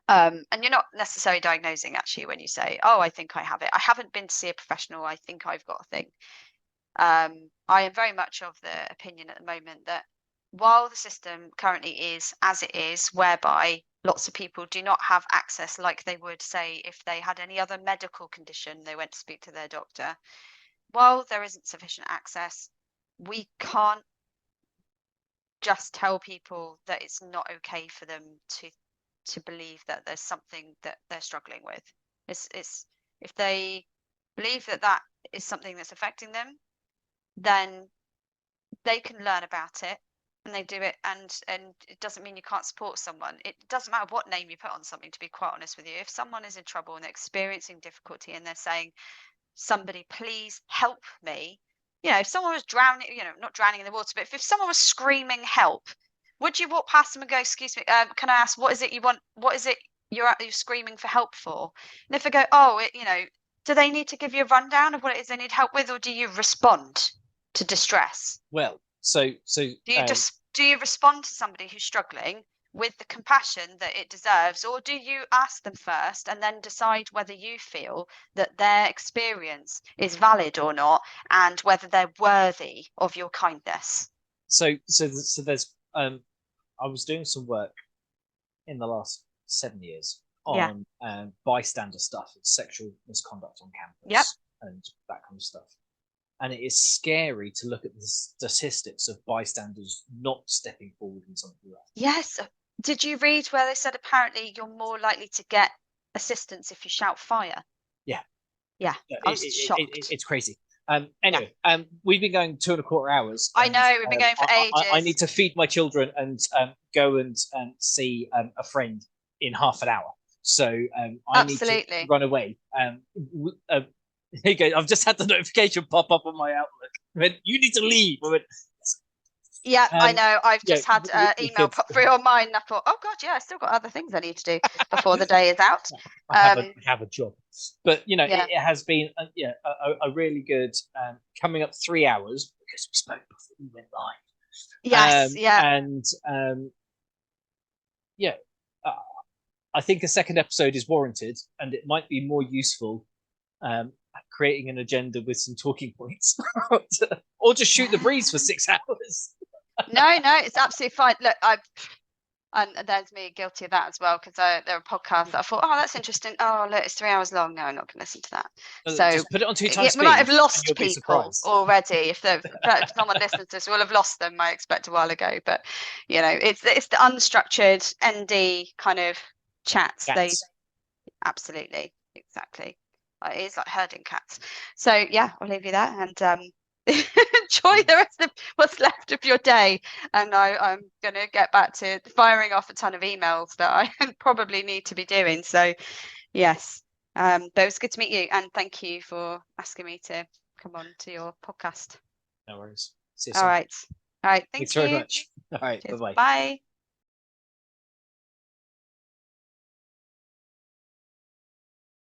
And you're not necessarily diagnosing actually when you say, oh, I think I have it. I haven't been to see a professional. I think I've got a thing. I am very much of the opinion at the moment that while the system currently is as it is, whereby lots of people do not have access like they would, say, if they had any other medical condition, they went to speak to their doctor. While there isn't sufficient access, we can't just tell people that it's not okay for them to believe that there's something that they're struggling with. It's if they believe that is something that's affecting them, then they can learn about it and they do it, and it doesn't mean you can't support someone. It doesn't matter what name you put on something, to be quite honest with you. If someone is in trouble and they're experiencing difficulty and they're saying, somebody please help me, if someone was drowning, not drowning in the water, but if someone was screaming help, would you walk past them and go, excuse me, can I ask, what is it you want? What is it you're screaming for help for? And if they go, oh, do they need to give you a rundown of what it is they need help with, or do you respond to distress? Well, so do you respond to somebody who's struggling with the compassion that it deserves, or do you ask them first and then decide whether you feel that their experience is valid or not, and whether they're worthy of your kindness? So there's I was doing some work in the last 7 years on bystander stuff and sexual misconduct on campus and that kind of stuff. And it is scary to look at the statistics of bystanders not stepping forward in something like that. Yes. Did you read where they said apparently you're more likely to get assistance if you shout fire? Yeah. Yeah. I was shocked. It's crazy. Anyway, we've been going 2.25 hours. I know, we've been going for ages. I need to feed my children and go and see a friend in half an hour. So I need to run away. Here you go. I've just had the notification pop up on my Outlook. I went, you need to leave. I went, Yeah, I know. I've yeah, just had we email could- put through on mine, and I thought, oh God, yeah, I still got other things I need to do before the day is out. I have a job, but Yeah. it has been a really good coming up 3 hours because we spoke before we went live. Yes, yeah. And I think a second episode is warranted, and it might be more useful creating an agenda with some talking points, or just shoot the breeze for 6 hours. No, it's absolutely fine. Look, and there's me guilty of that as well, because there are podcasts that I thought, oh, that's interesting. Oh, look, it's 3 hours long. No, I'm not going to listen to that. So just put it on 2 times we might have speed, lost and you'll be people surprised. already. If someone listens to this, we'll have lost them, I expect, a while ago. But it's the unstructured ND kind of chats. They absolutely, exactly. It's like herding cats. So yeah, I'll leave you there, and enjoy the rest of what's left of your day. And I'm going to get back to firing off a ton of emails that I probably need to be doing. So yes, but it was good to meet you, and thank you for asking me to come on to your podcast. No worries. See you All soon. right. Thank Thanks you very much. All right. Cheers. Bye-bye. Bye.